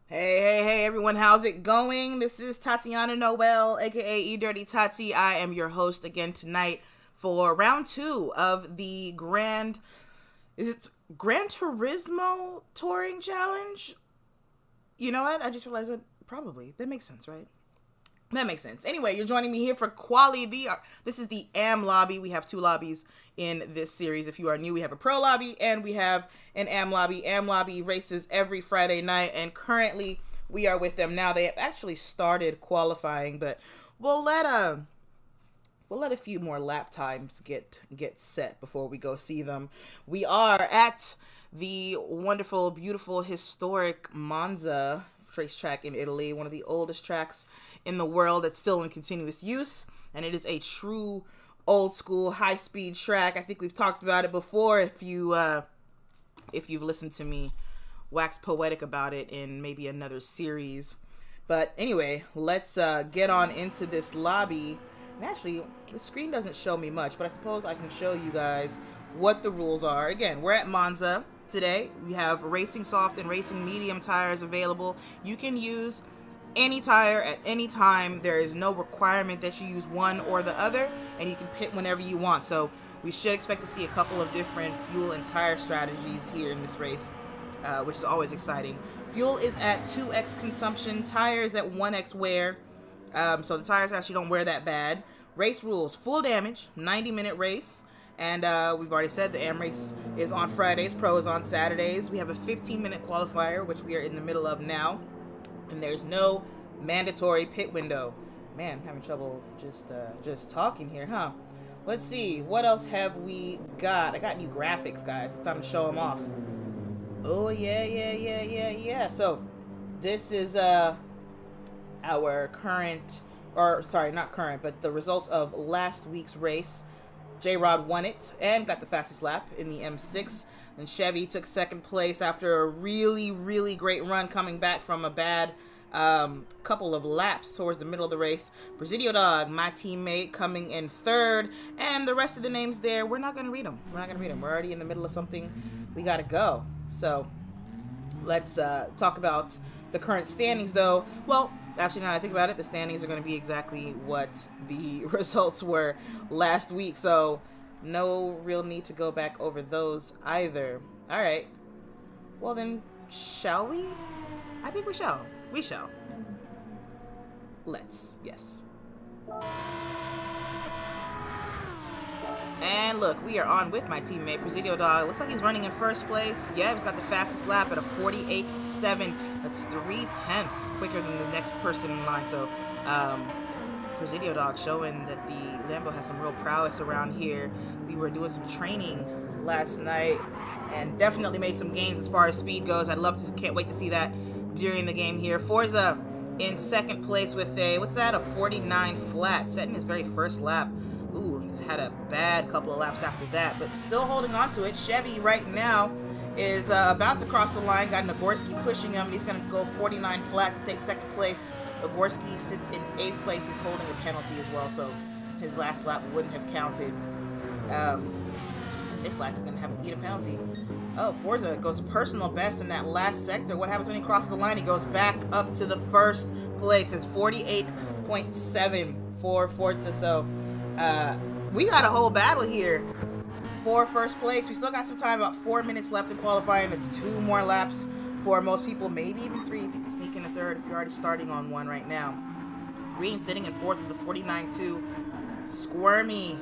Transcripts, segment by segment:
Hey everyone, how's it going? This is Tatiana Noel, aka E Dirty Tati. I am your host again tonight for round 2 of the Gran Turismo Touring Challenge? You know what? I just realized that probably. That makes sense, right? That makes sense. Anyway, you're joining me here for Quali VR. This is the AM lobby. We have 2 lobbies in this series. If you are new, we have a pro lobby and we have an AM lobby. AM lobby races every Friday night, and currently we are with them now. They have actually started qualifying, but we'll let a few more lap times get set before we go see them. We are at the wonderful, beautiful, historic Monza racetrack in Italy, one of the oldest tracks in the world that's still in continuous use, and it is a true old school high speed track. I think we've talked about it before if you've listened to me wax poetic about it in maybe another series. But anyway, let's get on into this lobby. And actually, the screen doesn't show me much, but I suppose I can show you guys what the rules are. Again, we're at Monza today. We have Racing Soft and Racing Medium tires available. You can use any tire at any time. There is no requirement that you use one or the other, and you can pit whenever you want. So we should expect to see a couple of different fuel and tire strategies here in this race, which is always exciting. Fuel is at 2x consumption, tires at 1x wear, so the tires actually don't wear that bad. Race rules: full damage, 90-minute race, and we've already said the AM race is on Fridays, Pro is on Saturdays. We have a 15-minute qualifier, which we are in the middle of now. And there's no mandatory pit window. Man, I'm having trouble just talking here, huh? Let's see, what else have we got? I got new graphics, guys. It's time to show them off. Oh, yeah. So, this is our current, or sorry, not current, but the results of last week's race. J-Rod won it and got the fastest lap in the M6. And Chevy took second place after a really, really great run coming back from a bad couple of laps towards the middle of the race. Presidio Dog, my teammate, coming in third. And the rest of the names there, we're not going to read them. We're already in the middle of something. We got to go. So let's talk about the current standings, though. Well, actually, now that I think about it, the standings are going to be exactly what the results were last week. So no real need to go back over those either. All right. Well, then, shall we? I think we shall. We shall. Let's. Yes. And look, we are on with my teammate, Presidio Dog. Looks like he's running in first place. Yeah, he's got the fastest lap at a 48.7. That's 3/10 quicker than the next person in line. So, Presidio Dog showing that the Lambo has some real prowess around here. We were doing some training last night and definitely made some gains as far as speed goes. Can't wait to see that during the game here. Forza in second place with a 49 flat, setting his very first lap. Ooh, he's had a bad couple of laps after that, but still holding on to it. Chevy right now is about to cross the line. Got Nagorski pushing him. He's going to go 49 flat to take second place. Nagorski sits in 8th place. He's holding a penalty as well, so his last lap wouldn't have counted. This lap is going to have to eat a penalty. Oh, Forza goes personal best in that last sector. What happens when he crosses the line? He goes back up to the first place. It's 48.7 for Forza, so we got a whole battle here for first place. We still got some time, about 4 minutes left in qualifying. That's 2 more laps for most people, maybe even 3 if you can sneak in a third if you're already starting on one right now. Green sitting in 4th with a 49.2. Squirmy,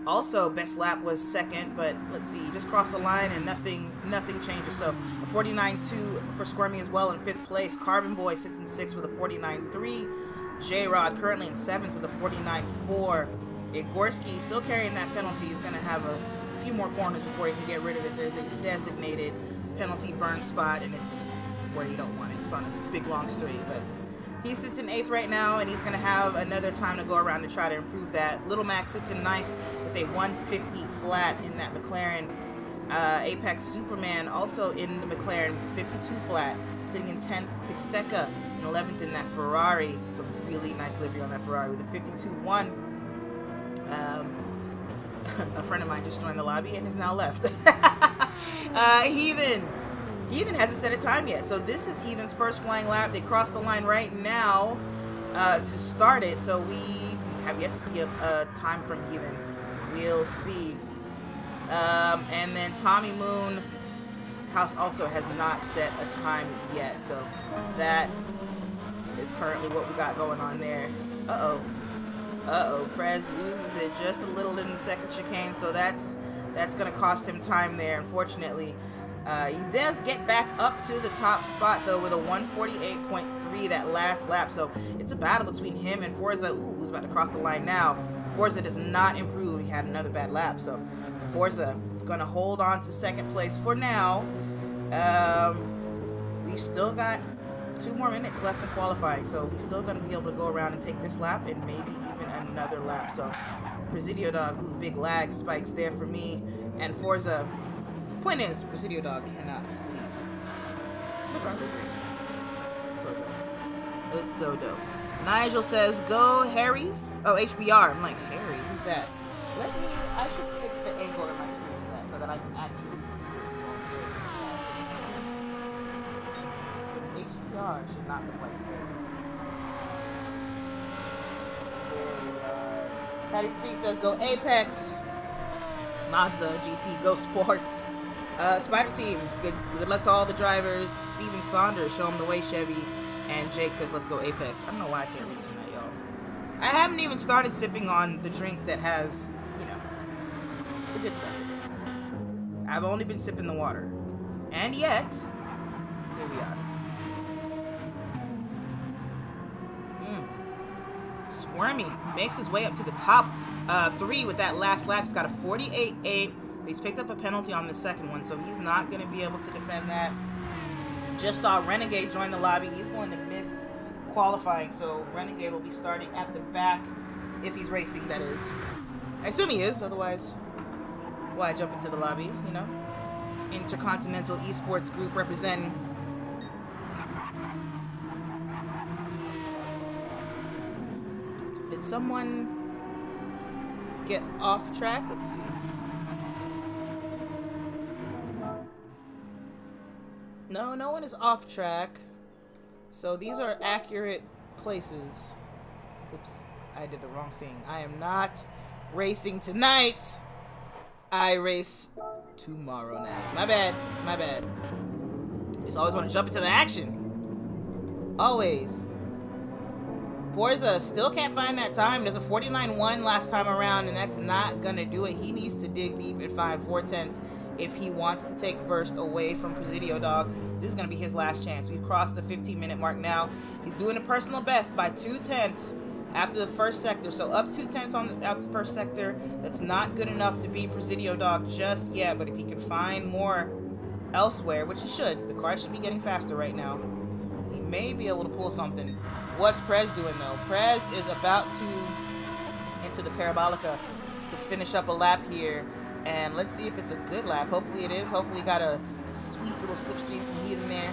also best lap was 2nd, but let's see, just crossed the line and nothing changes. So a 49.2 for Squirmy as well in 5th place. Carbon Boy sits in 6th with a 49.3. J-Rod currently in 7th with a 49.4. Igorski still carrying that penalty. He's going to have a few more corners before he can get rid of it. There's a designated penalty burn spot, and it's where you don't want it. It's on a big long straight, but he sits in 8th right now, and he's going to have another time to go around to try to improve that. Little Mac sits in 9th with a 150 flat in that McLaren. Apex Superman also in the McLaren with a 52 flat, sitting in 10th. Pixteca in 11th in that Ferrari. It's a really nice livery on that Ferrari with a 52.1. A friend of mine just joined the lobby and has now left. Heathen hasn't set a time yet, so this is Heathen's first flying lap. They crossed the line right now to start it, so we have yet to see a time from Heathen. We'll see. And then Tommy Moon also has not set a time yet, so that is currently what we got going on there. Prez loses it just a little in the second chicane, so that's going to cost him time there, unfortunately. He does get back up to the top spot, though, with a 148.3 that last lap, so it's a battle between him and Forza, who's about to cross the line now. Forza does not improve. He had another bad lap, so Forza is going to hold on to second place for now. We've still got 2 more minutes left in qualifying, so he's still going to be able to go around and take this lap and maybe even another lap. So Presidio Dog, who big lag spikes there for me, and Forza. Point is, Presidio Dog cannot sleep. So good. It's so dope. Nigel says, go Harry. Oh, HBR. I'm like, Harry? Who's that? I should fix the angle that my screen is at so that I can actually see it. HBR should not look like Harry. Taddy Freak says, go Apex. Monza GT, go Sports. Spider Team, good luck to all the drivers. Steven Saunders, show him the way, Chevy. And Jake says, let's go Apex. I don't know why I can't read tonight, y'all. I haven't even started sipping on the drink that has, you know, the good stuff. I've only been sipping the water. And yet, here we are. Squirmy makes his way up to the top 3 with that last lap. He's got a 48.8. He's picked up a penalty on the second one, so he's not going to be able to defend that. Just saw Renegade join the lobby. He's going to miss qualifying, so Renegade will be starting at the back if he's racing, that is. I assume he is, otherwise, why jump into the lobby, you know? Intercontinental Esports Group representing. Did someone get off track? Let's see. No one is off track. So these are accurate places. Oops, I did the wrong thing. I am not racing tonight. I race tomorrow night. My bad. Just always want to jump into the action. Always. Forza still can't find that time. There's a 49.1 last time around, and that's not gonna do it. He needs to dig deep and find 4/10 if he wants to take first away from Presidio Dog. This is gonna be his last chance. We've crossed the 15-minute mark now. He's doing a personal best by 2/10 after the first sector. So up 2/10 after the first sector. That's not good enough to beat Presidio Dog just yet. But if he can find more elsewhere, which he should, the car should be getting faster right now. He may be able to pull something. What's Prez doing though? Prez is about to enter the Parabolica to finish up a lap here. And let's see if it's a good lap. Hopefully it is. Hopefully got a sweet little slipstream from Heat in there.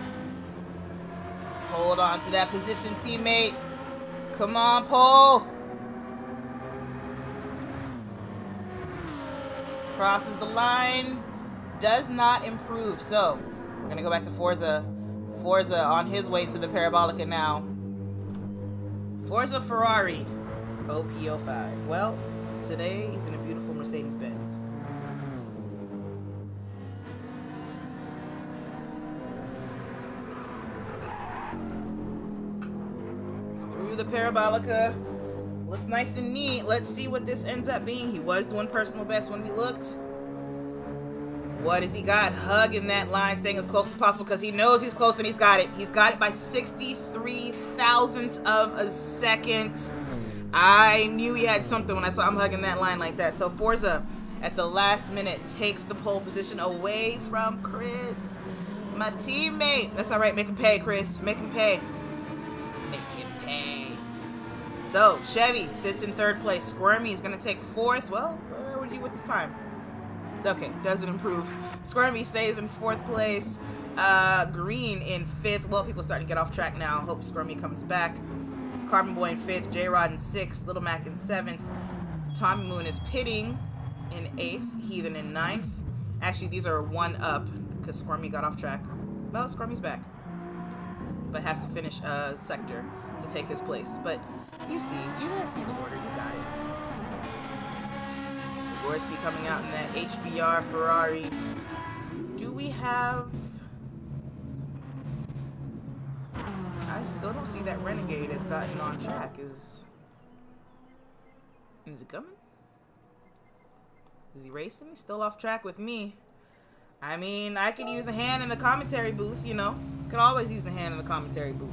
Hold on to that position, teammate. Come on, Pole. Crosses the line. Does not improve. So, we're going to go back to Forza. Forza on his way to the Parabolica now. Forza Ferrari. OP05. Well, today he's in a beautiful Mercedes-Benz. Through the Parabolica. Looks nice and neat. Let's see what this ends up being. He was doing personal best when we looked. What has he got? Hugging that line, staying as close as possible because he knows he's close and he's got it. He's got it by 63 thousandths of a second. I knew he had something when I saw him hugging that line like that. So Forza, at the last minute, takes the pole position away from Chris. My teammate. That's all right. Make him pay, Chris. Make him pay. Make him pay. So, Chevy sits in third place. Squirmy is going to take fourth. Well, what do you with this time? Okay, doesn't improve. Squirmy stays in fourth place. Green in fifth. Well, people are starting to get off track now. Hope Squirmy comes back. Carbon Boy in fifth. J-Rod in sixth. Little Mac in seventh. Tommy Moon is pitting in eighth. Heathen in ninth. Actually, these are one up because Squirmy got off track. Well, Squirmy's back, but has to finish sector to take his place. But you guys see the order. You got it. Gorski coming out in that HBR Ferrari. Do we have... I still don't see that Renegade has gotten on track. Is it coming? Is he racing? He's still off track with me. I mean, I could use a hand in the commentary booth, you know. Could always use a hand in the commentary booth.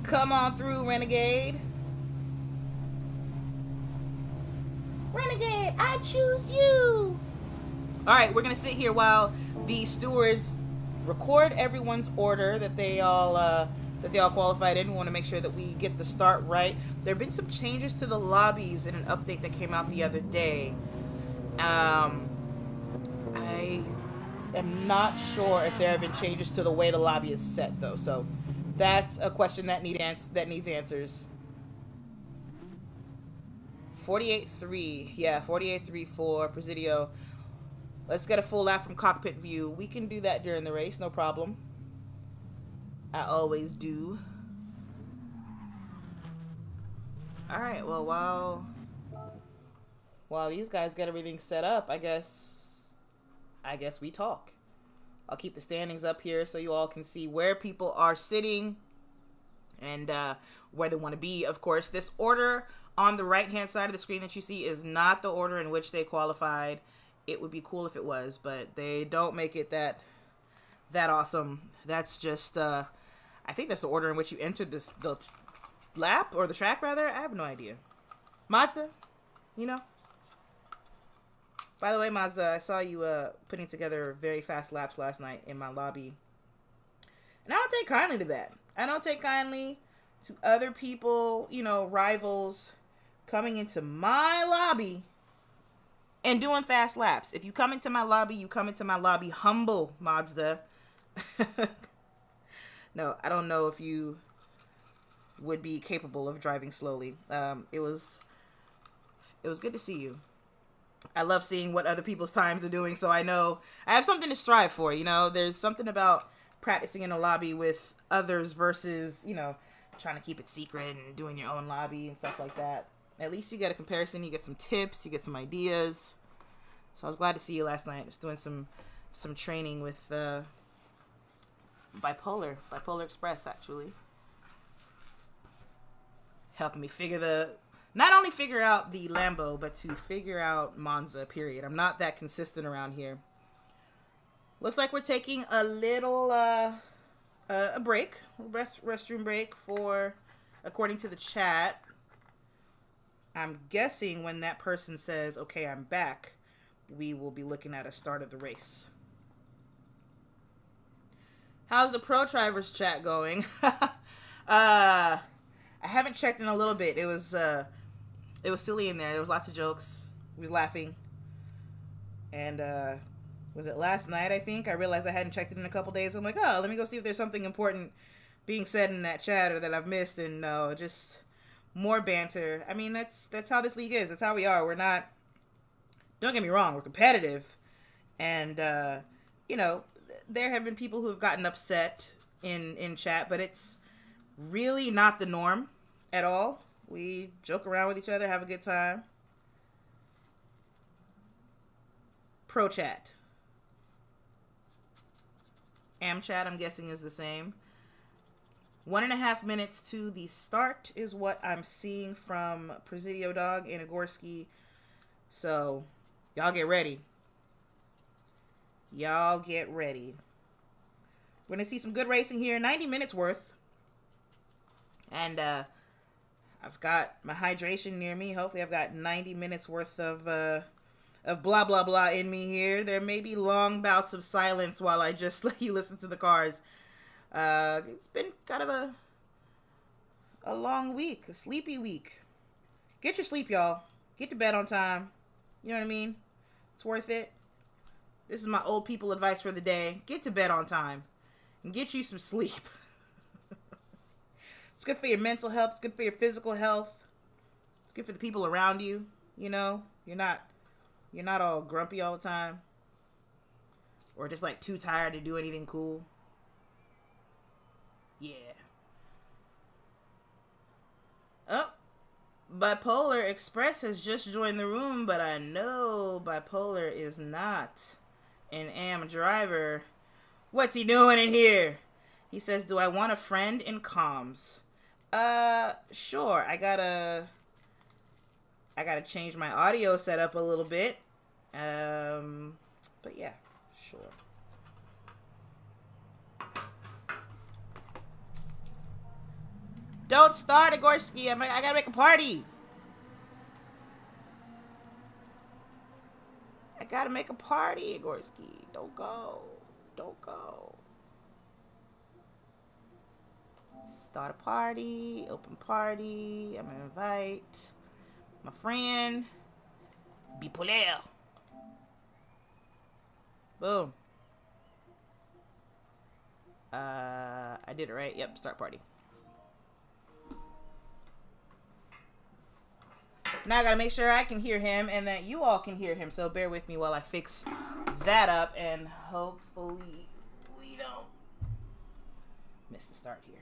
Come on through, Renegade. Renegade, I choose you. All right, we're gonna sit here while the stewards record everyone's order that they all qualified in. We want to make sure that we get the start right. There have been some changes to the lobbies in an update that came out the other day. I am not sure if there have been changes to the way the lobby is set though. So That's a question that needs answers. 48.3. Yeah, 48.3 for Presidio. Let's get a full lap from Cockpit View. We can do that during the race, no problem. I always do. Alright, well, while these guys get everything set up, I guess we talk. I'll keep the standings up here so you all can see where people are sitting and where they want to be. Of course, this order on the right-hand side of the screen that you see is not the order in which they qualified. It would be cool if it was, but they don't make it that awesome. That's just, I think that's the order in which you entered the lap, or the track, rather. I have no idea. Mazda, you know? By the way, Mazda, I saw you putting together very fast laps last night in my lobby. And I don't take kindly to that. I don't take kindly to other people, you know, rivals, coming into my lobby and doing fast laps. If you come into my lobby, you come into my lobby humble, Mazda. No, I don't know if you would be capable of driving slowly. It was good to see you. I love seeing what other people's times are doing, so I know I have something to strive for, you know? There's something about practicing in a lobby with others versus, you know, trying to keep it secret and doing your own lobby and stuff like that. At least you get a comparison, you get some tips, you get some ideas. So I was glad to see you last night. I was doing some training with Bipolar Express, actually. Helping me not only figure out the Lambo, but to figure out Monza, period. I'm not that consistent around here. Looks like we're taking a little a break, restroom break for, according to the chat. I'm guessing when that person says, okay, I'm back, we will be looking at a start of the race. How's the Pro Drivers chat going? I haven't checked in a little bit. It was silly in there. There was lots of jokes. We was laughing. And was it last night, I think? I realized I hadn't checked it in a couple days. I'm like, oh, let me go see if there's something important being said in that chat or that I've missed. And no, just more banter. I mean, that's how this league is. That's how we are. We're not, don't get me wrong, we're competitive. And, you know, there have been people who have gotten upset in chat, but it's really not the norm at all. We joke around with each other, have a good time. Pro chat. Am chat, I'm guessing, is the same. 1.5 minutes to the start is what I'm seeing from Presidio Dog and Igorski. So, y'all get ready. Y'all get ready. We're going to see some good racing here. 90 minutes worth. And I've got my hydration near me. Hopefully I've got 90 minutes worth of blah, blah, blah in me here. There may be long bouts of silence while I just let you listen to the cars. It's been kind of a long week, a sleepy week. Get your sleep, y'all. Get to bed on time. You know what I mean? It's worth it. This is my old people advice for the day. Get to bed on time and get you some sleep. It's good for your mental health. It's good for your physical health. It's good for the people around you. You know, you're not all grumpy all the time, or just like too tired to do anything cool. Yeah. Oh, Bipolar Express has just joined the room, but I know Bipolar is not an AM driver. What's he doing in here? He says, do I want a friend in comms? Sure. I gotta change my audio setup a little bit. But yeah, sure. Don't start, Igorski. I gotta make a party. I gotta make a party, Igorski. Don't go. Don't go. Start a party. Open party. I'm gonna invite my friend. Bipolar. Boom. I did it right. Yep, start party. Now I gotta make sure I can hear him and that you all can hear him. So bear with me while I fix that up, and hopefully we don't miss the start here.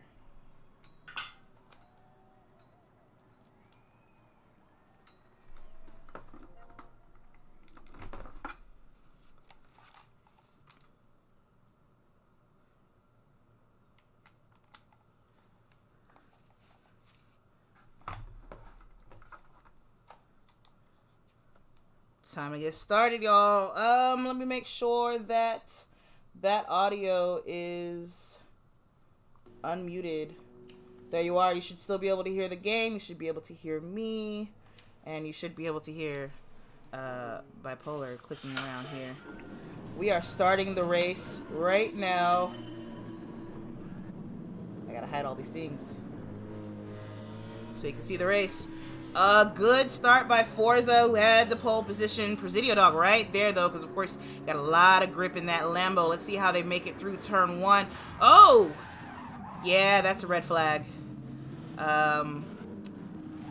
Time to get started, y'all. Let me make sure that that audio is unmuted. There you are. You should still be able to hear the game. You should be able to hear me, and you should be able to hear Bipolar clicking around here. We are starting the race right now. I gotta hide all these things so you can see the race. A good start by Forza, who had the pole position. Presidio Dog right there, though, because, of course, got a lot of grip in that Lambo. Let's see how they make it through turn 1. Oh! Yeah, that's a red flag.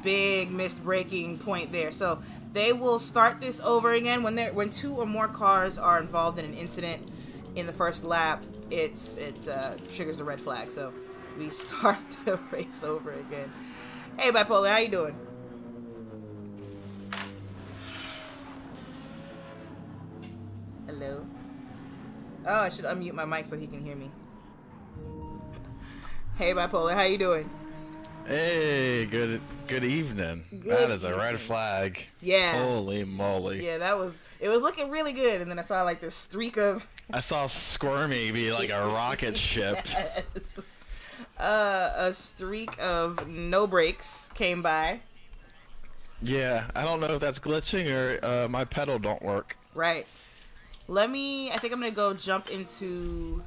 Big missed braking point there. So they will start this over again. When 2 or more cars are involved in an incident in the first lap, it triggers a red flag. So we start the race over again. Hey, Bipolar, how you doing? Hello. Oh, I should unmute my mic so he can hear me. Hey, Bipolar, how you doing? Hey, good evening. That is a red flag. Yeah. Holy moly. Yeah, it was looking really good, and then I saw like this streak of I saw Squirmy be like a rocket ship. Yes. A streak of no brakes came by. Yeah, I don't know if that's glitching or my pedal don't work. Right. I think I'm gonna go jump into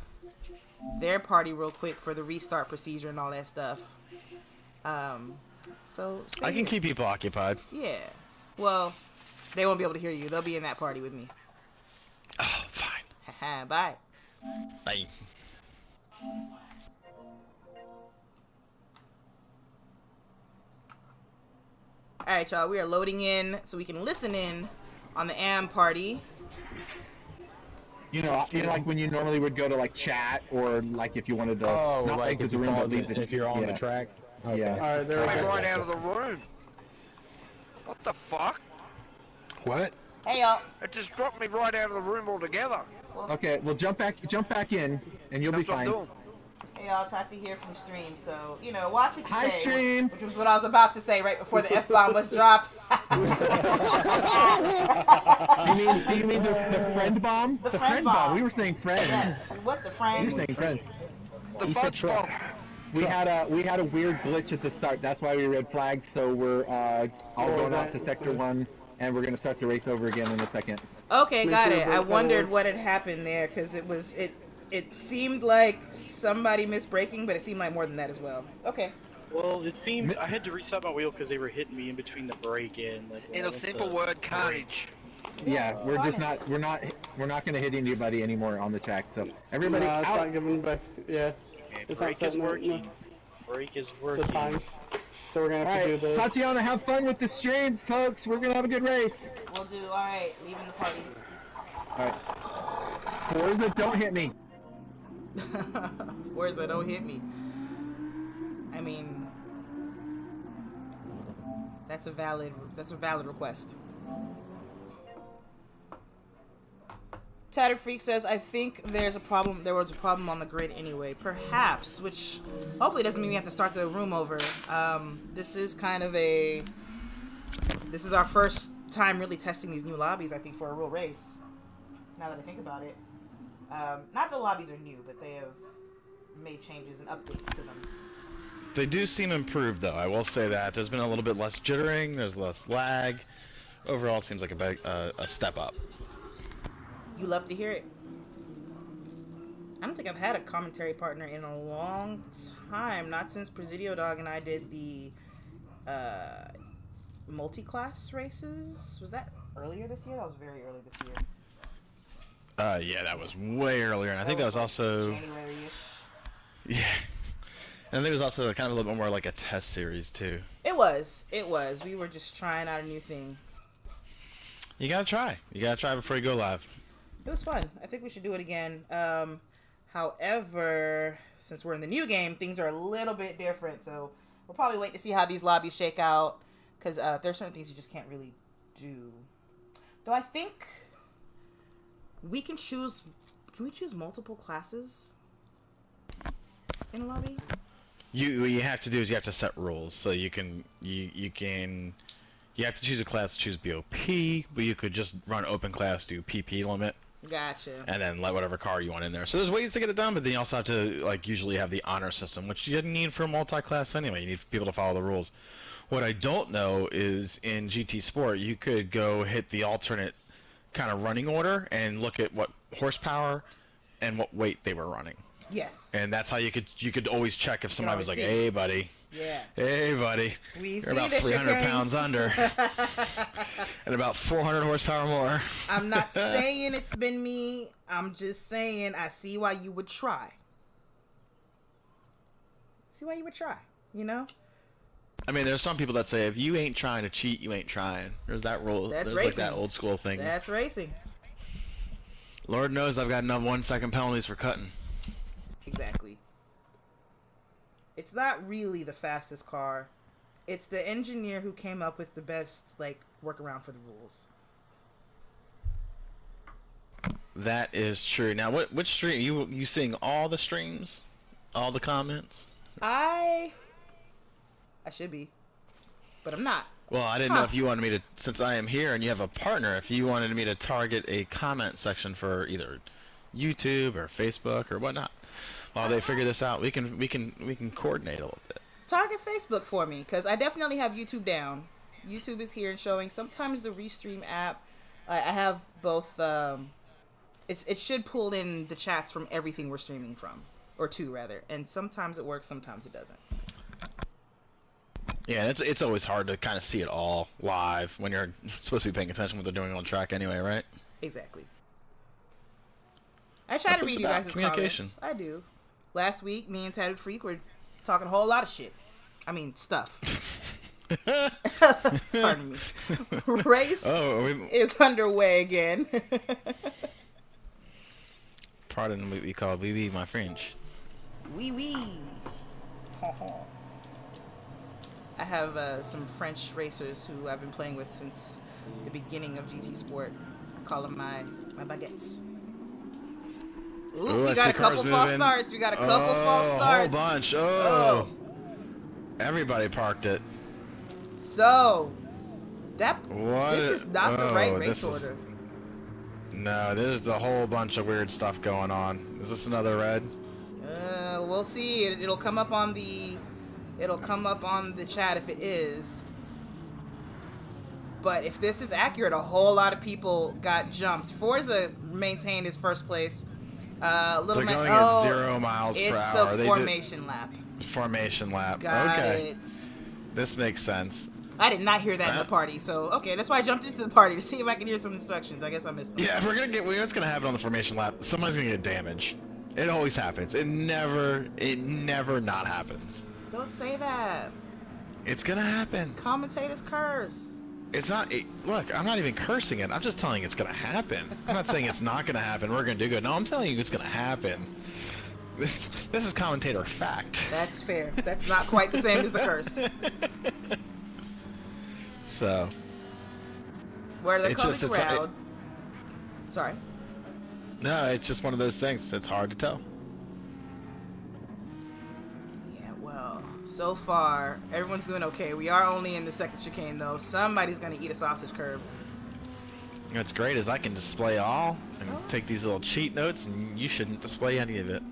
their party real quick for the restart procedure and all that stuff. So I can keep people occupied. Yeah. Well, they won't be able to hear you. They'll be in that party with me. Oh, fine. Haha, bye. Bye. Alright, y'all, we are loading in so we can listen in on the AM party. You know, like when you normally would go to like chat, or like if you wanted to not like exit the room, but leave if you're on the track. Okay. Yeah. All right, there we go. Right out of the room. What the fuck? What? Hey, y'all. It just dropped me right out of the room altogether. Okay, well jump back in, and you'll be That's what I'm fine. doing. Hey, y'all, Tati here from Stream. So, watch what you Hi, say. Stream. Which was what I was about to say right before the F-bomb was dropped. Do you mean the friend bomb? The friend bomb. We were saying friends. Yes. What the friend? We were saying friends. The fudge bomb. We had a weird glitch at the start. That's why we red flagged. So we're all going out to sector 1, and we're gonna start the race over again in a second. Okay, got it. I wondered what had happened there because it seemed like somebody missed braking, but it seemed like more than that as well. Okay. Well, it seemed I had to reset my wheel because they were hitting me in between the brake and like. In a simple word, carnage. Yeah, we're not gonna hit anybody anymore on the track. So everybody it's out. not giving back. Yeah. Okay, It's brake not is setting up, working. Brake is The working. times. So we're gonna have to do the. Tatiana, have fun with the stream, folks. We're gonna have a good race. We'll do. All right. Leaving the party. All right. Forza, don't hit me. Forza, don't hit me. I mean, that's a valid request. Tattered Freak says, I think there was a problem on the grid anyway. Perhaps, which hopefully doesn't mean we have to start the room over. This is our first time really testing these new lobbies, I think, for a real race. Now that I think about it. Not the lobbies are new, but they have made changes and updates to them. They do seem improved, though. I will say that. There's been a little bit less jittering. There's less lag. Overall, it seems like a step up. You love to hear it. I don't think I've had a commentary partner in a long time. Not since Presidio Dog and I did the multi-class races. Was that earlier this year? That was very early this year. Yeah, that was way earlier, and I think that was also... January-ish. Yeah. And there was also kind of a little bit more like a test series too. It was. It was. We were just trying out a new thing. You gotta try. You gotta try before you go live. It was fun. I think we should do it again. However, since we're in the new game, things are a little bit different. So we'll probably wait to see how these lobbies shake out. Because there's certain things you just can't really do. Though I think we can choose... Can we choose multiple classes in a lobby? What you have to do is you have to set rules. So you can... You have to choose a class to choose BOP, but you could just run open class, do PP limit. Gotcha. And then let whatever car you want in there. So there's ways to get it done, but then you also have to like usually have the honor system, which you didn't need for multi-class anyway. You need people to follow the rules. What I don't know is in GT Sport, you could go hit the alternate kind of running order and look at what horsepower and what weight they were running. Yes. And that's how you could always check if somebody was like, see. "Hey, buddy." Yeah. Hey, buddy. You're about 300 pounds under. And about 400 horsepower more. I'm not saying it's been me. I'm just saying I see why you would try. See why you would try, you know? I mean, there's some people that say if you ain't trying to cheat, you ain't trying. There's that rule. That's There's racing. like that old school thing. That's racing. Lord knows I've got enough 1-second penalties for cutting. Exactly. It's not really the fastest car. It's the engineer who came up with the best, like, workaround for the rules. That is true. Now, which stream? You seeing all the streams? All the comments? I should be. But I'm not. Well, I didn't know if you wanted me to, since I am here and you have a partner, if you wanted me to target a comment section for either YouTube or Facebook or whatnot. While they figure this out, we can coordinate a little bit. Target Facebook for me, because I definitely have YouTube down. YouTube is here and showing. Sometimes the Restream app, I have both. It should pull in the chats from everything we're streaming from, or to rather. And sometimes it works, sometimes it doesn't. Yeah, it's always hard to kind of see it all live when you're supposed to be paying attention to what they're doing on track anyway, right? Exactly. I try to read you guys' communication. comments. I do. Last week, me and Tatted Freak were talking a whole lot of shit. I mean, stuff. Pardon me. Race is underway again. Pardon what we call wee my French. Wee. I have some French racers who I've been playing with since the beginning of GT Sport. I call them my baguettes. Ooh, we got a couple false starts. We got a couple false starts. A whole bunch. Oh. Everybody parked it. So, this is not the right race order. No, there's a whole bunch of weird stuff going on. Is this another red? We'll see. It'll come up on the chat if it is. But if this is accurate, a whole lot of people got jumped. Forza maintained his first place. They're going at 0 miles per hour. It's a formation lap. Formation lap. Got okay. it. This makes sense. I did not hear that in the party, so okay, that's why I jumped into the party to see if I can hear some instructions. I guess I missed them. Yeah, what's gonna happen on the formation lap? Somebody's gonna get damage. It always happens. It never not happens. Don't say that. It's gonna happen. Commentators curse. It's not. Look, I'm not even cursing it. I'm just telling you it's gonna happen. I'm not saying it's not gonna happen. We're gonna do good. No, I'm telling you it's gonna happen. This is commentator fact. That's fair. That's not quite the same as the curse. So. Where the crowd. Sorry. No, it's just one of those things. It's hard to tell. Yeah, well, so far everyone's doing okay. We are only in the second chicane though. Somebody's gonna eat a sausage curb. What's great is I can display all and take these little cheat notes, and you shouldn't display any of it.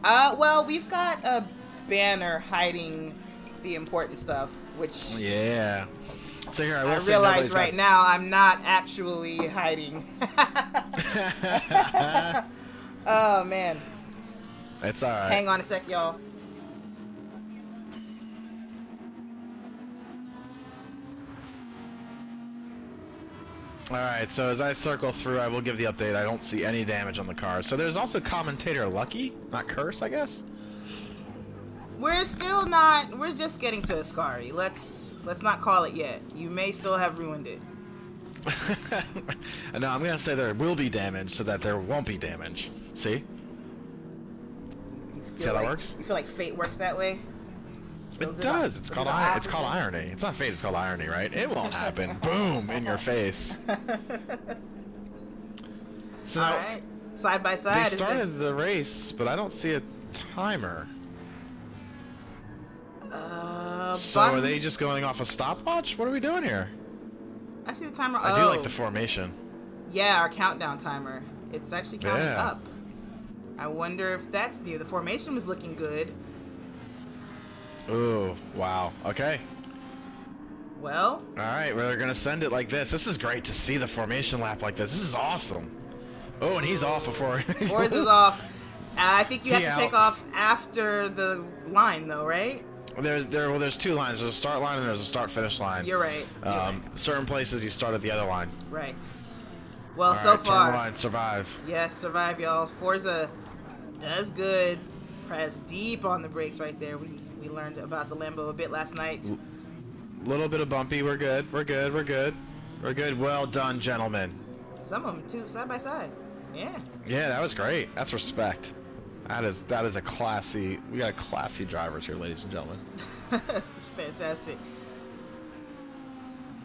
Well, we've got a banner hiding the important stuff, which yeah. So here I realize right now I'm not actually hiding. Oh man. It's alright. Hang on a sec, y'all. Alright, so as I circle through, I will give the update. I don't see any damage on the car. So there's also commentator Lucky, not Curse, I guess? We're still not. We're just getting to Ascari. Let's not call it yet. You may still have ruined it. No, I'm gonna say there will be damage so that there won't be damage. See? See how that works? You feel like fate works that way? It does. It's called irony. It's not fate. It's called irony, right? It won't happen. Boom in your face. So all right, side by side. They started the race, but I don't see a timer. So are they just going off a stopwatch? What are we doing here? I see the timer. I do like the formation. Yeah, our countdown timer. It's actually counting up. I wonder if that's new. The formation was looking good. Ooh, wow. Okay. Well. Alright, well, they're going to send it like this. This is great to see the formation lap like this. This is awesome. Oh, and he's off before. Forza's off. I think you have to take off after the line, though, right? There's two lines. There's a start line and there's a start-finish line. You're right. Certain places you start at the other line. Right. Well, All so right, far. turn line, survive. Yes, survive, y'all. Forza does good. Press deep on the brakes right there. We learned about the Lambo a bit last night. Little bit of bumpy. We're good. We're good. We're good. We're good. Well done, gentlemen. Some of them too, side by side. Yeah. Yeah, that was great. That's respect. That is a classy. We got classy drivers here, ladies and gentlemen. It's fantastic.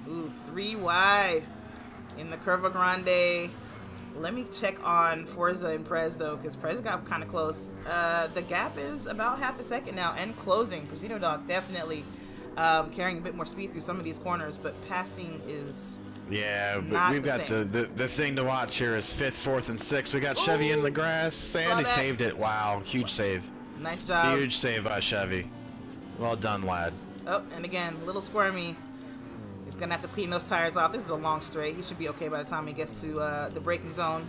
Ooh, 3 wide in the Curva Grande. Let me check on Forza and Prez though, because Prez got kind of close. The gap is about half a second now and closing. Presidio Dog definitely carrying a bit more speed through some of these corners, but passing is. Yeah, but we've got the thing to watch here is 5th, 4th, and 6th. We got Chevy in the grass. Sandy saved it. Wow, huge save. Nice job. Huge save by Chevy. Well done, lad. Oh, and again, a little squirmy. He's gonna have to clean those tires off. This is a long straight. He should be okay by the time he gets to the braking zone.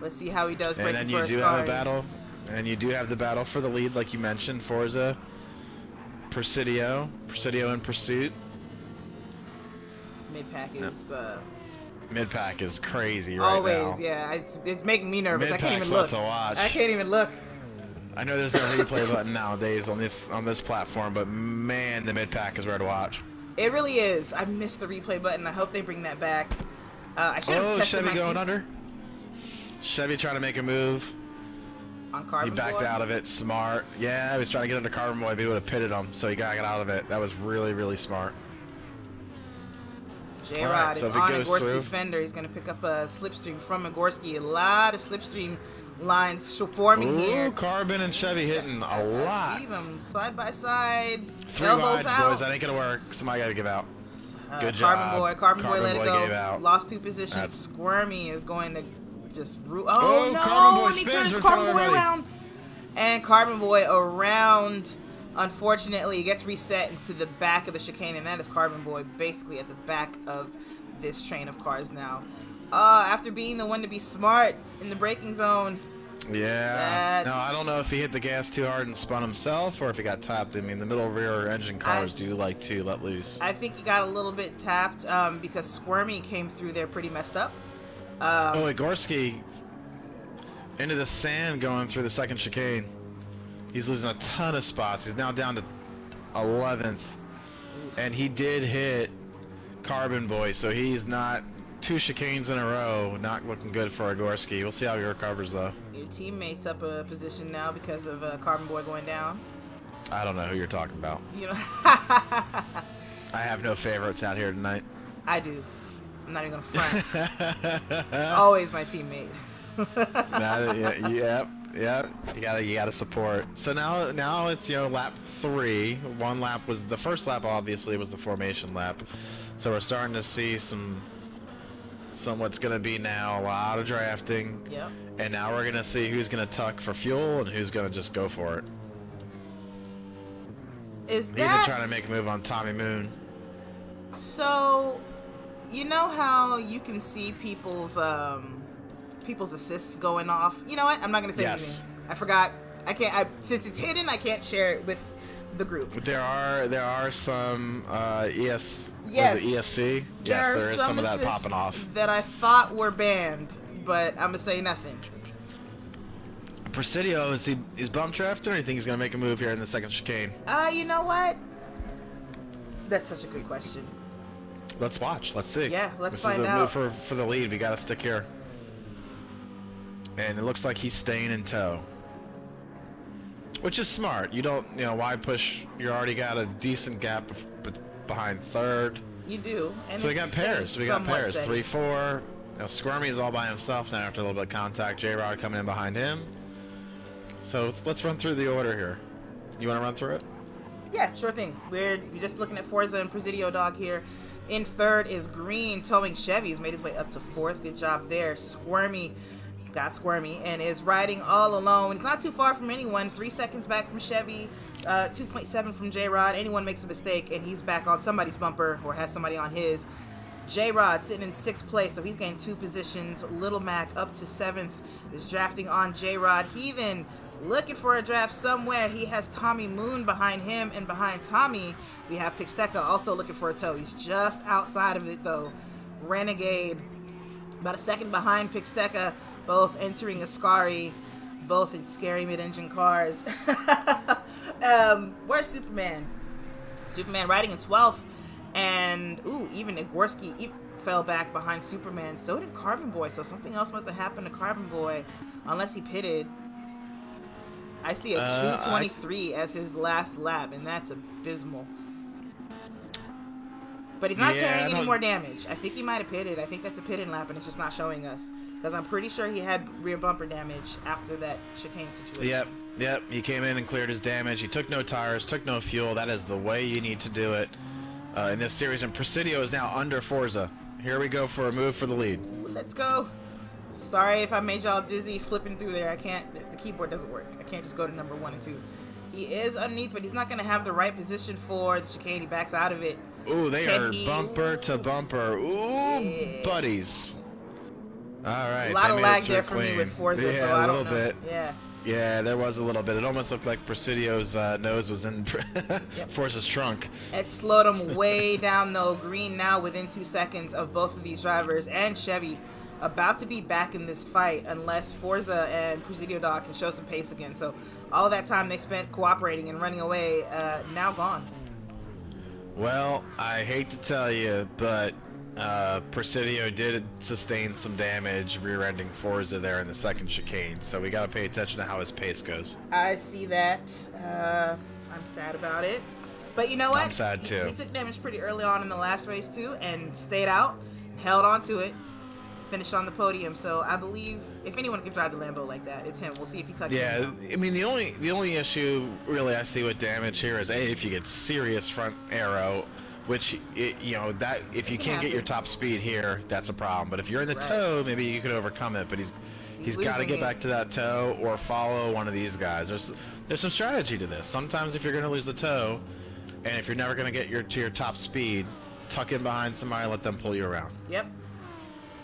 Let's see how he does braking. And then you do have a battle. And you do have the battle for the lead, like you mentioned. Forza, Presidio in pursuit. Mid-pack is Mid-pack is crazy right always, now. Yeah. It's making me nervous. I can't even Mid-pack's look. to watch. I can't even look. I know there's no replay button nowadays on this platform, but man, the mid-pack is rare to watch. It really is. I missed the replay button. I hope they bring that back. I should have tested Chevy my going under. Chevy trying to make a move. On Carbon He backed Boy. out of it. Smart. Yeah, he was trying to get under Carbon Boy, but he would have pitted him, so he got out of it. That was really, really smart. J-Rod Alright, is so if it on goes Igorski's through- fender. He's going to pick up a slipstream from Igorski. A lot of slipstream lines forming here. Ooh, Carbon and Chevy hitting a lot. I see them side by side. 3 elbows wide, out. boys. That ain't gonna work. Somebody got to give out. Good job. Carbon Boy let it Gave go. out. Lost 2 positions. That's- Squirmy is going to just root. Oh, No! Carbon Boy And he spins turns in front Carbon of Boy everybody. around. And Carbon Boy around. Unfortunately, gets reset into the back of the chicane, and that is Carbon Boy basically at the back of this train of cars now. After being the one to be smart in the braking zone. Yeah. No, I don't know if he hit the gas too hard and spun himself, or if he got tapped. I mean, the middle rear engine cars do like to let loose. I think he got a little bit tapped because Squirmy came through there pretty messed up. Igorski into the sand going through the second chicane. He's losing a ton of spots. He's now down to 11th. And he did hit Carbon Boy, so he's not 2 chicanes in a row. Not looking good for Igorski. We'll see how he recovers, though. Your teammates up a position now because of Carbon Boy going down. I don't know who you're talking about. You know, I have no favorites out here tonight. I do. I'm not even gonna front. It's always my teammate. Yeah. You gotta support. So now it's lap 3. One lap was the first lap. Obviously was the formation lap. So we're starting to see some what's gonna be now a lot of drafting. Yep. And now we're gonna see who's gonna tuck for fuel and who's gonna just go for it. Is Even that trying to make a move on Tommy Moon. so? You know how you can see people's assists going off. You know what? I'm not gonna say anything. I forgot. I can't. Since it's hidden, I can't share it with the group. There are some Yes. was it ESC? Yes, there is some of that assists popping off. that I thought were banned, but I'm gonna say nothing. Presidio, is bump drafting, or do you think he's gonna make a move here in the second chicane? You know what? That's such a good question. Let's watch. Let's see. Yeah, let's this find is a out. move for the lead. We gotta stick here. And it looks like he's staying in tow, which is smart. You don't, why push? You already got a decent gap behind third. You do. And So we got pairs. We got pairs. steady. 3-4. Squirmy is all by himself now after a little bit of contact. J-Rod coming in behind him. So let's run through the order here. You want to run through it? Yeah, sure thing. We're just looking at Forza and Presidio Dog here. In third is Green towing Chevy. He's made his way up to fourth. Good job there. Squirmy got Squirmy and is riding all alone. He's not too far from anyone. 3 seconds back from Chevy. 2.7 from J-Rod. Anyone makes a mistake and he's back on somebody's bumper or has somebody on his. J-Rod sitting in 6th place, so he's gained 2 positions. Little Mac up to 7th is drafting on J-Rod. Heavin looking for a draft somewhere. He has Tommy Moon behind him, and behind Tommy we have Pixteca also looking for a tow. He's just outside of it though. Renegade about a second behind Pixteca, both entering Ascari, both in scary mid-engine cars. Where's Superman? Superman riding in 12th, and even Igorski fell back behind Superman. So did Carbon Boy, so something else must have happened to Carbon Boy, unless he pitted. I see a 2:23 as his last lap, and that's abysmal. But he's not carrying any more damage. I think he might have pitted. I think that's a pitted lap, and it's just not showing us. Because I'm pretty sure he had rear bumper damage after that chicane situation. Yep. He came in and cleared his damage. He took no tires, took no fuel. That is the way you need to do it in this series. And Presidio is now under Forza. Here we go for a move for the lead. Let's go. Sorry if I made y'all dizzy flipping through there. I can't. The keyboard doesn't work. I can't just go to number 1 and 2. He is underneath, but he's not going to have the right position for the chicane. He backs out of it. Ooh, they are bumper to bumper. Ooh, yeah. Buddies. All right. A lot of lag there for me with Forza, yeah, so I don't know. Bit. Yeah. Yeah, there was a little bit. It almost looked like Presidio's nose was in Forza's trunk. It slowed him way down, though. Green now within 2 seconds of both of these drivers, and Chevy about to be back in this fight unless Forza and Presidio Dog can show some pace again. So all of that time they spent cooperating and running away, now gone. Well, I hate to tell you, but Presidio did sustain some damage rear-ending Forza there in the second chicane, so we gotta pay attention to how his pace goes. I see that. I'm sad about it. But you know what? I'm sad too. He took damage pretty early on in the last race too, and stayed out, held on to it, finished on the podium. So I believe if anyone can drive the Lambo like that, it's him. We'll see if he touches him. Yeah, I mean the only issue really I see with damage here is if you get serious front aero, which that if you can't get your top speed here, that's a problem. But if you're in the tow, maybe you could overcome it. But he's got to get back to that tow or follow one of these guys. There's some strategy to this. Sometimes if you're going to lose the tow, and if you're never going to get to your top speed, tuck in behind somebody, let them pull you around. Yep.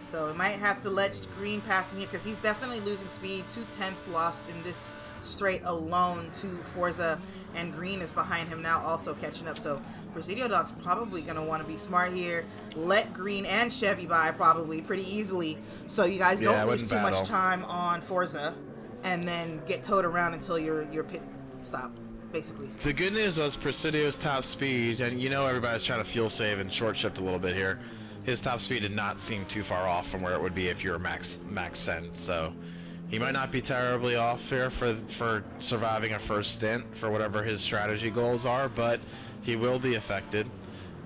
So we might have to let Green pass him here because he's definitely losing speed. 2/10 lost in this straight alone to Forza, and Green is behind him now, also catching up. So Presidio Dog's probably going to want to be smart here. Let Green and Chevy by probably pretty easily, so you guys don't lose too much time on Forza and then get towed around until your pit stop, basically. The good news was Presidio's top speed, and everybody's trying to fuel save and short shift a little bit here. His top speed did not seem too far off from where it would be if you were max send, so he might not be terribly off here for surviving a first stint for whatever his strategy goals are, but he will be affected.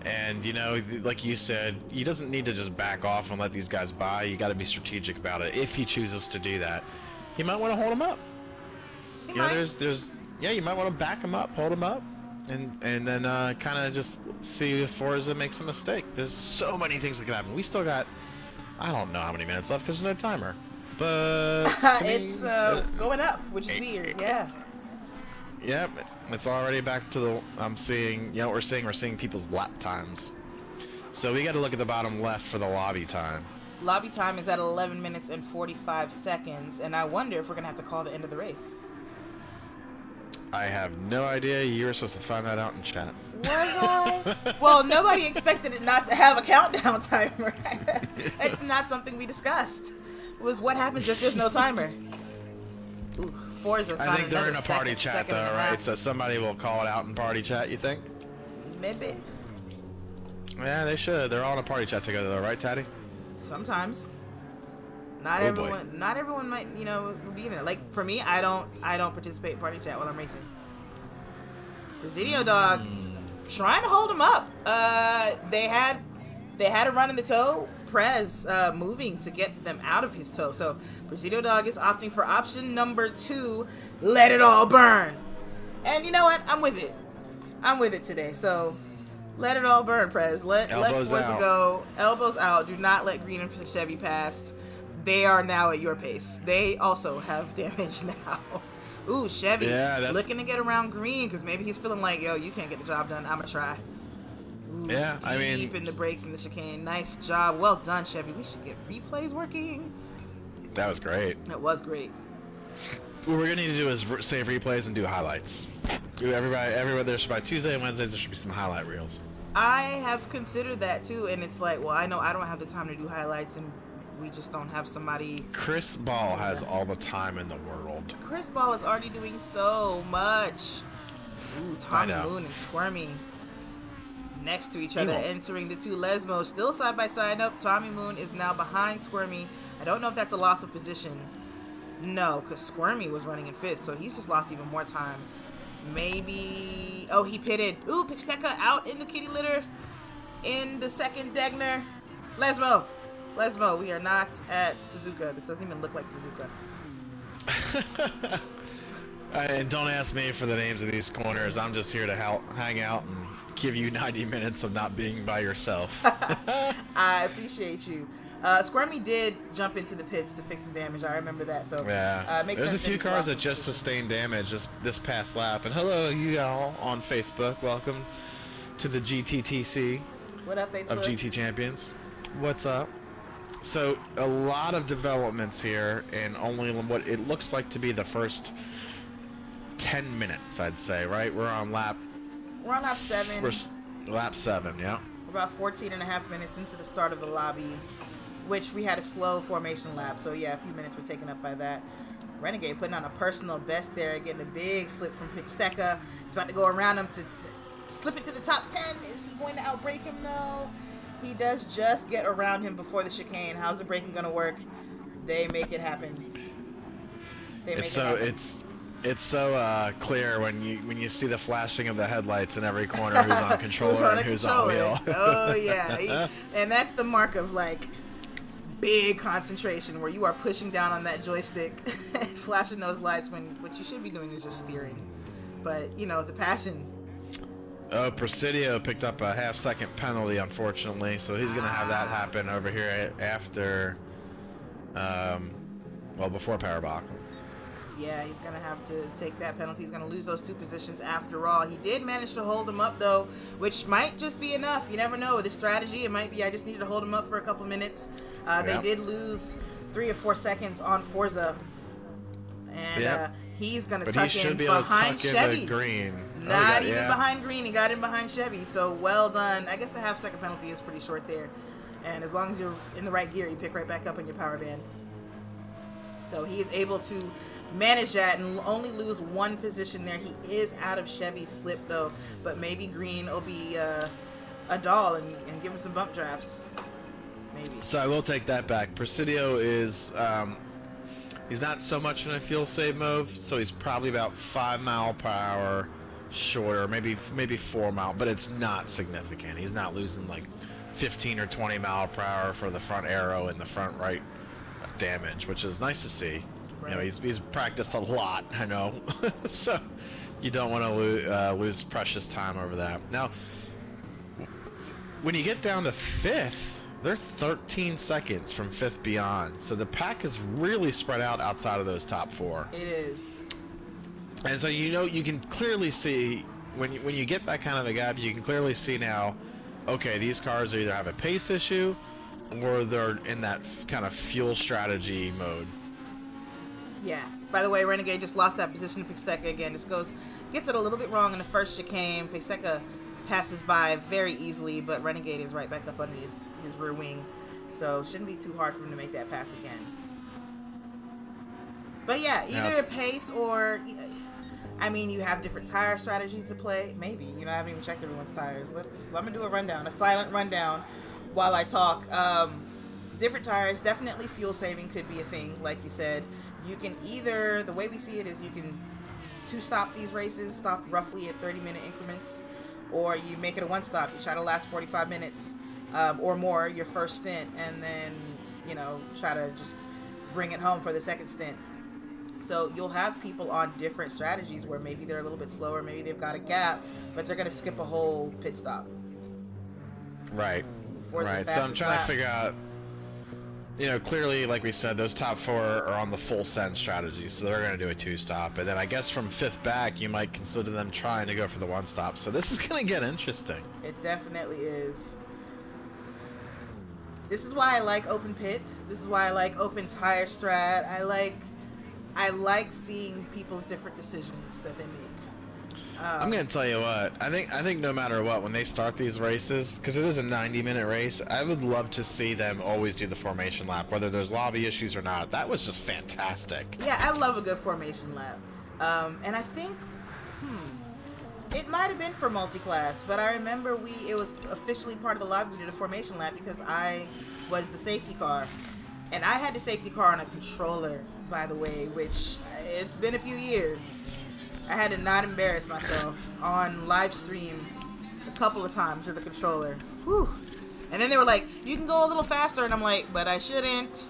And like you said, he doesn't need to just back off and let these guys by. You got to be strategic about it. If he chooses to do that, he might want to hold him up. You might want to back him up, hold him up, and then kind of just see if Forza makes a mistake. There's so many things that can happen. We still got, I don't know how many minutes left because there's no timer. But it's going up, which is weird. Yeah. Yep, it's already back to the. I'm seeing. We're seeing people's lap times. So we got to look at the bottom left for the lobby time. Lobby time is at 11 minutes and 45 seconds, and I wonder if we're gonna have to call the end of the race. I have no idea. You were supposed to find that out in chat. Was I? Well, nobody expected it not to have a countdown timer. It's not something we discussed. It was what happens if there's no timer. Ooh, Forza's I think they're in a party chat though, right? So somebody will call it out in party chat, you think? Maybe. Yeah, they should. They're all in a party chat together though, right, Taddy? Sometimes. Not Oh, everyone. boy. Not everyone might, be in it. Like for me, I don't participate in party chat while I'm racing. Presidio Dog, trying to hold him up. They had a run in the toe. Prez moving to get them out of his toe. So Presidio Dog is opting for option number 2. Let it all burn. And you know what? I'm with it. I'm with it today. So let it all burn, Prez. Let Forza go. Elbows out. Do not let Green and Chevy pass. They are now at your pace. They also have damage now. Ooh, Chevy looking to get around Green because maybe he's feeling like, yo, you can't get the job done. I'm going to try. Ooh, yeah, I mean... Deep in the brakes in the chicane. Nice job. Well done, Chevy. We should get replays working. That was great. That was great. What we're going to need to do is save replays and do highlights. Everybody, there's by Tuesday and Wednesdays, there should be some highlight reels. I have considered that too, and it's like, well, I know I don't have the time to do highlights, and we just don't have somebody. Chris Ball has all the time in the world. Chris Ball is already doing so much. Ooh, Tommy Moon and Squirmy next to each other, entering the two Lesmos, still side by side. Nope, Tommy Moon is now behind Squirmy. I don't know if that's a loss of position. No, because Squirmy was running in 5th, so he's just lost even more time. Maybe... Oh, he pitted. Ooh, Pixteca out in the kitty litter. In the second Degner. Lesmo, we are not at Suzuka. This doesn't even look like Suzuka. And don't ask me for the names of these corners. I'm just here to hang out and give you 90 minutes of not being by yourself. I appreciate you. Squirmy did jump into the pits to fix his damage. I remember that. So yeah, makes there's a sense few cars that just sustained damage this past lap. And hello, you all on Facebook. Welcome to the GTTC. What up, Facebook? Of GT Champions. What's up? So a lot of developments here, and only what it looks like to be the first 10 minutes, I'd say. Right? We're on lap 7. We're lap 7. Yeah. We're about 14.5 minutes into the start of the lobby, which we had a slow formation lap, so yeah, a few minutes were taken up by that. Renegade putting on a personal best there, getting a big slip from Pixteca. He's about to go around him to slip it to the top 10. Is he going to outbrake him? No. He does just get around him before the chicane. How's the braking going to work? They make it happen. It's so clear when you see the flashing of the headlights in every corner, who's on controller and who's on wheel. Oh yeah, and that's the mark of like big concentration, where you are pushing down on that joystick, flashing those lights when what you should be doing is just steering. But you know, the passion. Oh, Presidio picked up a half-second penalty, unfortunately, so he's gonna have that happen over here after, before Powerbach. Yeah, he's going to have to take that penalty. He's going to lose those 2 positions after all. He did manage to hold him up, though, which might just be enough. You never know. With this strategy, it might be I just needed to hold him up for a couple minutes. They did lose 3 or 4 seconds on Forza. And he's going to tuck in behind Chevy. Green. Not even behind Green. He got in behind Chevy. So well done. I guess the half-second penalty is pretty short there. And as long as you're in the right gear, you pick right back up on your power band. So he is able to manage that and only lose 1 position there. He is out of Chevy's slip though, but maybe Green will be a doll and give him some bump drafts. Maybe. So I will take that back. Presidio is he's not so much in a fuel save mode, so he's probably about 5 mph shorter, maybe 4 mile, but it's not significant. He's not losing like 15 or 20 mph for the front aero and the front right damage, which is nice to see. Right. You know, he's practiced a lot, I know. So you don't want to lose precious time over that. Now, when you get down to 5th, they're 13 seconds from 5th beyond. So the pack is really spread out outside of those top 4. It is. And so you can clearly see when you get that kind of a gap, you can clearly see now, okay, these cars either have a pace issue or they're in that kind of fuel strategy mode. Yeah, By the way, Renegade just lost that position to Pixteca again. This gets it a little bit wrong in the first chicane. Pixteca passes by very easily, but Renegade is right back up under his rear wing. So shouldn't be too hard for him to make that pass again. But yeah, either pace or... I mean, you have different tire strategies to play. Maybe. You know, I haven't even checked everyone's tires. Let me do a rundown. A silent rundown while I talk. Different tires. Definitely fuel saving could be a thing, like you said. You can either... The way we see it is you can two-stop these races. Stop roughly at 30-minute increments. Or you make it a one-stop. You try to last 45 minutes or more your first stint. And then, you know, try to just bring it home for the second stint. So you'll have people on different strategies where maybe they're a little bit slower, maybe they've got a gap, but they're going to skip a whole pit stop. Right. Right. So I'm trying to figure out, you know, clearly, like we said, those top 4 are on the full send strategy, so they're going to do a 2-stop. And then I guess from 5th back, you might consider them trying to go for the 1-stop. So this is going to get interesting. It definitely is. This is why I like open pit. This is why I like open tire strat. I like seeing people's different decisions that they make. I'm gonna tell you what. I think no matter what, when they start these races, because it is a 90-minute race, I would love to see them always do the formation lap, whether there's lobby issues or not. That was just fantastic. Yeah, I love a good formation lap. And I think, it might have been for multi-class, but I remember it was officially part of the lobby. We did a formation lap because I was the safety car, and I had the safety car on a controller, by the way, which it's been a few years. I had to not embarrass myself on live stream a couple of times with a controller. Whew. And then they were like, you can go a little faster, and I'm like, but I shouldn't.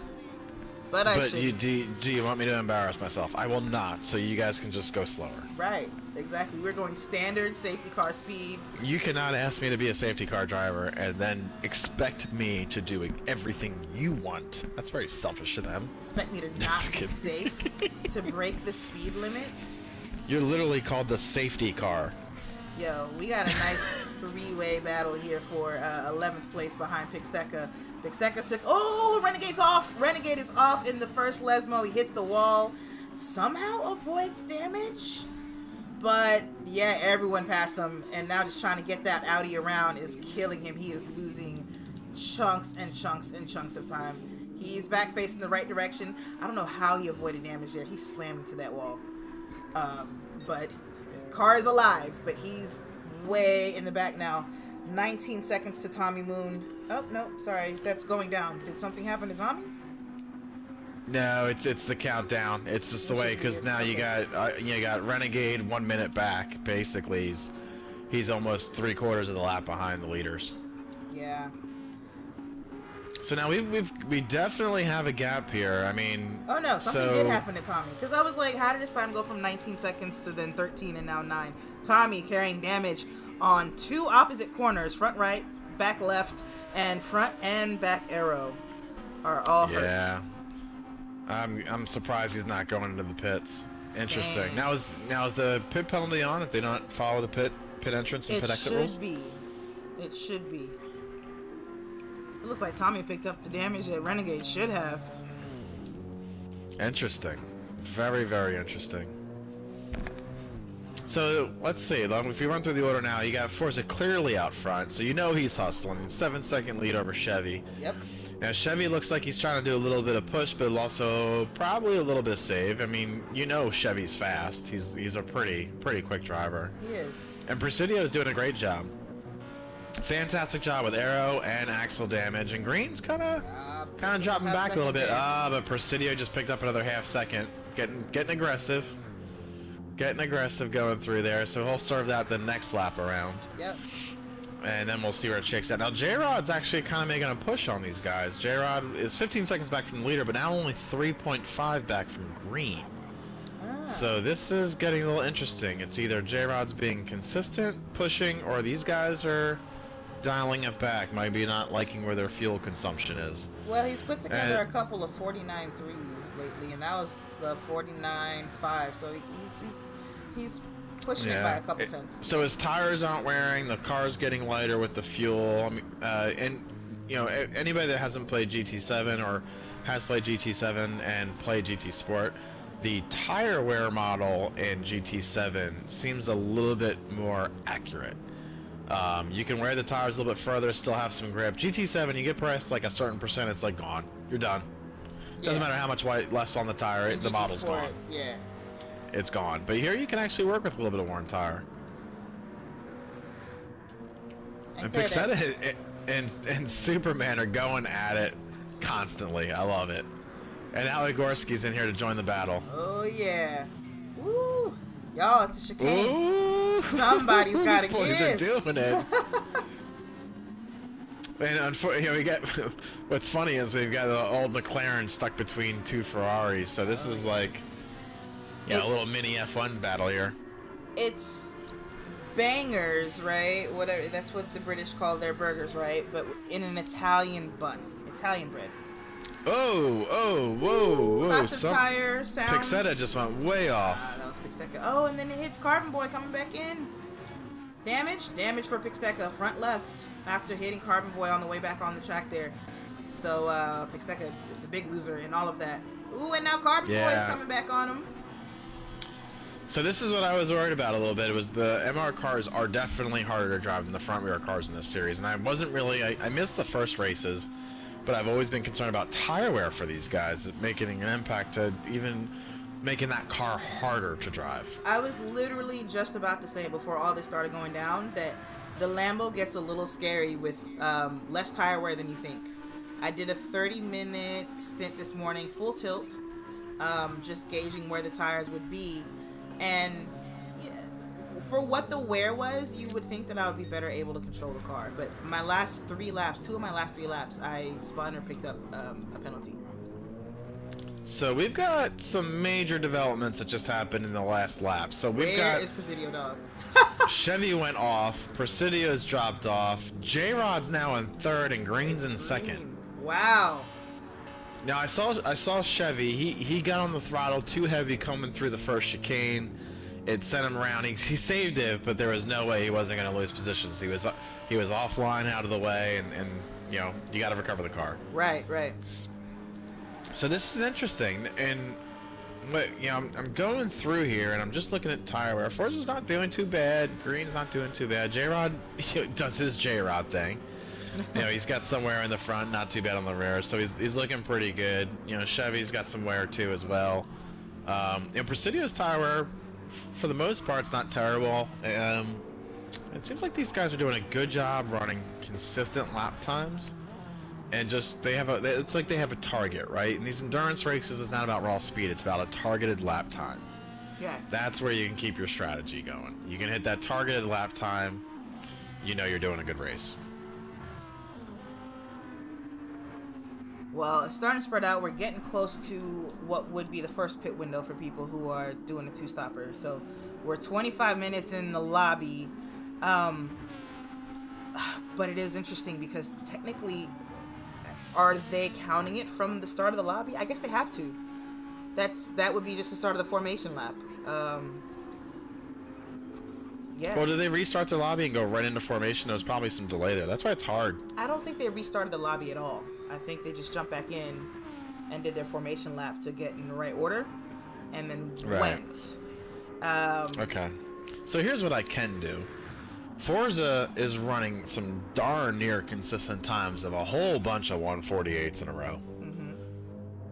But I shouldn't. Do you want me to embarrass myself? I will not, so you guys can just go slower. Right, exactly. We're going standard safety car speed. You cannot ask me to be a safety car driver and then expect me to do everything you want. That's very selfish of them. Expect me to not be safe, to break the speed limit. You're literally called the safety car. Yo, we got a nice 3-way battle here for 11th place behind Pixteca. Pixteca took... Oh, Renegade's off! Renegade is off in the first Lesmo. He hits the wall. Somehow avoids damage. But, yeah, everyone passed him. And now just trying to get that Audi around is killing him. He is losing chunks and chunks and chunks of time. He's back facing the right direction. I don't know how he avoided damage there. He slammed into that wall. But car is alive, but he's way in the back now. 19 seconds to Tommy Moon. Oh, no, sorry, that's going down. Did something happen to Tommy? No, it's the countdown. It's just the way, because now you got Renegade 1 minute back. Basically, he's almost 3/4 of the lap behind the leaders. Yeah. So now we definitely have a gap here. I mean, oh no, something did happen to Tommy, because I was like, how did this time go from 19 seconds to then 13 and now 9? Tommy carrying damage on 2 opposite corners, front right, back left, and front and back arrow are all hurt. Yeah, I'm surprised he's not going into the pits. Interesting. Same. Now is the pit penalty on if they don't follow the pit entrance and pit exit rules? It should be. It looks like Tommy picked up the damage that Renegade should have. Interesting. Very, very interesting. So, let's see. If you run through the order now, you got Forza clearly out front, so you know he's hustling. 7-second lead over Chevy. Yep. Now, Chevy looks like he's trying to do a little bit of push, but also probably a little bit of save. I mean, you know Chevy's fast. He's a pretty quick driver. He is. And Presidio is doing a great job. Fantastic job with aero and axle damage, and Green's kind of dropping back a little bit. But Presidio just picked up another half second, getting aggressive, going through there. So he'll serve that the next lap around. Yep. And then we'll see where it shakes out. Now J-Rod's actually kind of making a push on these guys. J-Rod is 15 seconds back from the leader, but now only 3.5 back from Green. So this is getting a little interesting. It's either J-Rod's being consistent, pushing, or these guys are dialing it back, maybe not liking where their fuel consumption is. Well, he's put together a couple of 49.3s lately, and that was 49.5, so he's pushing it by a couple tenths. So his tires aren't wearing, the car's getting lighter with the fuel. I mean, and you know, anybody that hasn't played GT7 or has played GT7 and played GT Sport, the tire wear model in GT7 seems a little bit more accurate. You can wear the tires a little bit further, still have some grip. GT7, you get pressed like a certain percent, it's like gone. You're done. Doesn't matter how much white left's on the tire, the model's gone. Yeah. It's gone. But here you can actually work with a little bit of worn tire. And Pixetta and Superman are going at it constantly. I love it. And Ali Gorski's in here to join the battle. Oh yeah. Woo! Y'all, it's a chicane. Ooh. Somebody's got to These boys are give. doing it. And unfortunately, we get what's funny is we've got the old McLaren stuck between two Ferraris. So this is like, a little mini F1 battle here. It's bangers, right? Whatever. That's what the British call their burgers, right? But in an Italian bun, Italian bread. Whoa. Lots of tire sounds. Pixetta just went way off. That was Pixteca. Oh, and then it hits Carbon Boy coming back in. Damage for Pixteca, front left, after hitting Carbon Boy on the way back on the track there. So, Pixteca, the big loser in all of that. Ooh, and now Carbon Boy is coming back on him. So this is what I was worried about a little bit. It was the MR cars are definitely harder to drive than the front rear cars in this series. And I wasn't really, I missed the first races, but I've always been concerned about tire wear for these guys, making an impact to even making that car harder to drive. I was literally just about to say before all this started going down that the Lambo gets a little scary with less tire wear than you think. I did a 30-minute stint this morning, full tilt, just gauging where the tires would be. And for what the wear was, you would think that I would be better able to control the car. But my last 3 laps, 2 of my last 3 laps, I spun or picked up a penalty. So we've got some major developments that just happened in the last lap. So we've got... Where is Presidio, dog? Chevy went off. Presidio's dropped off. J-Rod's now in 3rd and Green's in 2nd. Wow. Now I saw Chevy. He got on the throttle too heavy coming through the first chicane. It sent him around. He saved it, but there was no way he wasn't going to lose positions. He was offline, out of the way, and you got to recover the car. Right. So this is interesting, and I'm going through here, and I'm just looking at tire wear. Forza's not doing too bad. Green's not doing too bad. J-Rod does his J-Rod thing. He's got some wear in the front, not too bad on the rear, so he's looking pretty good. Chevy's got some wear too as well. And Presidio's tire wear, for the most part, it's not terrible. It seems like these guys are doing a good job running consistent lap times, and just it's like they have a target, right? In these endurance races, it's not about raw speed; it's about a targeted lap time. Yeah. That's where you can keep your strategy going. You can hit that targeted lap time. You're doing a good race. Well, it's starting to spread out. We're getting close to what would be the first pit window for people who are doing a 2-stopper. So we're 25 minutes in the lobby. But it is interesting because technically, are they counting it from the start of the lobby? I guess they have to. That would be just the start of the formation lap. Yeah. Well, did they restart the lobby and go right into formation? There was probably some delay there. That's why it's hard. I don't think they restarted the lobby at all. I think they just jumped back in and did their formation lap to get in the right order, and then went. Okay. So here's what I can do. Forza is running some darn near consistent times of a whole bunch of 148s in a row. Mm-hmm.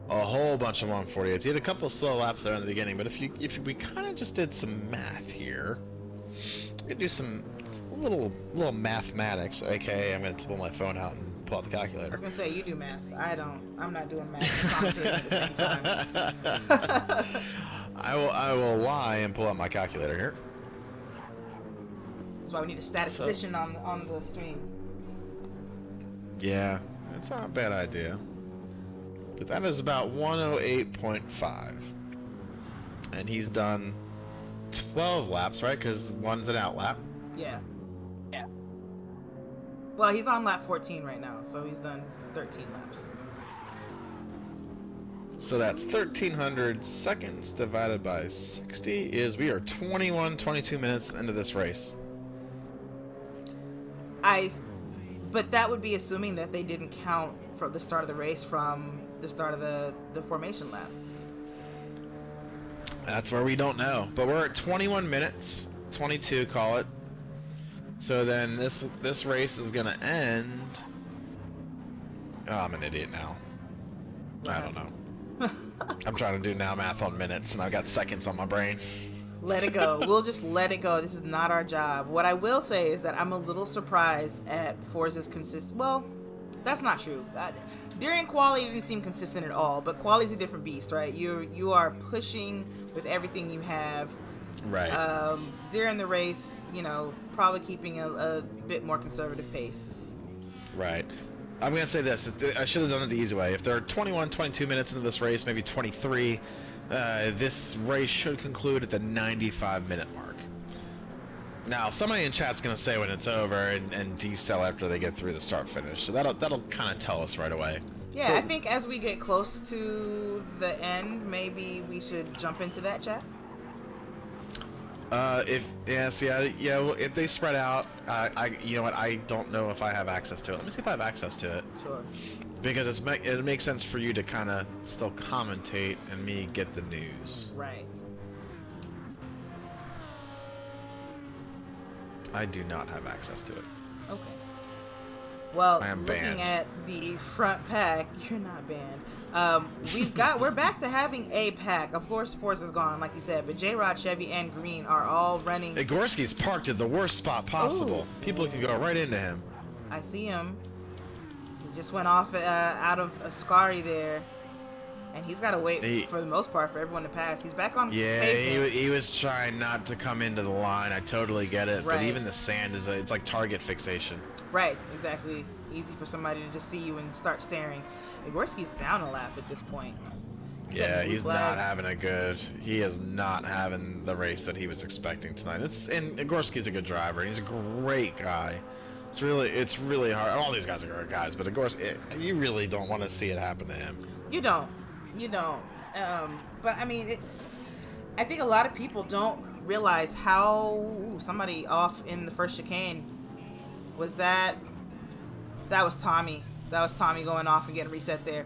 A whole bunch of 148s. He had a couple of slow laps there in the beginning, but if we kind of just did some math here, we could do some little mathematics. AKA, I'm going to pull my phone out and pull out the calculator. I was gonna say, you do math. I'm not doing math and commentating at the same time. I will lie and pull out my calculator here. That's why we need a statistician on the stream. Yeah, that's not a bad idea. But that is about 108.5. And he's done 12 laps, right? Because one's an out lap. Yeah. Well, he's on lap 14 right now, so he's done 13 laps. So that's 1,300 seconds divided by 60 we are 22 minutes into this race. But that would be assuming that they didn't count from the start of the race from the start of the formation lap. That's where we don't know. But we're at 21 minutes, 22, call it. So then this race is gonna end. Oh, I'm an idiot now. I don't know. I'm trying to do now math on minutes, and I've got seconds on my brain. Let it go. We'll just let it go. This is not our job. What I will say is that I'm a little surprised at Forza's consistent. Well, that's not true. During quali, it didn't seem consistent at all. But quali's a different beast, right? You are pushing with everything you have. Right. During the race, you know, probably keeping a bit more conservative pace. Right. I'm going to say this. I should have done it the easy way. If there are 21, 22 minutes into this race, maybe 23, this race should conclude at the 95-minute mark. Now, somebody in chat's going to say when it's over and decel after they get through the start-finish. So that'll kind of tell us right away. Yeah, I think as we get close to the end, maybe we should jump into that chat. Well, if they spread out, you know what, I don't know if I have access to it. Let me see if I have access to it. Sure. Because it makes sense for you to kind of still commentate and me get the news. Right. I do not have access to it. Okay. Well, I am looking banned. at the front pack, you're not banned. We're back to having a pack. Of course, Forza's gone, like you said, but J-Rod, Chevy, and Green are all running. Igorski's parked at the worst spot possible. Ooh. People can go right into him. I see him. He just went off out of Ascari there, and he's got to wait for the most part for everyone to pass. He's back on pavement. He was trying not to come into the line. I totally get it, Right. but even the sand it's like target fixation. Right, exactly. Easy for somebody to just see you and start staring. Igorski's down a lap at this point. He's not having a good. He is not having the race that he was expecting tonight. And Igorski's a good driver. And he's a great guy. It's really hard. All these guys are great guys, but Igorski, you really don't want to see it happen to him. You don't. But I mean, I think a lot of people don't realize how somebody off in the first chicane was that. That was Tommy. That was Tommy going off and getting reset there.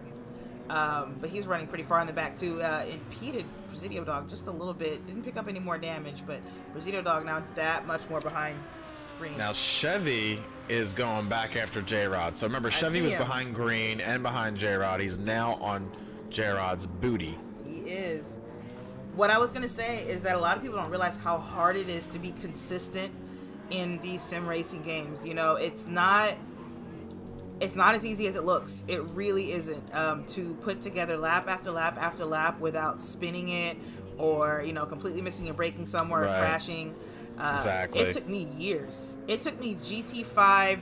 But he's running pretty far in the back too. Impeded Presidio Dog just a little bit. Didn't pick up any more damage, but Presidio Dog now that much more behind Green. Now Chevy is going back after J-Rod. So remember, Chevy was behind Green and behind J-Rod. He's now on J-Rod's booty. He is. What I was going to say is that a lot of people don't realize how hard it is to be consistent in these sim racing games. You know, it's not as easy as it looks. It really isn't. To put together lap after lap after lap without spinning it or, you know, completely missing and braking somewhere or crashing. Exactly. It took me years. It took me GT5,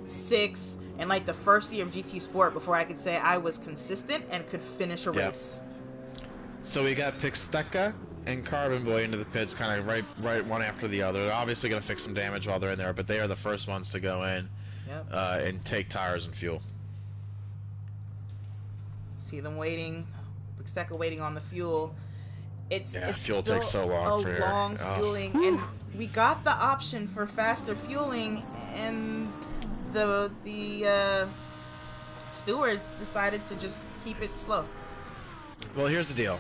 6, and like the first year of GT Sport before I could say I was consistent and could finish a race. So we got Pixteca and Carbon Boy into the pits kind of right one after the other. They're obviously going to fix some damage while they're in there, but they are the first ones to go in and take tires and fuel. See them waiting. Pixteca waiting on the fuel. It's fuel still takes so long a long fueling, and we got the option for faster fueling, and the stewards decided to just keep it slow. Well, here's the deal.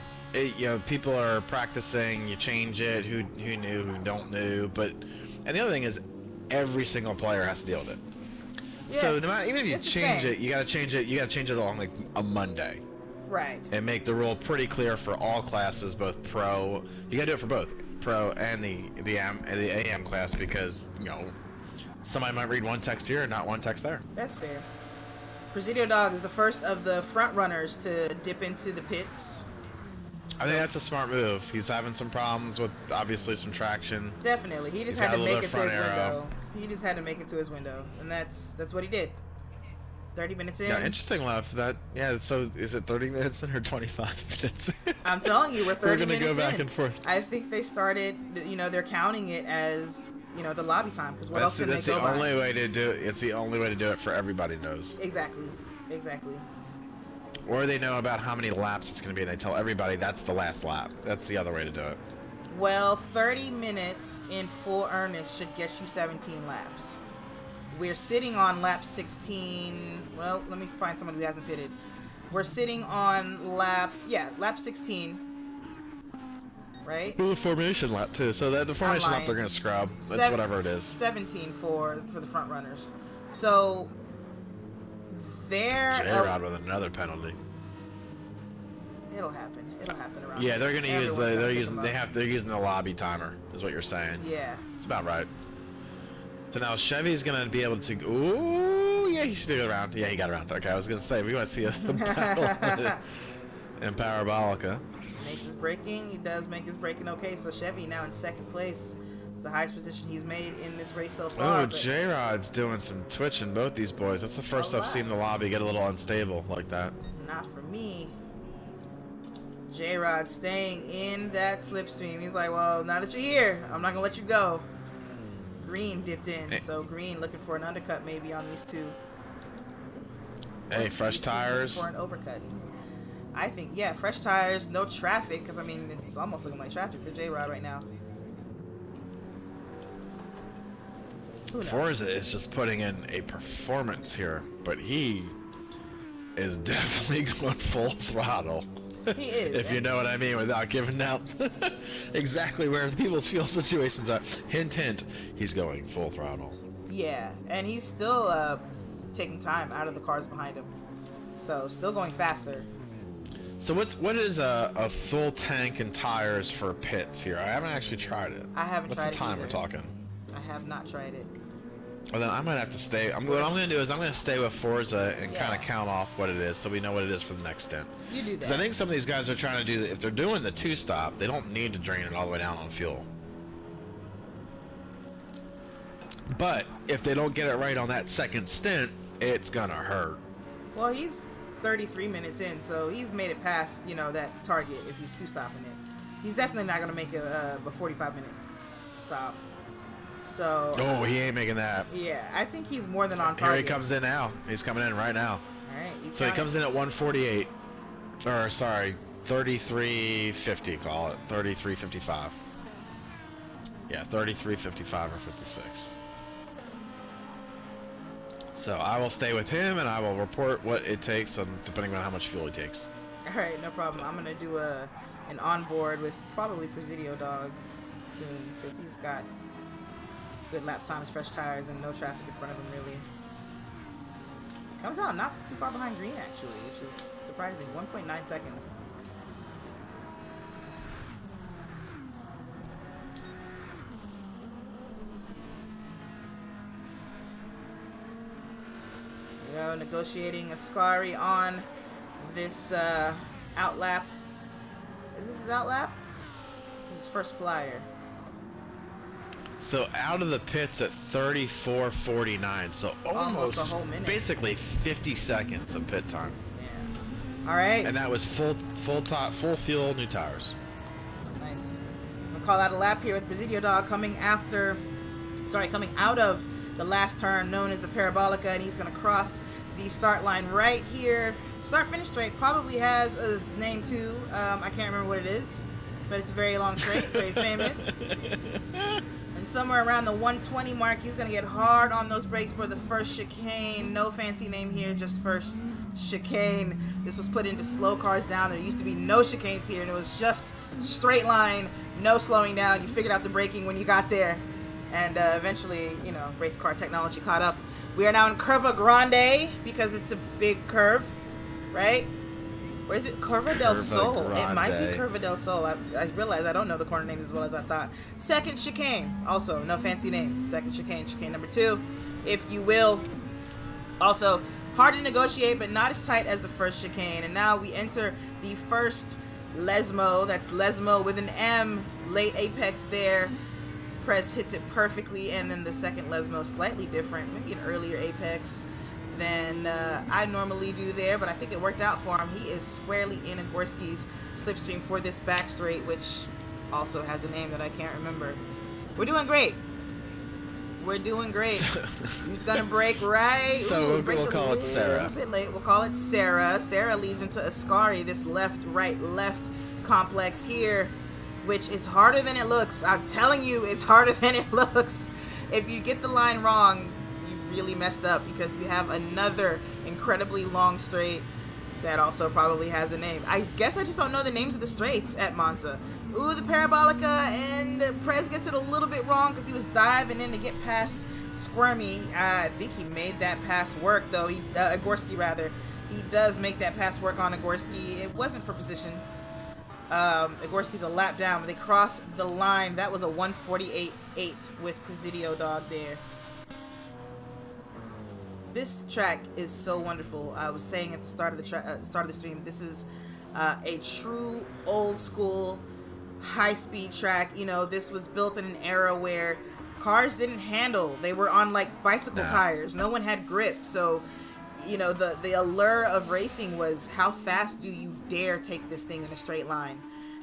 People are practicing. You change it. Who knew? Who don't know? And the other thing is, every single player has to deal with it. Yeah, so no matter, even if you it's change it, you gotta change it. You gotta change it on like a Monday. Right. And make the rule pretty clear for all classes, both pro. You gotta do it for both pro and the AM class, because somebody might read one text here and not one text there. That's fair. Presidio Dog is the first of the front runners to dip into the pits. I think that's a smart move. He's having some problems with obviously some traction. Definitely, he just had to make it to his window. He just had to make it to his window, and that's what he did. 30 minutes in. Yeah, interesting left. So is it 30 minutes in or 25 minutes? I'm telling you, we're 30 minutes in. We're gonna go back and forth. I think they started, they're counting it as, the lobby time, because what else can they go by? Only way to do it. It's the only way to do it for everybody knows. Exactly. Or they know about how many laps it's gonna be, and they tell everybody that's the last lap. That's the other way to do it. Well, 30 minutes in full earnest should get you 17 laps. We're sitting on lap 16. Well, let me find someone who hasn't pitted. We're sitting on lap 16. right? Ooh, formation lap too. So the formation lap lying. they're gonna scrub. It's whatever it is. 17 for the front runners. So they're J-Rod with another penalty. It'll happen. It'll happen around. Yeah, here. they're gonna Everyone's use gonna pick them up. they're using the lobby timer is what you're saying. Yeah. It's about right. So now Chevy's gonna be able to. Ooh, yeah, he should be around. Yeah, he got around. Okay, I was gonna say we want to see a battle in Parabolica. Makes his braking. He does make his braking okay. So Chevy now in second place. It's the highest position he's made in this race so far. Oh, J-Rod's doing some twitching, both these boys. That's the first I've seen the lobby get a little unstable like that. Not for me. J-Rod staying in that slipstream. He's like, well, now that you're here, I'm not going to let you go. Green dipped in. So Green looking for an undercut maybe on these two. Hey, fresh tires. For an overcut. I think, yeah, fresh tires, no traffic, because, I mean, it's almost looking like traffic for J-Rod right now. Forza is just putting in a performance here, but he is definitely going full throttle. He is. If you know what I mean, without giving out exactly where the people's fuel situations are. Hint, hint, he's going full throttle. Yeah, and he's still taking time out of the cars behind him. So, still going faster. So what is a full tank and tires for pits here? I haven't actually tried it. I haven't tried it. What's the time either. we're talking? I have not tried it. Well, then I might have to stay. What I'm going to do is I'm going to stay with Forza and kind of count off what it is so we know what it is for the next stint. You do that. Because I think some of these guys are trying to do, if they're doing the two-stop, they don't need to drain it all the way down on fuel. But if they don't get it right on that second stint, it's going to hurt. Well, he's 33 minutes in, so he's made it past, you know, that target if he's two-stopping it. He's definitely not going to make a 45-minute stop. So. Oh, he ain't making that. Yeah, I think he's more than on target. Here he comes in now. He's coming in right now. All right. So he comes in at 148. Or, sorry, 33.50, call it. 33.55. Yeah, 33.55 or 56. So I will stay with him, and I will report what it takes, depending on how much fuel he takes. All right, no problem. I'm gonna do an onboard with probably Presidio Dog soon, because he's got good lap times, fresh tires, and no traffic in front of him really. Comes out not too far behind Green actually, which is surprising. 1.9 seconds. We go negotiating Ascari on this outlap. Is this his outlap? His first flyer. So out of the pits at 34.49, so almost a whole minute. Basically 50 seconds of pit time. Yeah. All right. And that was full fuel, new tires. Nice. I'm gonna call out a lap here with Presidio Dog coming out of the last turn known as the Parabolica, and he's gonna cross the start line right here. Start-finish straight probably has a name too. I can't remember what it is, but it's a very long straight, very famous. And somewhere around the 120 mark, he's going to get hard on those brakes for the first chicane. No fancy name here, just first chicane. This was put into slow cars down. There used to be no chicanes here, and it was just straight line, no slowing down. You figured out the braking when you got there. And eventually, you know, race car technology caught up. We are now in Curva Grande because it's a big curve, right? Where is it? Curva del Sol. It might be Curva del Sol. I realize I don't know the corner names as well as I thought. Second chicane. Also, no fancy name. Second chicane. Chicane number 2, if you will. Also, hard to negotiate, but not as tight as the first chicane. And now we enter the first Lesmo. That's Lesmo with an M. Late apex there. Press hits it perfectly. And then the second Lesmo, slightly different. Maybe an earlier apex than I normally do there, but I think it worked out for him. He is squarely in Agorski's slipstream for this back straight, which also has a name that I can't remember. We're doing great. We're doing great. He's gonna break right. So we'll call it Sarah. A bit late. We'll call it Sarah. Sarah leads into Ascari, this left, right, left complex here, which is harder than it looks. I'm telling you, it's harder than it looks. If you get the line wrong, really messed up, because you have another incredibly long straight that also probably has a name. I guess I just don't know the names of the straights at Monza. Ooh, the Parabolica, and Prez gets it a little bit wrong because he was diving in to get past Squirmy. I think he made that pass work, though. Agorski, rather. He does make that pass work on Agorski. It wasn't for position. Agorski's a lap down, but they cross the line. That was a 148.8 with Presidio Dog there. This track is so wonderful. I was saying at the start of the stream, this is a true old school high-speed track. You know, this was built in an era where cars didn't handle. They were on like bicycle tires. No one had grip. So, you know, the allure of racing was how fast do you dare take this thing in a straight line?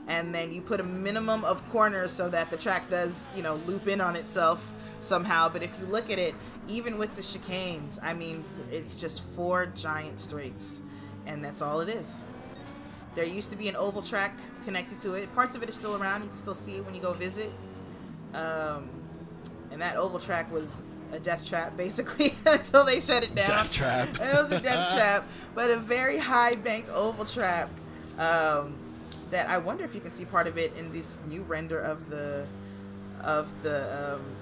And then you put a minimum of corners so that the track does, you know, loop in on itself somehow. But if you look at it, even with the chicanes, I mean, it's just 4 giant straights, and that's all it is. There used to be an oval track connected to it. Parts of it are still around. You can still see it when you go visit. And that oval track was a death trap, basically, until they shut it down. Death trap. It was a death trap, but a very high banked oval track that I wonder if you can see part of it in this new render of the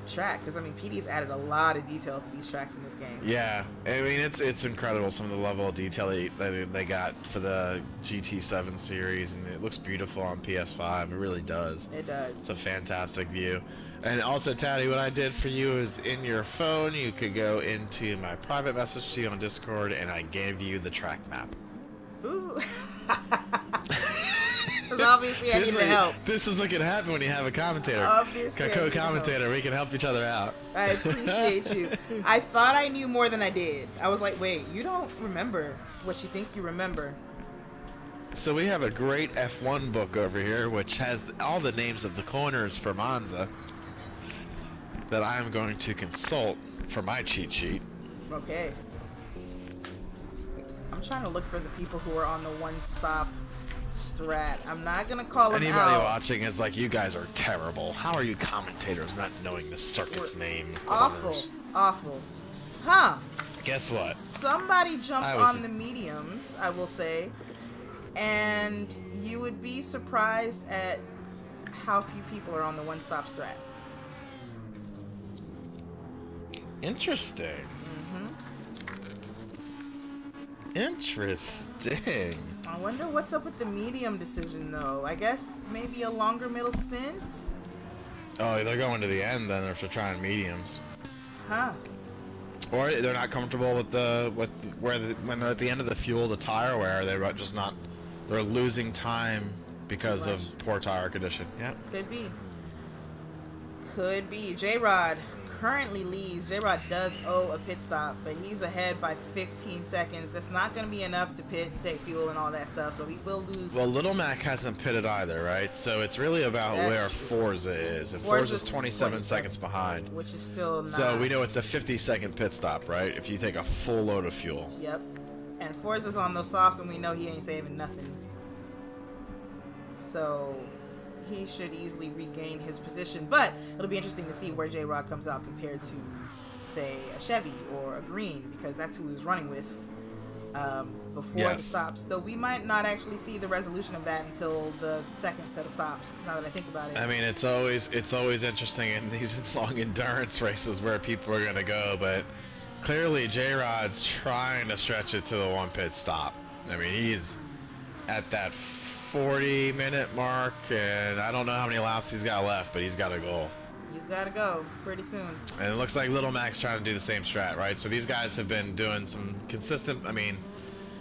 track, because I mean PD's added a lot of detail to these tracks in this game. Yeah, I mean it's incredible some of the level of detail they got for the GT7 series, and it looks beautiful on PS5. It really does. It does. It's a fantastic view. And also, Taddy, what I did for you is in your phone you could go into my private message to you on Discord, and I gave you the track map. Ooh. Because obviously I need the help. This is what can happen when you have a commentator. Obviously, a co-commentator. We can help each other out. I appreciate you. I thought I knew more than I did. I was like, wait, you don't remember what you think you remember. So we have a great F1 book over here, which has all the names of the corners for Monza that I am going to consult for my cheat sheet. Okay. I'm trying to look for the people who are on the one-stop strat. I'm not gonna call them Anybody out. watching is like, you guys are terrible. How are you commentators not knowing the circuit's name? Awful. Corners? Awful. Huh. Guess what? Somebody jumped on the mediums, I will say, and you would be surprised at how few people are on the one-stop strat. Interesting. Interesting. I wonder what's up with the medium decision, though. I guess maybe a longer middle stint? Oh, they're going to the end then if they're trying mediums. Huh. Or they're not comfortable with when they're at the end of the fuel, the tire wear, they're just not, they're losing time because of poor tire condition. Yeah. Could be. Could be. J-Rod currently leads. J-Rod does owe a pit stop, but he's ahead by 15 seconds. That's not going to be enough to pit and take fuel and all that stuff, so he will lose. Well, Little Mac hasn't pitted either, right? So it's really about where Forza is. And Forza's 27 seconds behind. Which is still not. So we know it's a 50-second pit stop, right? If you take a full load of fuel. Yep. And Forza's on those softs, and we know he ain't saving nothing. So he should easily regain his position, but it'll be interesting to see where J-Rod comes out compared to, say, a Chevy or a Green, because that's who he was running with before the stops. Though we might not actually see the resolution of that until the second set of stops, now that I think about it. I mean, it's always interesting in these long endurance races where people are going to go, but clearly J-Rod's trying to stretch it to the one pit stop. I mean, he's at that 40-minute mark, and I don't know how many laps he's got left, but he's got to go. He's got to go pretty soon. And it looks like Little Mac's trying to do the same strat, right? So these guys have been doing some consistent, I mean,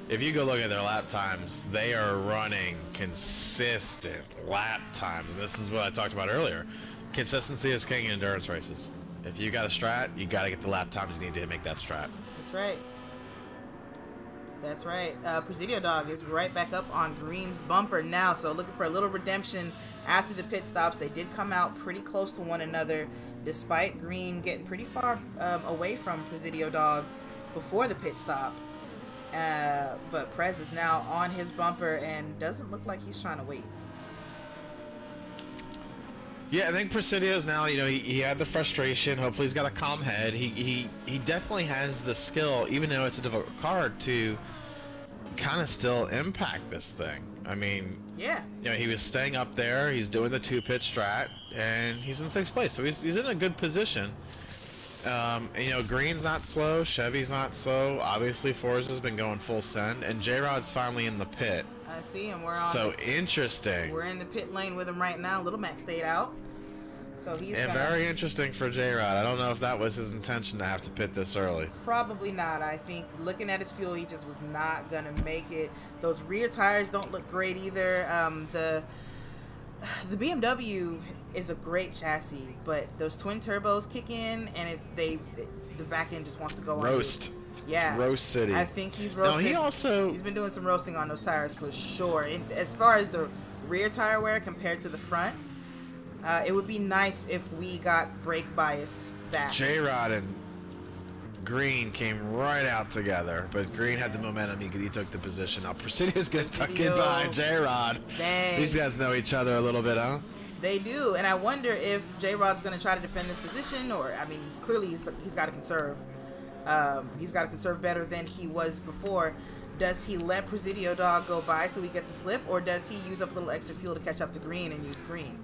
if you go look at their lap times, they are running consistent lap times, and this is what I talked about earlier. Consistency is king in endurance races. If you got a strat, you got to get the lap times you need to make that strat. That's right. That's right. Presidio Dog is right back up on Green's bumper now, so looking for a little redemption after the pit stops. They did come out pretty close to one another, despite Green getting pretty far away from Presidio Dog before the pit stop. But Prez is now on his bumper and doesn't look like he's trying to wait. Yeah, I think Presidio's now, you know, he had the frustration. Hopefully he's got a calm head. He definitely has the skill, even though it's a difficult card, to kind of still impact this thing. I mean, Yeah. you know, he was staying up there. He's doing the 2-pit strat, and he's in 6th place, so he's in a good position. And, you know, Green's not slow, Chevy's not slow. Obviously, Forza's been going full send, and J-Rod's finally in the pit. I see him. We're on. So interesting. We're in the pit lane with him right now. Little Mac stayed out, so he's And gonna, very interesting for J-Rod. I don't know if that was his intention to have to pit this early. probably not. I think looking at his fuel, he just was not gonna make it. Those rear tires don't look great either. The BMW is a great chassis, but those twin turbos kick in, and the back end just wants to go on. Roast. Yeah. Roast City. I think he's No, roasting. He's been doing some roasting on those tires for sure. And as far as the rear tire wear compared to the front, it would be nice if we got brake bias back. J-Rod and Green came right out together, but Green had the momentum. He took the position. Now Presidio's gonna tuck in behind J-Rod. Dang. These guys know each other a little bit, huh? They do, and I wonder if J-Rod's going to try to defend this position, or, I mean, clearly he's got to conserve. He's got to conserve better than he was before. Does he let Presidio Dog go by so he gets a slip, or does he use up a little extra fuel to catch up to Green and use Green?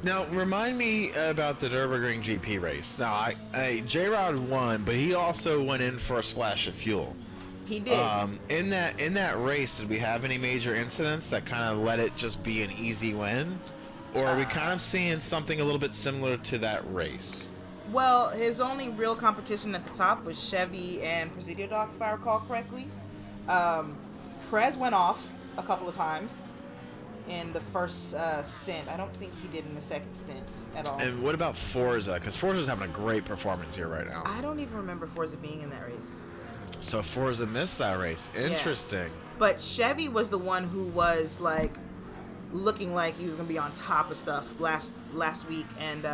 Now, remind me about the Nurburgring GP race. Now, J-Rod won, but he also went in for a splash of fuel. He did. In that race, did we have any major incidents that kind of let it just be an easy win? Or are we kind of seeing something a little bit similar to that race? Well, his only real competition at the top was Chevy and Presidio Dog, if I recall correctly. Prez went off a couple of times in the first stint. I don't think he did in the second stint at all. And what about Forza? Because Forza's having a great performance here right now. I don't even remember Forza being in that race. So Forza missed that race. Interesting. Yeah. But Chevy was the one who was like looking like he was gonna be on top of stuff last week, and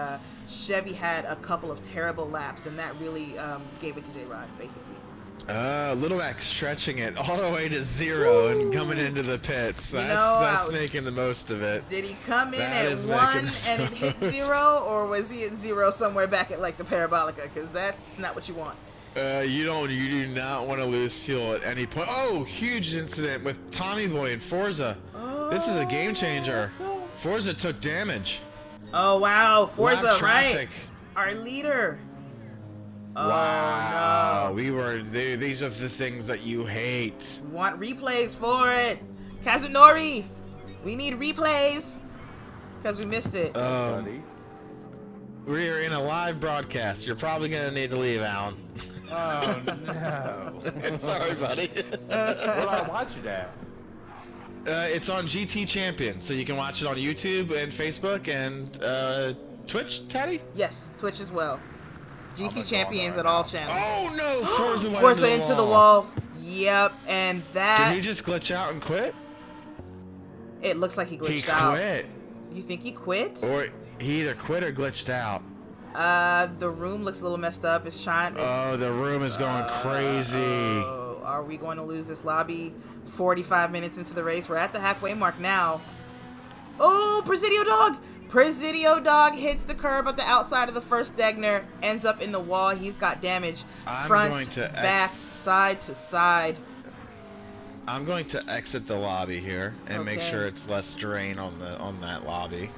Chevy had a couple of terrible laps, and that really gave it to J-Rod basically. Little Mac stretching it all the way to 0 and coming into the pits. That's making the most of it. Did he come in at 1 and it hit 0, or was he at 0 somewhere back at like the Parabolica? Because that's not what you want. You do not want to lose fuel at any point. Oh, huge incident with Tommy Boy and Forza. This is a game changer. Let's go. Forza took damage. Oh wow, Forza, Lap right? traffic. Our leader. Wow. Oh These are the things that you hate. no. We want replays for it. Kazunori, we need replays. Because we missed it. We're in a live broadcast. You're probably going to need to leave, Alan. Oh no. Sorry, buddy. Where do I watch it at? It's on GT Champion, so you can watch it on YouTube and Facebook and Twitch, Teddy? Yes, Twitch as well. I'm GT gonna Champions go at on all right channels. Oh no! Forza went Forza into the wall. Yep, and that... Did he just glitch out and quit? It looks like he glitched He out. quit. You think he quit? Or he either quit or glitched out. The room looks a little messed up. It's trying... Oh, the room is going crazy. Oh, are we going to lose this lobby 45 minutes into the race? We're at the halfway mark now. Oh, Presidio Dog! Presidio Dog hits the curb at the outside of the first Degner, ends up in the wall. He's got damage I'm front, going to back, side to side. I'm going to exit the lobby here and make Okay. sure it's less drain on that lobby.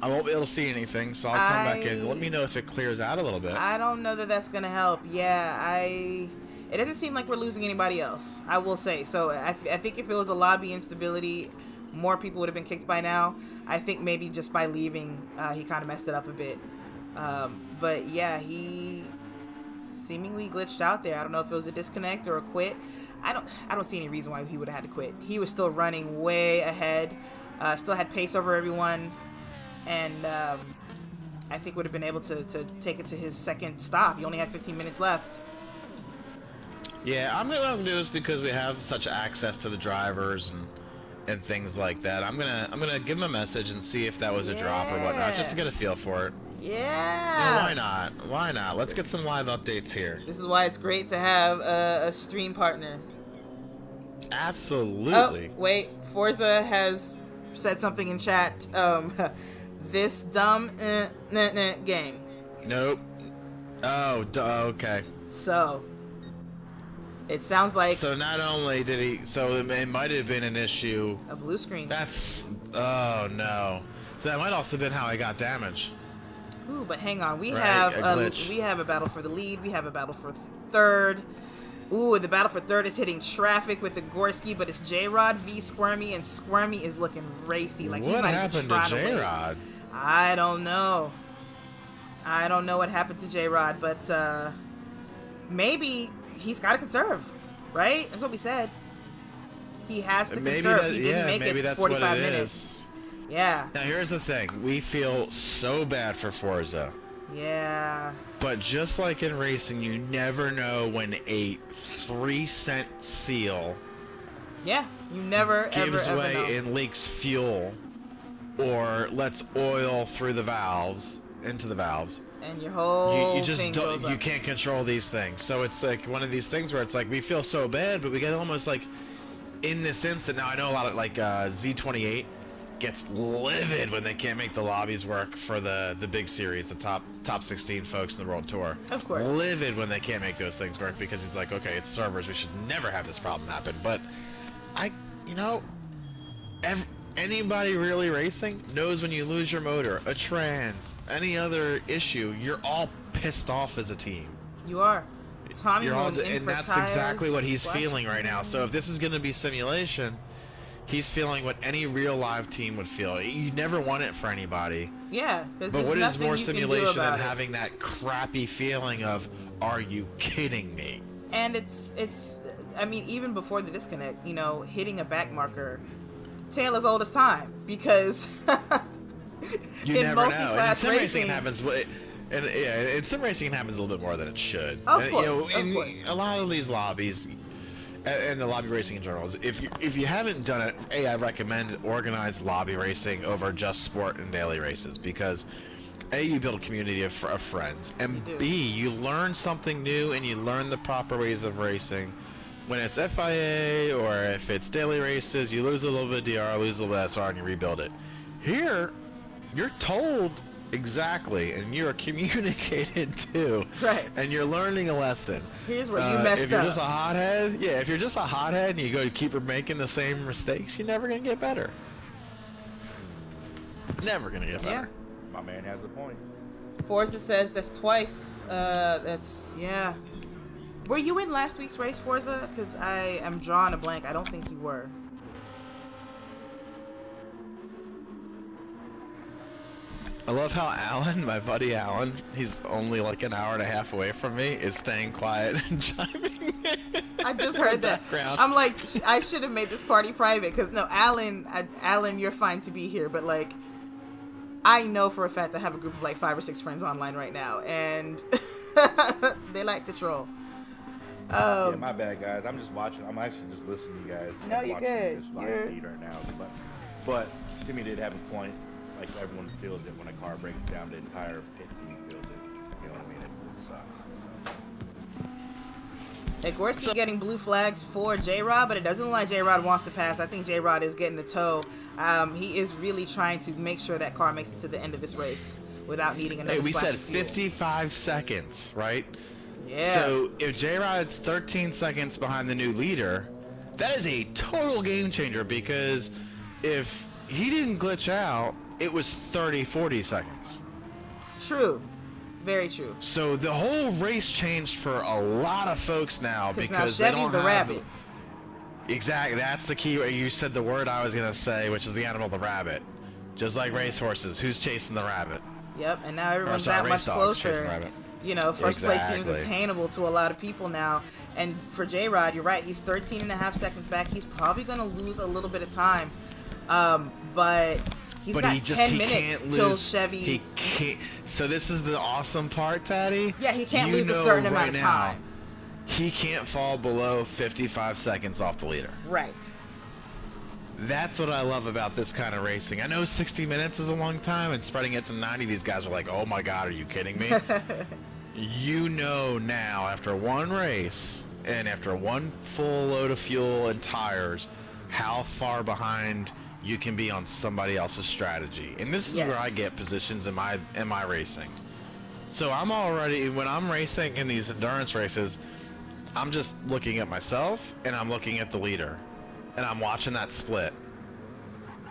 I won't be able to see anything, so I'll come back in. Let me know if it clears out a little bit. I don't know that that's gonna help. Yeah, it doesn't seem like we're losing anybody else, I will say. So I think if it was a lobby instability, more people would have been kicked by now. I think maybe just by leaving, he kind of messed it up a bit. But yeah, he seemingly glitched out there. I don't know if it was a disconnect or a quit. I don't see any reason why he would have had to quit. He was still running way ahead, still had pace over everyone, and I think would have been able to take it to his second stop. He only had 15 minutes left. Yeah, I'm gonna do this because we have such access to the drivers and things like that. I'm gonna give him a message and see if that was a drop or whatnot, just to get a feel for it. Yeah. Why not? Why not? Let's get some live updates here. This is why it's great to have a stream partner. Absolutely. Oh, wait. Forza has said something in chat. This dumb game. Nope. Oh, okay. So, It sounds like So not only did he, so it might have been an issue. a blue screen. That's, oh no. So that might also have been how I got damage. Ooh, but hang on. We Right, have a a glitch. we have a battle for the lead. We have a battle for third. Ooh, and the battle for third is hitting traffic with the Gorski, but it's J-Rod v Squirmy, and Squirmy is looking racy. Like he's What not happened even to trying to win. J-Rod? I don't know. I don't know what happened to J-Rod, but maybe he's got to conserve, right? That's what we said. He has to conserve. He didn't make maybe it that's 45 what it minutes. is. Yeah. Now here's the thing. We feel so bad for Forza. Yeah. But just like in racing, you never know when a 3-cent seal Yeah. You never, gives ever way know. and leaks fuel or lets oil through the valves, into the valves. And your whole You just thing don't, goes you up. can't control these things. So it's like one of these things where it's like we feel so bad, but we get almost like in this instant. Now I know a lot of like Z28 gets livid when they can't make the lobbies work for the big series, the top 16 folks in the world tour. Of course. Livid when they can't make those things work because he's like, okay, it's servers, we should never have this problem happen. But anybody really racing knows when you lose your motor, a trans, any other issue, you're all pissed off as a team. You are. Tommy You're all, Moon in and for that's tires, exactly what he's splash feeling right now. So if this is going to be simulation, he's feeling what any real live team would feel. You never want it for anybody. Yeah, because But what is more simulation than it. having that crappy feeling of, are you kidding me? And it's I mean, even before the disconnect, hitting a back marker, tale as old as time, because You in never know. And in multi-class sim racing racing it happens, and yeah, in sim racing it happens a little bit more than it should. Of course, in of course. a lot of these lobbies, and the lobby racing in general, if you haven't done it, I recommend organized lobby racing over just sport and daily races, because you build a community of friends, and You do. B, you learn something new and you learn the proper ways of racing. When it's FIA or if it's daily races, you lose a little bit of DR, lose a little bit of SR, and you rebuild it. Here, you're told exactly, and you're communicated to, Right. and you're learning a lesson. Here's where you messed if you're up. just a hothead, if you're just a hothead and you go to keep making the same mistakes, you're never gonna get better. Never gonna get better. My man has a point. Forza says that's twice. Yeah. Were you in last week's race, Forza? Because I am drawing a blank. I don't think you were. I love how Alan, my buddy Alan, he's only like an hour and a half away from me, is staying quiet and chiming in. I just heard that. Background. I'm like, I should have made this party private. Because, no, Alan, you're fine to be here. But, like, I know for a fact I have a group of, like, 5 or 6 friends online right now. And they like to troll. Yeah, my bad, guys. I'm just watching. I'm actually just listening to you guys. No, I'm you're watching good. This live feed right now. But Timmy did have a point. Like, everyone feels it when a car breaks down. The entire pit team feels it. You know what I mean? It sucks. So. Gorski getting blue flags for J-Rod, but it doesn't look like J-Rod wants to pass. I think J-Rod is getting the tow. He is really trying to make sure that car makes it to the end of this race without needing another Hey, we splash said of fuel. 55 seconds, right? Yeah. So if J-Rod's 13 seconds behind the new leader, that is a total game changer, because if he didn't glitch out, it was 40 seconds. True. Very true. So the whole race changed for a lot of folks now, because now they Chevy's don't the have... rabbit. Exactly, that's the key. You said the word I was gonna say, which is the animal, the rabbit. Just like racehorses, who's chasing the rabbit? Yep, and now everyone's sorry, that much race dogs chasing the closer. rabbit. First place seems Exactly. attainable to a lot of people now. And for J-Rod, you're right, he's 13 and a half seconds back. He's probably going to lose a little bit of time. But he's got 10 minutes till Chevy... He can't. So this is the awesome part, Taddy. Yeah, he can't You lose a know certain right amount of now, time. He can't fall below 55 seconds off the leader. Right. That's what I love about this kind of racing. I know 60 minutes is a long time, and spreading it to 90, these guys are like, oh my god, are you kidding me? You know now, after one race, and after one full load of fuel and tires, how far behind you can be on somebody else's strategy. And this is where I get positions in my racing. So I'm already, when I'm racing in these endurance races, I'm just looking at myself and I'm looking at the leader, and I'm watching that split.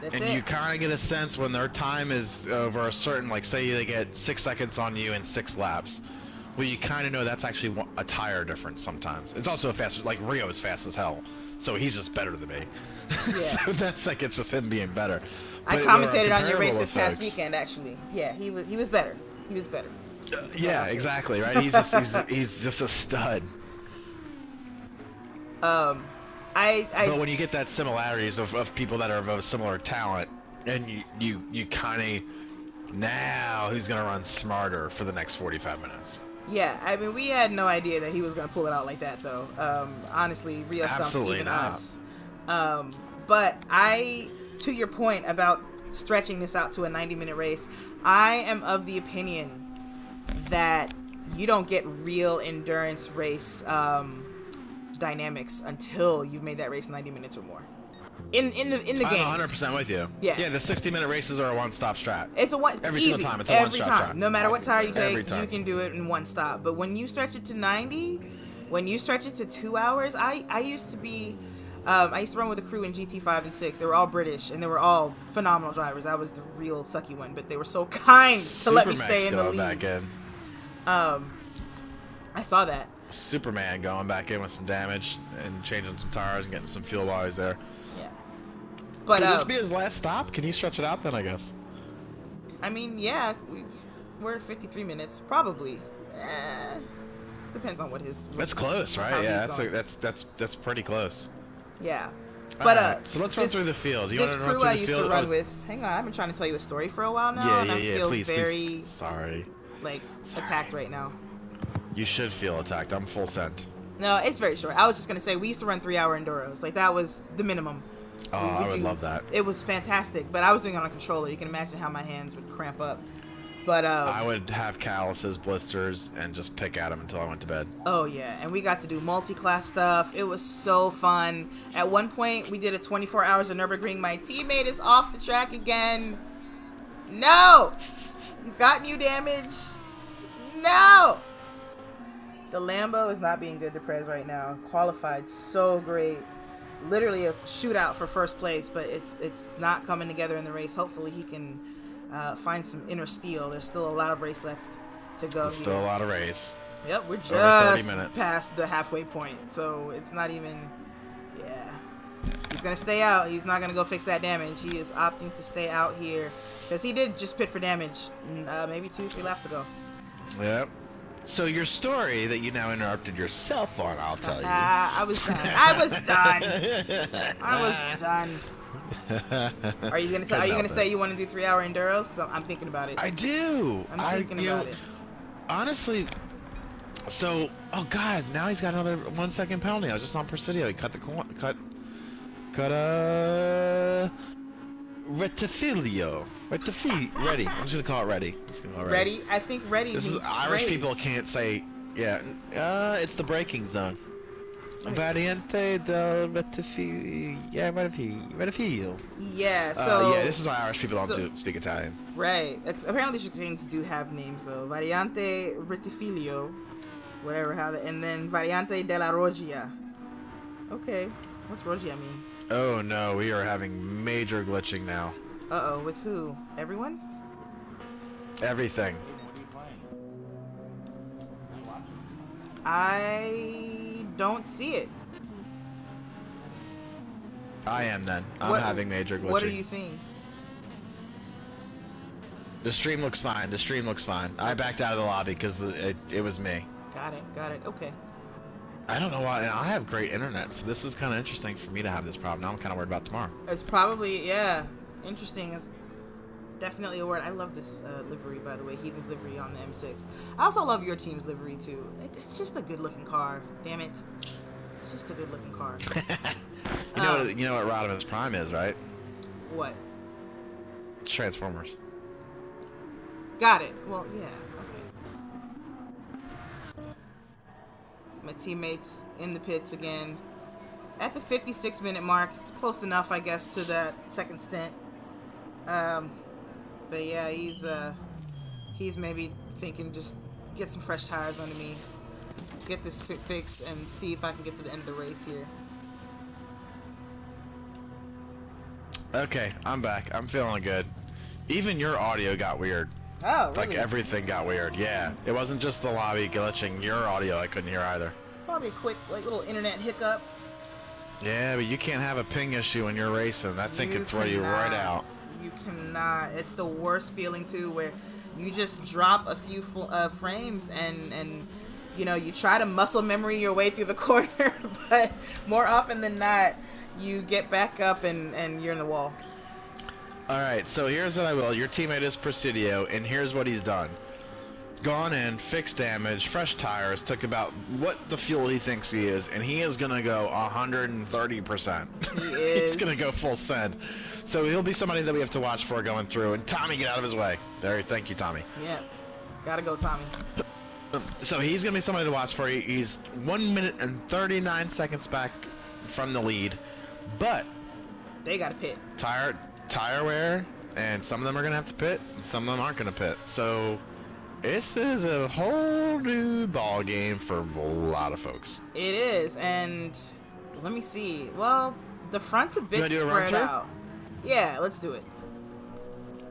That's And it. you kind of get a sense when their time is over a certain, like, say they get 6 seconds on you in 6 laps. Well, you kind of know that's actually a tire difference sometimes. It's also a faster, like Rio is fast as hell, so he's just better than me. Yeah. So that's like it's just him being better. I But commentated on your race comparable this past effects. weekend, actually. Yeah, he was better. He was better. Yeah, exactly, right? He's just a stud. But when you get that similarities of people that are of a similar talent, and you kind of now who's gonna run smarter for the next 45 minutes. Yeah, I mean, we had no idea that he was going to pull it out like that, though. Honestly, Rio stumped Absolutely even not. us. But to your point about stretching this out to a 90-minute race, I am of the opinion that you don't get real endurance race dynamics until you've made that race 90 minutes or more. In the games. I'm 100% with you. Yeah. Yeah, the 60-minute races are a one-stop strat. It's a one Every easy. single time, it's a every one-stop time. track. No matter what tire you Every take, time. you can do it in one stop. But when you stretch it to 90, when you stretch it to 2 hours, I used to be, I used to run with a crew in GT5 and 6. They were all British and they were all phenomenal drivers. I was the real sucky one, but they were so kind to let me stay in the going lead. back in. I saw that. Superman going back in with some damage and changing some tires and getting some fuel while he's there. Yeah. But Could this be his last stop? Can he stretch it out then, I guess? I mean, yeah, we're at 53 minutes, probably. Depends on what his. That's close, how right? he's Yeah, going. that's pretty close. Yeah. All But right, so let's run through the field. You This want to run crew through I the used field? to run with. Hang on, I've been trying to tell you a story for a while now, and I feel please, very please. Sorry. like attacked right now. You should feel attacked. I'm full sent. No, it's very short. I was just gonna say we used to run 3-hour enduros. Like that was the minimum. Oh, I would love that. It was fantastic, but I was doing it on a controller. You can imagine how my hands would cramp up. But I would have calluses, blisters, and just pick at them until I went to bed. oh yeah, and we got to do multi-class stuff. It was so fun. At one point, we did a 24 hours of Nurburgring. My teammate is off the track again. No! He's got new damage. No! The Lambo is not being good to Prez right now. Qualified so great. Literally a shootout for first place, but it's not coming together in the race. Hopefully he can find some inner steel. There's still a lot of race left to go. There's still a lot of race. Yep, we're 30 just minutes. past the halfway point, so it's not even. Yeah, he's gonna stay out. He's not gonna go fix that damage. He is opting to stay out here because he did just pit for damage maybe 2-3 laps ago. Yep. So your story that you now interrupted yourself on, I'll tell you. I was done. I was done. I was done. Are you gonna say? Are you gonna say you want to do 3-hour enduros? Because I'm thinking about it. I do. I'm thinking about it. Honestly, so god, now he's got another 1 second penalty. I was just on Presidio. He cut Retifilio. Ready. I'm just gonna call it ready. Ready? I think ready This means is Irish straight. people can't say. Yeah. It's the braking zone. Nice. Variante del retifilio. Yeah, retifilio. Yeah. So yeah, this is why Irish people don't speak Italian. Right. Apparently, chicanes do have names though. Variante Retifilio, whatever. And then Variante della Roggia. Okay. What's Roggia mean? Oh no, we are having major glitching now. Uh oh. With who? Everyone? Everything. I don't see it. I am then. I'm having major glitching. What are you seeing? The stream looks fine. I backed out of the lobby because it was me. Got it. Okay. I don't know why. And I have great internet, so this is kind of interesting for me to have this problem. Now I'm kind of worried about tomorrow. It's probably, yeah, interesting. It's definitely a word. I love this livery, by the way. Heathen's livery on the M6. I also love your team's livery, too. It's just a good-looking car. Damn it. It's just a good-looking car. You know what Rodman's Prime is, right? What? It's Transformers. Got it. Well, yeah. Okay. My teammates in the pits again. At the 56-minute mark, it's close enough, I guess, to that second stint. But yeah, he's maybe thinking just get some fresh tires under me. get this fixed and see if I can get to the end of the race here. Okay, I'm back. I'm feeling good. Even your audio got weird. Oh, really? Like everything got weird. Yeah, it wasn't just the lobby glitching. Your audio I couldn't hear either. It's probably a quick, like, little internet hiccup. Yeah, but you can't have a ping issue when you're racing. That thing could throw you right out. You cannot. It's the worst feeling too, where you just drop a few frames and you know, you try to muscle memory your way through the corner, but more often than not, you get back up and you're in the wall. All right, so here's what I will. Your teammate is Presidio, and here's what he's done. Gone in, fixed damage, fresh tires, took about what the fuel he thinks he is, and he is gonna go 130%. He is. He's gonna go full send. So he'll be somebody that we have to watch for going through. And Tommy, get out of his way. There, thank you, Tommy. Yeah, gotta go, Tommy. So he's gonna be somebody to watch for. He's 1 minute and 39 seconds back from the lead, but they gotta pit. Tire wear, and some of them are gonna have to pit, and some of them aren't gonna pit. So this is a whole new ball game for a lot of folks. It is, and let me see. Well, the front's a bit spread out. Yeah, let's do it.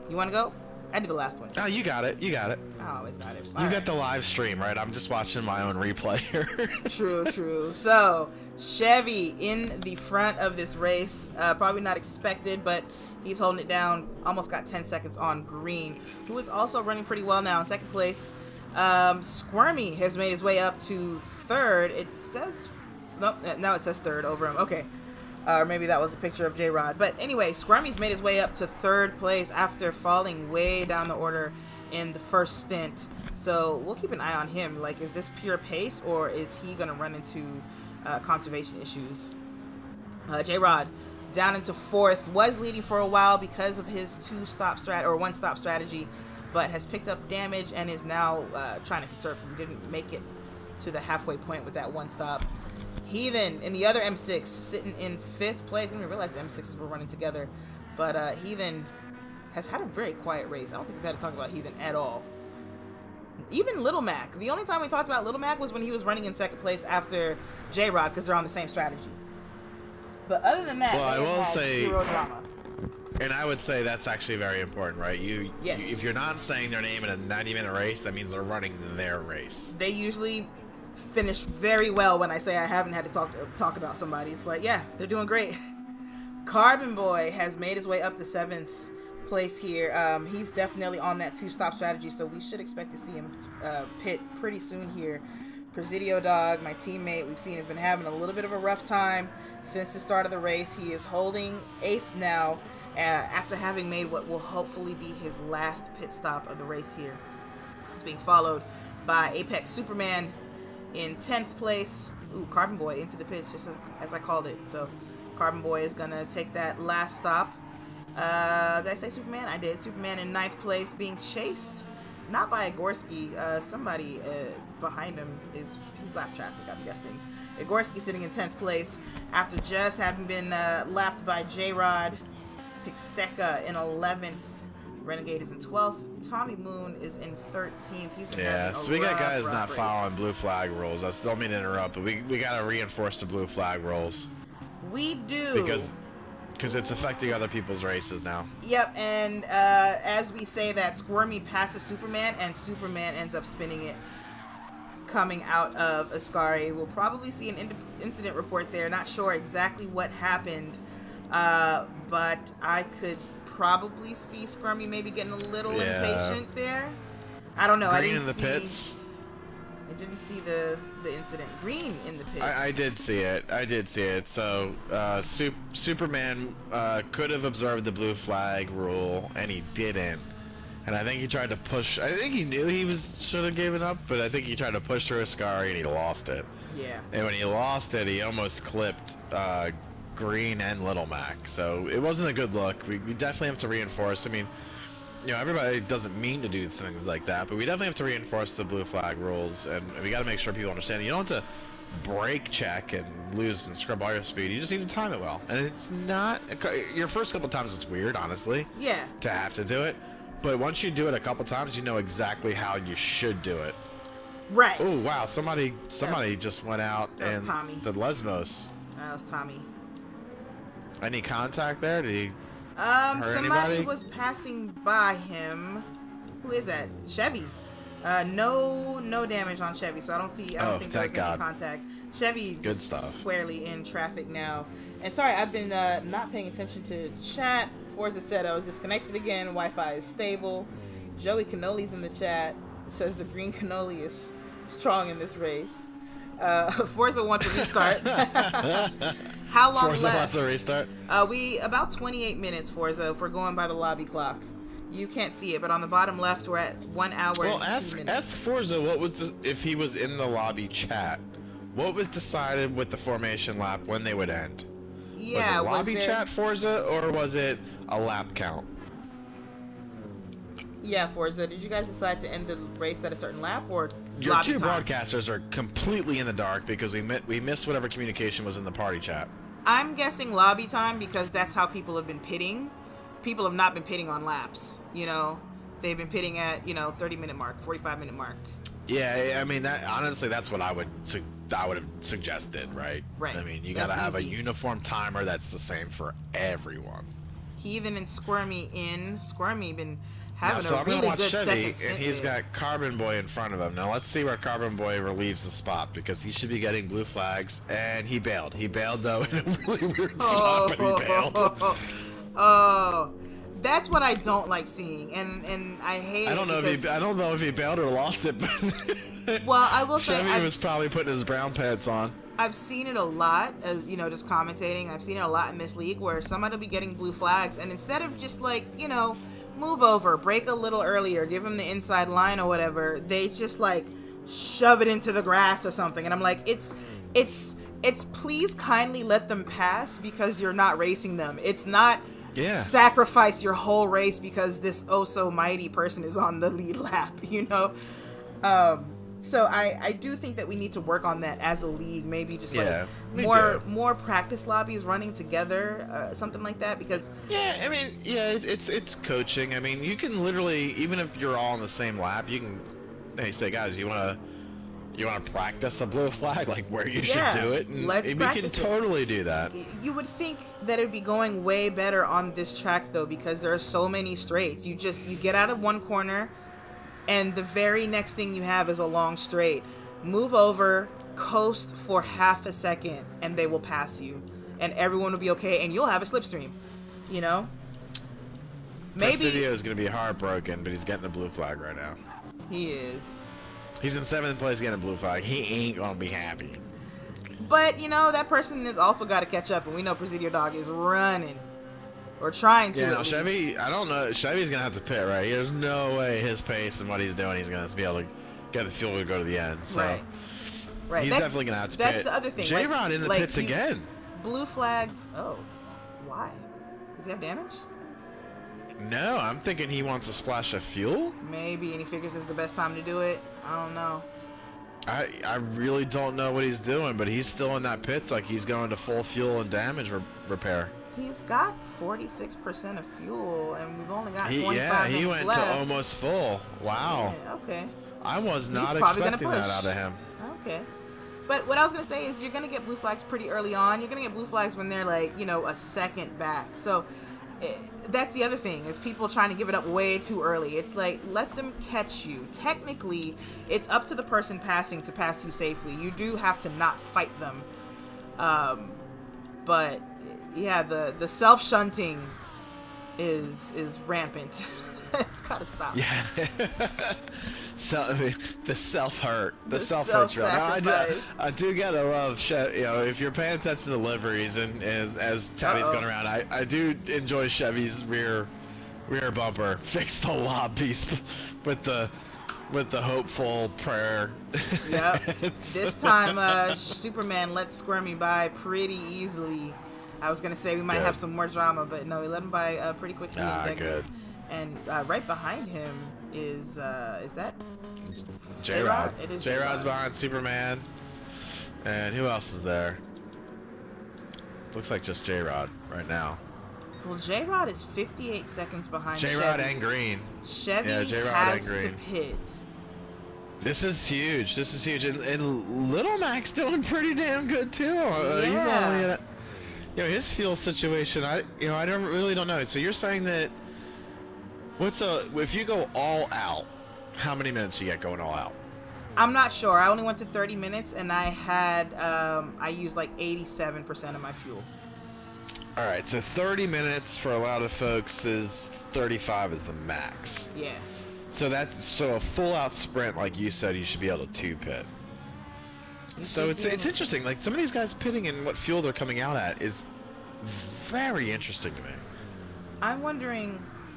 You want to go? I did the last one. Oh, you got it. You got it. I always got it. You got the live stream, right? I'm just watching my own replay here. True. So, Chevy in the front of this race. Probably not expected, but he's holding it down. Almost got 10 seconds on Green, who is also running pretty well now in second place. Squirmy has made his way up to third. It says... Nope, now it says third over him. Okay. Or maybe that was a picture of J-Rod. But anyway, Squirmy's made his way up to third place after falling way down the order in the first stint. So we'll keep an eye on him. Like, is this pure pace, or is he going to run into conservation issues? J-Rod down into fourth. Was leading for a while because of his one-stop strategy, but has picked up damage and is now trying to conserve because he didn't make it to the halfway point with that one stop. Heathen in the other M6 sitting in fifth place. I didn't even realize the M6s were running together. But Heathen has had a very quiet race. I don't think we've had to talk about Heathen at all. Even Little Mac. The only time we talked about Little Mac was when he was running in second place after J-Rod because they're on the same strategy. But other than that, well, I will say, zero drama. And I would say that's actually very important, right? Yes. If you're not saying their name in a 90-minute race, that means they're running their race. They usually finish very well when I say I haven't had to talk about somebody. It's like, yeah, they're doing great. Carbon Boy has made his way up to seventh place here. He's definitely on that two-stop strategy, so we should expect to see him pit pretty soon here. Presidio Dog, my teammate, we've seen has been having a little bit of a rough time since the start of the race. He is holding eighth now after having made what will hopefully be his last pit stop of the race here. It's being followed by Apex Superman in 10th place. Ooh, Carbon Boy into the pits, just as I called it. So Carbon Boy is gonna take that last stop. Did I say Superman? I did. Superman in 9th place, being chased not by Igorski. Somebody behind him he's lap traffic, I'm guessing. Igorski sitting in 10th place after just having been lapped by J-Rod. Pixteca in 11th. Renegade is in 12th. Tommy Moon is in 13th. He's been having a so we got guys rough not race. following blue flag rules. I still mean to interrupt, but we got to reinforce the blue flag rules. We do. Because it's affecting other people's races now. Yep, and as we say that, Squirmy passes Superman, and Superman ends up spinning it coming out of Ascari. We'll probably see an incident report there. Not sure exactly what happened, but I could probably see Squirmy maybe getting a little impatient there. I don't know. Green in the pits. I didn't see the incident. Green in the pits. I did see it. So Superman could have observed the blue flag rule, and he didn't. And I think he tried to push. I think he knew he should have given up, but I think he tried to push through Ascari and he lost it. Yeah. And when he lost it, he almost clipped Green and Little Mac. So it wasn't a good look. We definitely have to reinforce. I mean, you know, everybody doesn't mean to do things like that, but we definitely have to reinforce the blue flag rules, and we got to make sure people understand. You don't have to brake check and lose and scrub all your speed. You just need to time it well. And it's not your first couple times. It's weird, honestly. Yeah. To have to do it, but once you do it a couple times, you know exactly how you should do it. Right. Oh wow, somebody just went out that was and Tommy. the Lesmos. That was Tommy. Any contact there? Did he? Somebody anybody? was passing by him. Who is that? Chevy. No damage on Chevy, so I don't think there was any contact. Chevy Good just stuff. squarely in traffic now. And sorry, I've been not paying attention to chat. Forza said I was disconnected again. Wi-Fi is stable. Joey Cannoli's in the chat. Says the green cannoli is strong in this race. Forza wants a restart. How long Forza left? wants a restart. We about 28 minutes, Forza, if we're going by the lobby clock. You can't see it, but on the bottom left, we're at 1 hour Well, and 2 minutes. ask Forza what was if he was in the lobby chat. What was decided with the formation lap when they would end? Yeah, was it lobby chat Forza or was it a lap count? Yeah, Forza. Did you guys decide to end the race at a certain lap or Your lobby two time? broadcasters are completely in the dark because we missed whatever communication was in the party chat. I'm guessing lobby time because that's how people have been pitting. People have not been pitting on laps. You know, they've been pitting at 30-minute mark, 45-minute mark. Yeah, I mean that honestly, that's what I would have suggested, right? Right. I mean, you That's gotta have a easy. uniform timer that's the same for everyone. Heathen and Squirmy been having So a I'm gonna really watch good Chevy, second stint. and he's there. got Carbon Boy in front of him. Now let's see where Carbon Boy relieves the spot because he should be getting blue flags, and he bailed. He bailed though in a really weird spot, but he bailed. Oh, that's what I don't like seeing, and I hate it. I don't know if he bailed or lost it, but well, I will say Chevy was probably putting his brown pants on. I've seen it a lot, as just commentating. I've seen it a lot in this league where somebody will be getting blue flags, and instead of just move over, break a little earlier, give them the inside line or whatever, they just shove it into the grass or something. And I'm like, it's please kindly let them pass because you're not racing them. It's not sacrifice your whole race because this oh so mighty person is on the lead lap, So I do think that we need to work on that as a league. Maybe just more practice lobbies running together, something like that. Because it's coaching. I mean, you can literally, even if you're all on the same lap, you can say, guys, you wanna practice a blue flag, like where you should do it, and we can totally do that. You would think that it'd be going way better on this track though, because there are so many straights. You get out of one corner, and the very next thing you have is a long straight. Move over, coast for half a second, and they will pass you, and everyone will be okay, and you'll have a slipstream. Maybe Presidio is gonna be heartbroken, but he's getting a blue flag right now. he is. He's in 7th place getting a blue flag. He ain't gonna be happy. But that person has also got to catch up, and we know Presidio Dog is running. Or trying to. Yeah, no, at Chevy, least. I don't know. Chevy's going to have to pit, right? There's no way his pace and what he's doing, he's going to be able to get the fuel to go to the end. So Right. he's definitely going to have to That's pit. the other thing. J-Rod in the pits again. Blue flags. Oh. Why? Does he have damage? No, I'm thinking he wants a splash of fuel. Maybe, and he figures it's the best time to do it. I don't know. I really don't know what he's doing, but he's still in that pits like he's going to full fuel and damage repair. He's got 46% of fuel, and we've only got 25 minutes he went left. to almost full. Wow. Yeah, okay. I was not probably expecting gonna that push. out of him. Okay. But what I was going to say is you're going to get blue flags pretty early on. You're going to get blue flags when they're a second back. So that's the other thing is people trying to give it up way too early. It's let them catch you. Technically, it's up to the person passing to pass you safely. You do have to not fight them. But yeah, the self-shunting is rampant. It's gotta stop. Yeah. The self-hurt. The self-hurt's real. Now, I do gotta love, if you're paying attention to liveries and as Tabby's going around, I do enjoy Chevy's rear bumper. Fix the lobbies with the hopeful prayer. Yep. This time, Superman let Squirmy by pretty easily. I was gonna say we might have some more drama, but no, he let him by pretty quickly. Good. And right behind him is that J-Rod. It is J-Rod's behind Superman. And who else is there? Looks like just J-Rod right now. Well, J-Rod is 58 seconds behind J-Rod Chevy. and Green. Chevy Yeah, J-Rod has and Green. to pit. This is huge. This is huge, and Little Mac's doing pretty damn good too. He's only at his fuel situation. I really don't know. So you're saying that if you go all out, how many minutes you get going all out? I'm not sure. I only went to 30 minutes, and I had I used like 87% of my fuel. All right, so 30 minutes for a lot of folks is 35 is the max. Yeah. So a full out sprint, like you said, you should be able to 2-pit. So it's interesting. Like some of these guys pitting and what fuel they're coming out at is very interesting to me. I'm wondering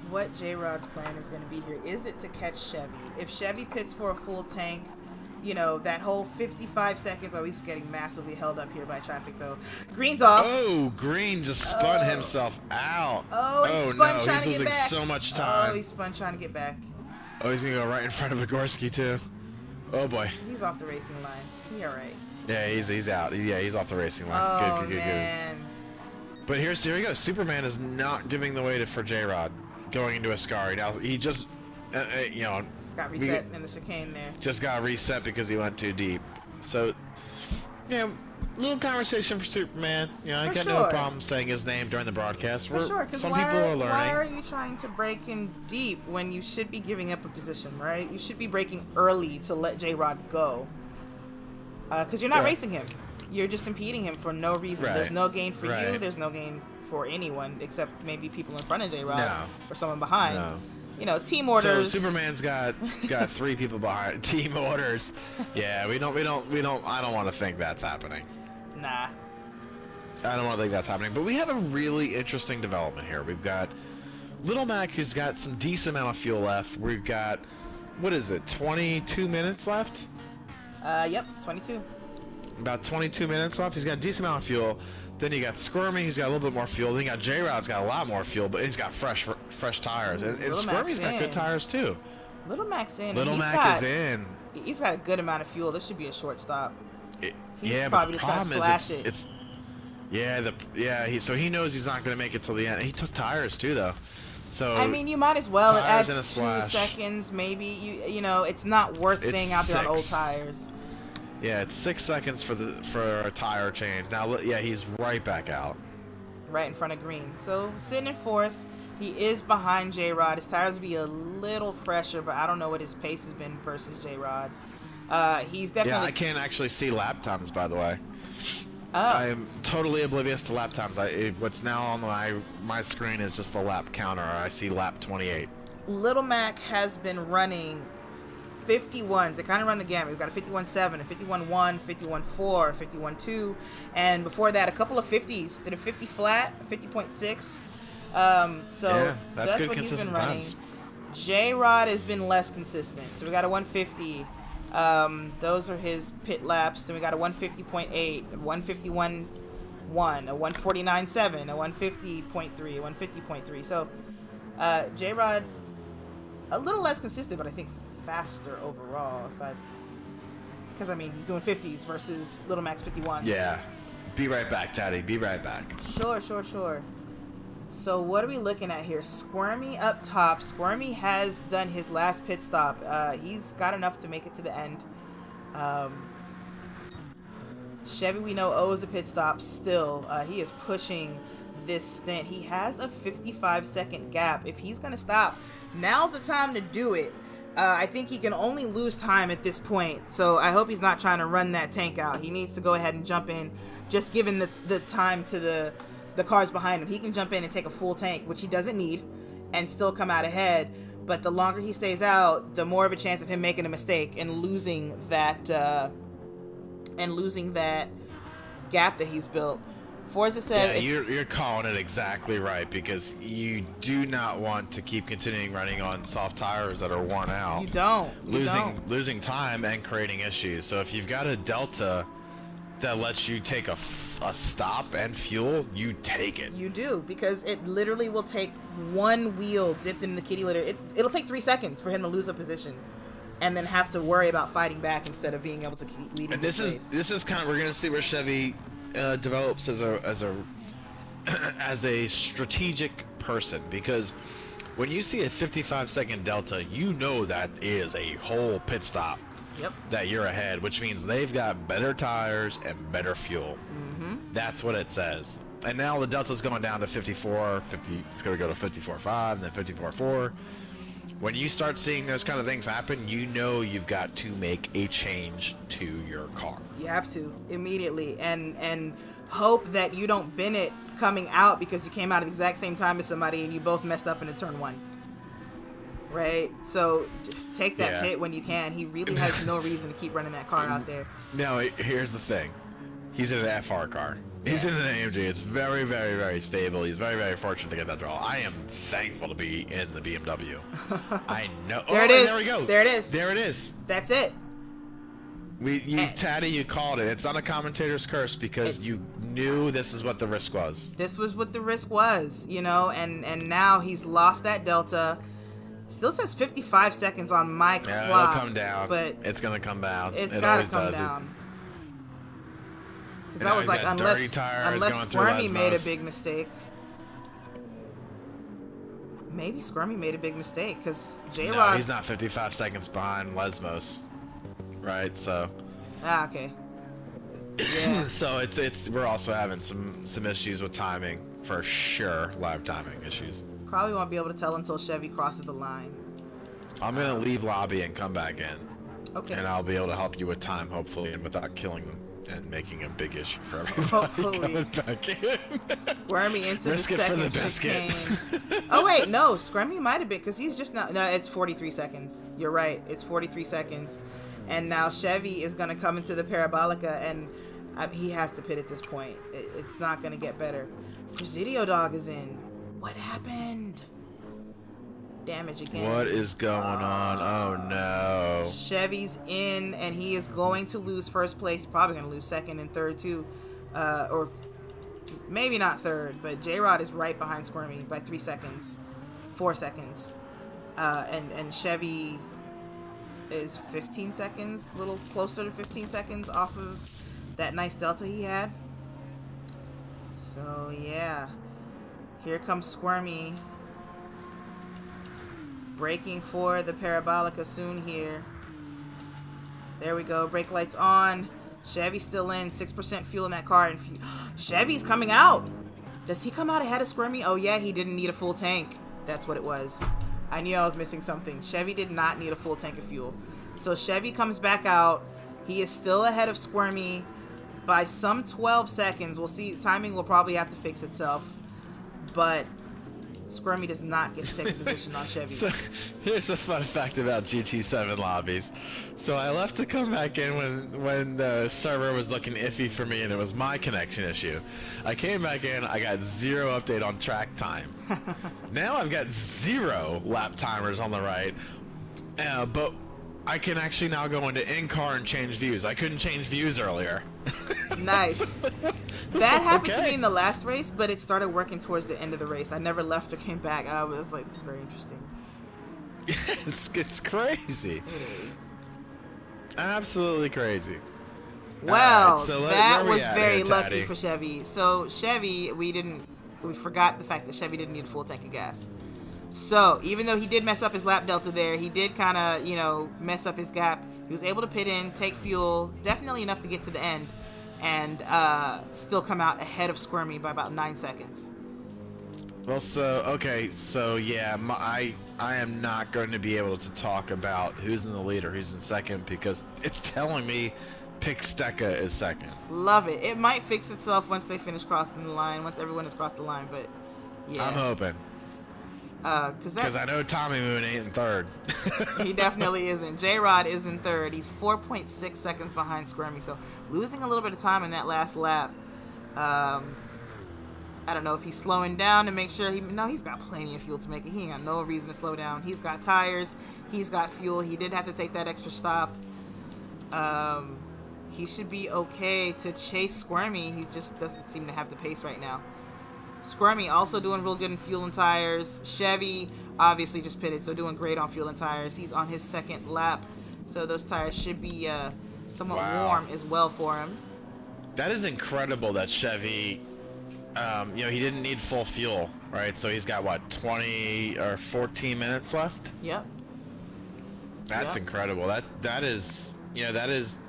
what J-Rod's plan is going to be here. Is it to catch Chevy? If Chevy pits for a full tank, that whole 55 seconds. Oh, he's getting massively held up here by traffic, though. Green's off. Oh, Green just spun himself out. Oh, he spun trying to get back. He's losing so much time. Oh, he spun trying to get back. Oh, he's going to go right in front of Vigorski, too. Oh, boy. He's off the racing line. He all right. Yeah, he's out. Yeah, he's off the racing line. Oh, good. Man. But here we go. Superman is not giving the way for J-Rod going into Ascari. Now, he just, just got reset in the chicane there. Just got reset because he went too deep. So, little conversation for Superman. I got no problem saying his name during the broadcast. For sure, because some people are learning. Why are you trying to break in deep when you should be giving up a position, right? You should be braking early to let J-Rod go. Because you're not racing him. You're just impeding him for no reason. There's no gain for you. There's no gain for anyone except maybe people in front of J-Rod or someone behind. No. Team orders. So Superman's got 3 people behind. Team orders. Yeah, I don't want to think that's happening. Nah. I don't want to think that's happening. But we have a really interesting development here. We've got Little Mac, who's got some decent amount of fuel left. We've got, 22 minutes left? Yep, 22. About 22 minutes left. He's got a decent amount of fuel. Then you got Squirmy, he's got a little bit more fuel. Then you got J-Rod's got a lot more fuel, but he's got fresh tires. And Squirmy's got good tires too. Little Mac's in. Little Mac is in. He's got a good amount of fuel. This should be a short stop. He's probably just got to splash it. So he knows he's not going to make it till the end. He took tires too, though. So I mean, you might as well. It adds 2 slash. seconds, maybe. You know, it's not worth staying out there on old tires. Yeah, it's 6 seconds for a tire change. Now, yeah, he's right back out. Right in front of Green. So sitting in 4th. He is behind J-Rod. His tires will be a little fresher, but I don't know what his pace has been versus J-Rod. He's definitely... Yeah, I can't actually see lap times, by the way. Oh. I am totally oblivious to lap times. What's now on my screen is just the lap counter. I see lap 28. Little Mac has been running 51s. They kind of run the gamut. We've got a 51.7, a 51.1, 51.4, a 51.2, and before that, a couple of 50s. Did a 50 flat, a 50.6. So yeah, that's good what he's been running. times. J-Rod has been less consistent. So we got a 150. Those are his pit laps. Then we got a 150.8, a 151.1, a 149.7, a 150.3, a 150.3. So J-Rod a little less consistent, but I think faster overall. Because I mean he's doing 50s versus Little Mac's 51s. Yeah. Be right back, Taddy. Be right back. Sure. So what are we looking at here? Squirmy up top. Squirmy has done his last pit stop. He's got enough to make it to the end. Chevy, we know, owes a pit stop still. He is pushing this stint. He has a 55-second gap. If he's going to stop, now's the time to do it. I think he can only lose time at this point. So I hope he's not trying to run that tank out. He needs to go ahead and jump in, just given the time to the cars behind him. He can jump in and take a full tank, which he doesn't need, and still come out ahead. But the longer he stays out, the more of a chance of him making a mistake and losing that gap that he's built. Forza said, yeah, you're calling it exactly right, because you do not want to keep continuing running on soft tires that are worn out. You don't. Losing time and creating issues. So if you've got a Delta that lets you take a stop and fuel, you take it. You do, because it literally will take one wheel dipped in the kitty litter. It'll take 3 seconds for him to lose a position, and then have to worry about fighting back instead of being able to keep leading. And this is kind of, we're gonna see where Chevy develops as a strategic person, because when you see a 55-second Delta, you know that is a whole pit stop. Yep. that you're ahead, which means they've got better tires and better fuel. Mm-hmm. That's what it says. And now the delta's going down to 54, 50. It's going to go to 54.5, then 54.4. When you start seeing those kind of things happen, you know you've got to make a change to your car. You have to immediately, and hope that you don't bin it coming out because you came out at the exact same time as somebody and you both messed up in a turn 1. Right? So just take that hit when you can. He really has no reason to keep running that car out there. Now, here's the thing. He's in an FR car. He's in an AMG. It's very, very, very stable. He's very, very fortunate to get that draw. I am thankful to be in the BMW. I know. There it is. There we go. There it is. There it is. That's it. Taddy, you called it. It's not a commentator's curse because you knew this is what the risk was. This was what the risk was, you know, and now he's lost that delta. Still says 55 seconds on my clock. Yeah, it'll come down. But it's gonna come down. It's it gotta always come does. down. Because And that was now like, you've got dirty unless tires going through Squirmy made a Lesmos. big mistake. Maybe Squirmy made a big mistake because No, J-Rod. he's not 55 seconds behind Lesmos, right? So. Ah, okay. Yeah. So it's we're also having some issues with timing for sure. Live timing issues. Probably won't be able to tell until Chevy crosses the line. I'm gonna leave lobby and come back in, Okay. and I'll be able to help you with time, hopefully, and without killing them and making a big issue for everybody Hopefully. coming back in. Squirmy into Risk the it for second the biscuit. chicane. Oh wait, no, Squirmy might have been because he's just not. No, it's 43 seconds. You're right. It's 43 seconds, and now Chevy is gonna come into the Parabolica, and he has to pit at this point. It's not gonna get better. Presidio Dog is in. What happened? Damage again. What is going on? Oh no. Chevy's in, and he is going to lose first place. Probably going to lose second and third, too. Or maybe not third, but J-Rod is right behind Squirmy by 3 seconds. 4 seconds. And Chevy is 15 seconds, a little closer to 15 seconds off of that nice delta he had. So, yeah. Here comes Squirmy. Braking for the Parabolica soon here. There we go. Brake lights on. Chevy's still in. 6% fuel in that car. And Chevy's coming out. Does he come out ahead of Squirmy? Oh, yeah, he didn't need a full tank. That's what it was. I knew I was missing something. Chevy did not need a full tank of fuel. So Chevy comes back out. He is still ahead of Squirmy by some 12 seconds. We'll see. Timing will probably have to fix itself. But Squirmy does not get to take a position on Chevy. So here's a fun fact about GT7 lobbies. So I left to come back in when the server was looking iffy for me and it was my connection issue. I came back in, I got 0 update on track time. Now I've got 0 lap timers on the right, but I can actually now go into in-car and change views. I couldn't change views earlier. Nice. That happened to Okay. me in the last race, but it started working towards the end of the race. I never left or came back. I was like, this is very interesting. It's crazy. It is. Absolutely crazy. Well, Alright, so that where we was at very here, lucky Taddy? for Chevy. So Chevy, we forgot the fact that Chevy didn't need a full tank of gas. So even though he did mess up his lap delta there, he did kind of, mess up his gap. He was able to pit in, take fuel, definitely enough to get to the end, and still come out ahead of Squirmy by about 9 seconds. Well, so yeah, I am not going to be able to talk about who's in the lead or who's in second because it's telling me Pixteca is second. Love it. It might fix itself once they finish crossing the line, once everyone has crossed the line, but yeah. I'm hoping. Because I know Tommy Moon ain't in third. He definitely isn't. J-Rod is in third. He's 4.6 seconds behind Squirmy, so losing a little bit of time in that last lap. I don't know if he's slowing down to make sure he's got plenty of fuel to make it. He ain't got no reason to slow down. He's got tires. He's got fuel. He did have to take that extra stop. He should be okay to chase Squirmy. He just doesn't seem to have the pace right now. Squirmy also doing real good in fuel and tires. Chevy obviously just pitted, so doing great on fuel and tires. He's on his second lap, so those tires should be somewhat warm as well for him. That is incredible that Chevy, he didn't need full fuel, right? So he's got, 20 or 14 minutes left? Yep. That's Yep. incredible. That is you know, that is,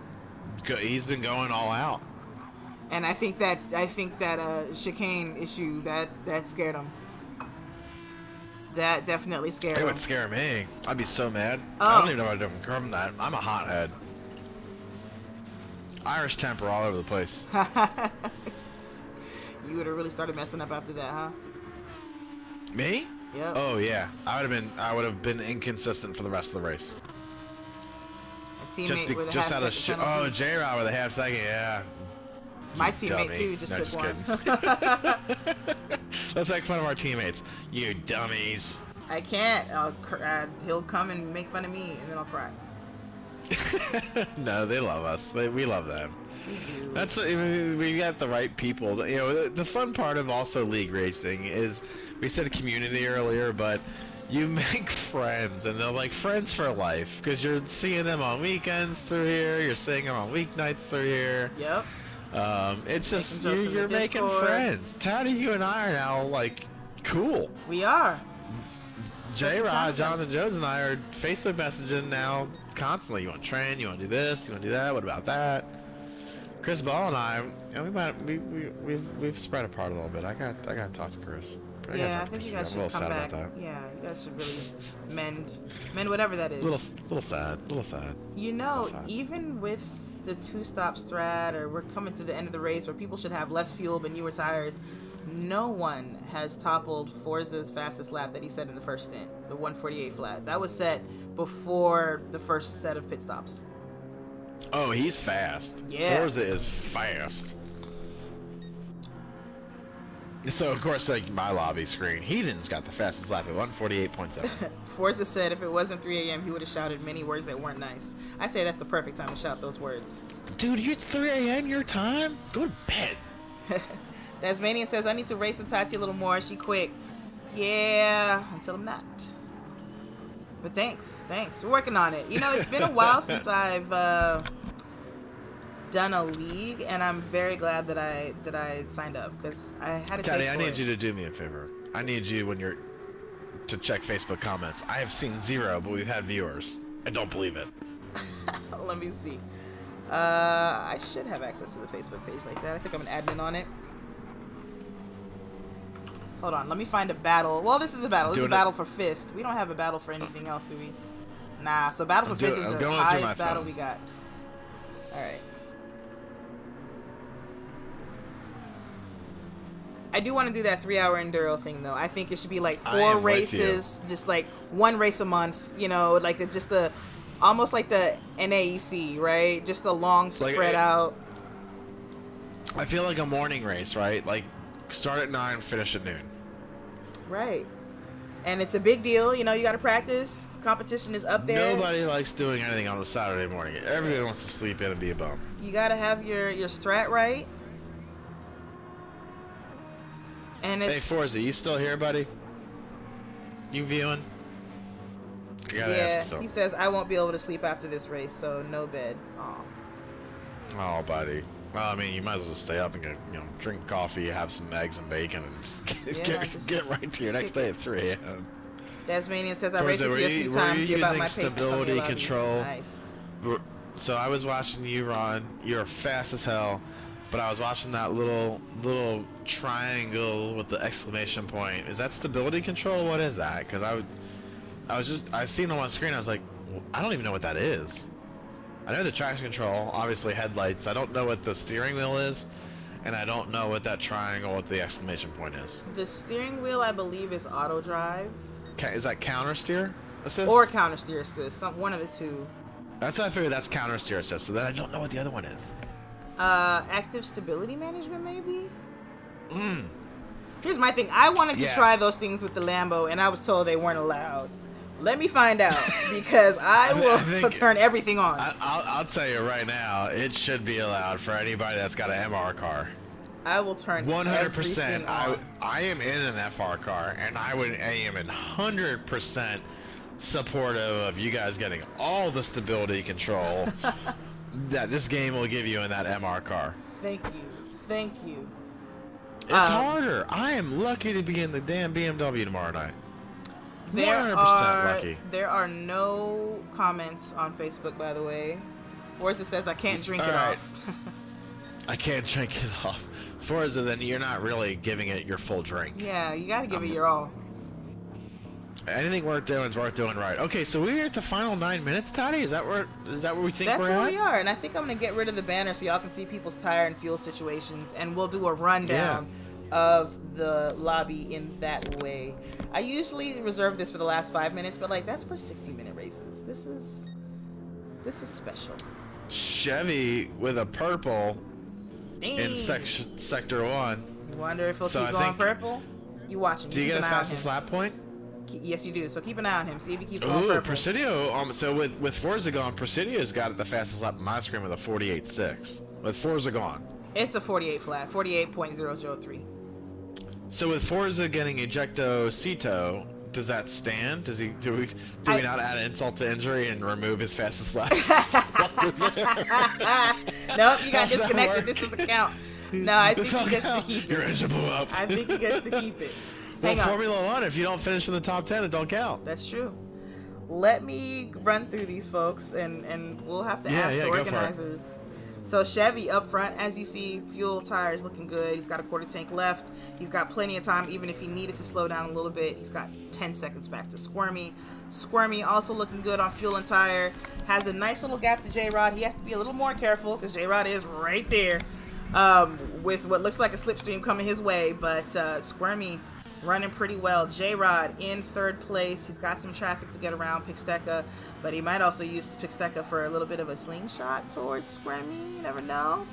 he's been going all out. And I think that chicane issue that scared him. That definitely scared It him. would scare me. I'd be so mad. Oh. I don't even know how to confirm that. I'm a hothead. Irish temper all over the place. You would have really started messing up after that, huh? Me? Yep. Oh yeah. I would have been inconsistent for the rest of the race. A teammate with a just half out of second oh, penalty. J-Rod with a half second. Yeah. My You teammate dummy. too just No, took just one. Let's make fun of our teammates. You dummies. I can't. He'll come and make fun of me, and then I'll cry. No, they love us. We love them. We do. That's we got the right people. You know, the fun part of also league racing is we said community earlier, but you make friends, and they're like friends for life because you're seeing them on weekends through here. You're seeing them on weeknights through here. Yep. It's just jokes in the you're making Discord. friends. Towdy, you and I are now like cool. We are. J-Rod, Jonathan Jones, and I are Facebook messaging now constantly. You want to train? You want to do this? You want to do that? What about that? Chris Ball and I, you know, we've spread apart a little bit. I got to talk to Chris. Yeah, I think you guys should come back. Yeah, you guys should really mend whatever that is. Little sad. You know, even with the 2-stop strat, or we're coming to the end of the race where people should have less fuel but newer tires, no one has toppled Forza's fastest lap that he set in the first stint, the 148 flat. That was set before the first set of pit stops. Oh, he's fast. Yeah. Forza is fast. So, of course, like my lobby screen, Heathen's got the fastest lap at 148.7. Forza said if it wasn't 3 a.m., he would have shouted many words that weren't nice. I say that's the perfect time to shout those words. Dude, it's 3 a.m. your time? Go to bed. Tasmanian says, I need to race with Tati a little more. She quick. Yeah, until I'm not. But thanks. We're working on it. You know, it's been a while since I've done a league, and I'm very glad that I signed up because I had a taste Tati, I for need it. you to do me a favor. I need you when you're to check Facebook comments. I have seen 0, but we've had viewers. I don't believe it. Let me see. I should have access to the Facebook page like that. I think I'm an admin on it. Hold on, let me find a battle. Well, this is a battle. This is a battle for 5th. We don't have a battle for anything else, do we? Nah, so battle for 5th is the highest battle we got. Alright. I do want to do that 3-hour enduro thing, though. I think it should be like 4 races, just like 1 race a month, you know, like almost like the NAEC, right? Just a long spread out. I feel like a morning race, right? Like start at 9, finish at noon. Right. And it's a big deal, you know, you got to practice. Competition is up there. Nobody likes doing anything on a Saturday morning. Everybody wants to sleep in and be a bum. You got to have your strat right. And Hey, Forza, you still here, buddy? You viewing? I gotta ask you something. He says, I won't be able to sleep after this race, so no bed. Aw. Oh, buddy. Well, I mean, you might as well just stay up and get, you know, drink coffee, have some eggs and bacon, and just get right to your next day at 3 a.m. Tasmanian says, I raced with you a few times. Were you about my using pace stability control? Nice. So I was watching you run. You're fast as hell, but I was watching that little triangle with the exclamation point. Is that stability control? What is that? Because I seen them on screen. I was like, well, I don't even know what that is. I know the traction control, obviously headlights. I don't know what the steering wheel is, and I don't know what that triangle with the exclamation point is. The steering wheel, I believe, is auto drive. Is that counter steer assist? Or counter steer assist, one of the two. That's what I figured. That's counter steer assist. So then I don't know what the other one is. Active stability management, maybe. Here's my thing. I wanted to try those things with the Lambo, and I was told they weren't allowed. Let me find out, because I will turn everything on. I'll tell you right now, it should be allowed for anybody that's got an MR car. I will turn 100%. I am in an FR car, and I am 100% supportive of you guys getting all the stability control that this game will give you in that MR car. Thank you. It's harder. I am lucky to be in the damn BMW tomorrow night. 100% lucky. There are no comments on Facebook, by the way. Forza says I can't drink it Alright. off. I can't drink it off. Forza, then you're not really giving it your full drink. Yeah, you gotta give it your all. Anything worth doing is worth doing right. Okay, so we're at the final 9 minutes, Toddy? Is that where we think That's we're where at? we are, and I think I'm gonna get rid of the banner so y'all can see people's tire and fuel situations, and we'll do a rundown of the lobby in that way. I usually reserve this for the last 5 minutes, but like that's for 60-minute races. This is special. Chevy with a purple Dang. in sector 1. You wonder if he'll So keep I going think- purple? You watching? Do you Keep get an a eye on fastest him. lap point? Yes, you do. So keep an eye on him. See if he keeps going Ooh, purple. Presidio. So with Forza gone, Presidio's got it the fastest lap on my screen with a 48.6. With Forza gone. It's a 48 flat, 48.003. So with Forza getting ejecto-cito, does that stand? Do we not add insult to injury and remove his fastest lap? Nope, you got How's that disconnected. work? This doesn't count. No, I think he gets to keep Your it. engine blew up. I think he gets to keep it. Well, Hang on. Formula 1, if you don't finish in the top 10, it don't count. That's true. Let me run through these folks, and we'll have to ask the go for it. organizers. So Chevy up front, as you see, fuel tires looking good. He's got a quarter tank left. He's got plenty of time, even if he needed to slow down a little bit. He's got 10 seconds back to Squirmy. Squirmy also looking good on fuel and tire. Has a nice little gap to J-Rod. He has to be a little more careful because J-Rod is right there with what looks like a slipstream coming his way. But Squirmy running pretty well. J-Rod in third place. He's got some traffic to get around Pixteca, but he might also use Pixteca for a little bit of a slingshot towards Squirmy. You never know.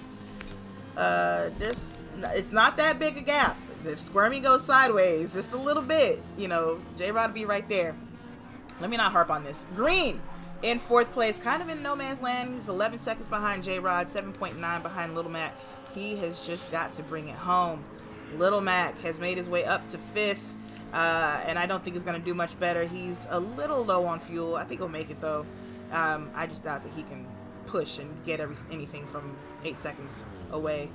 It's not that big a gap. If Squirmy goes sideways just a little bit, you know, J-Rod will be right there. Let me not harp on this. Green in fourth place, kind of in no man's land. He's 11 seconds behind J-Rod, 7.9 behind Little Mac. He has just got to bring it home. Little Mac has made his way up to fifth, and I don't think he's going to do much better. He's a little low on fuel. I think he'll make it, though. I just doubt that he can push and get anything from 8 seconds away.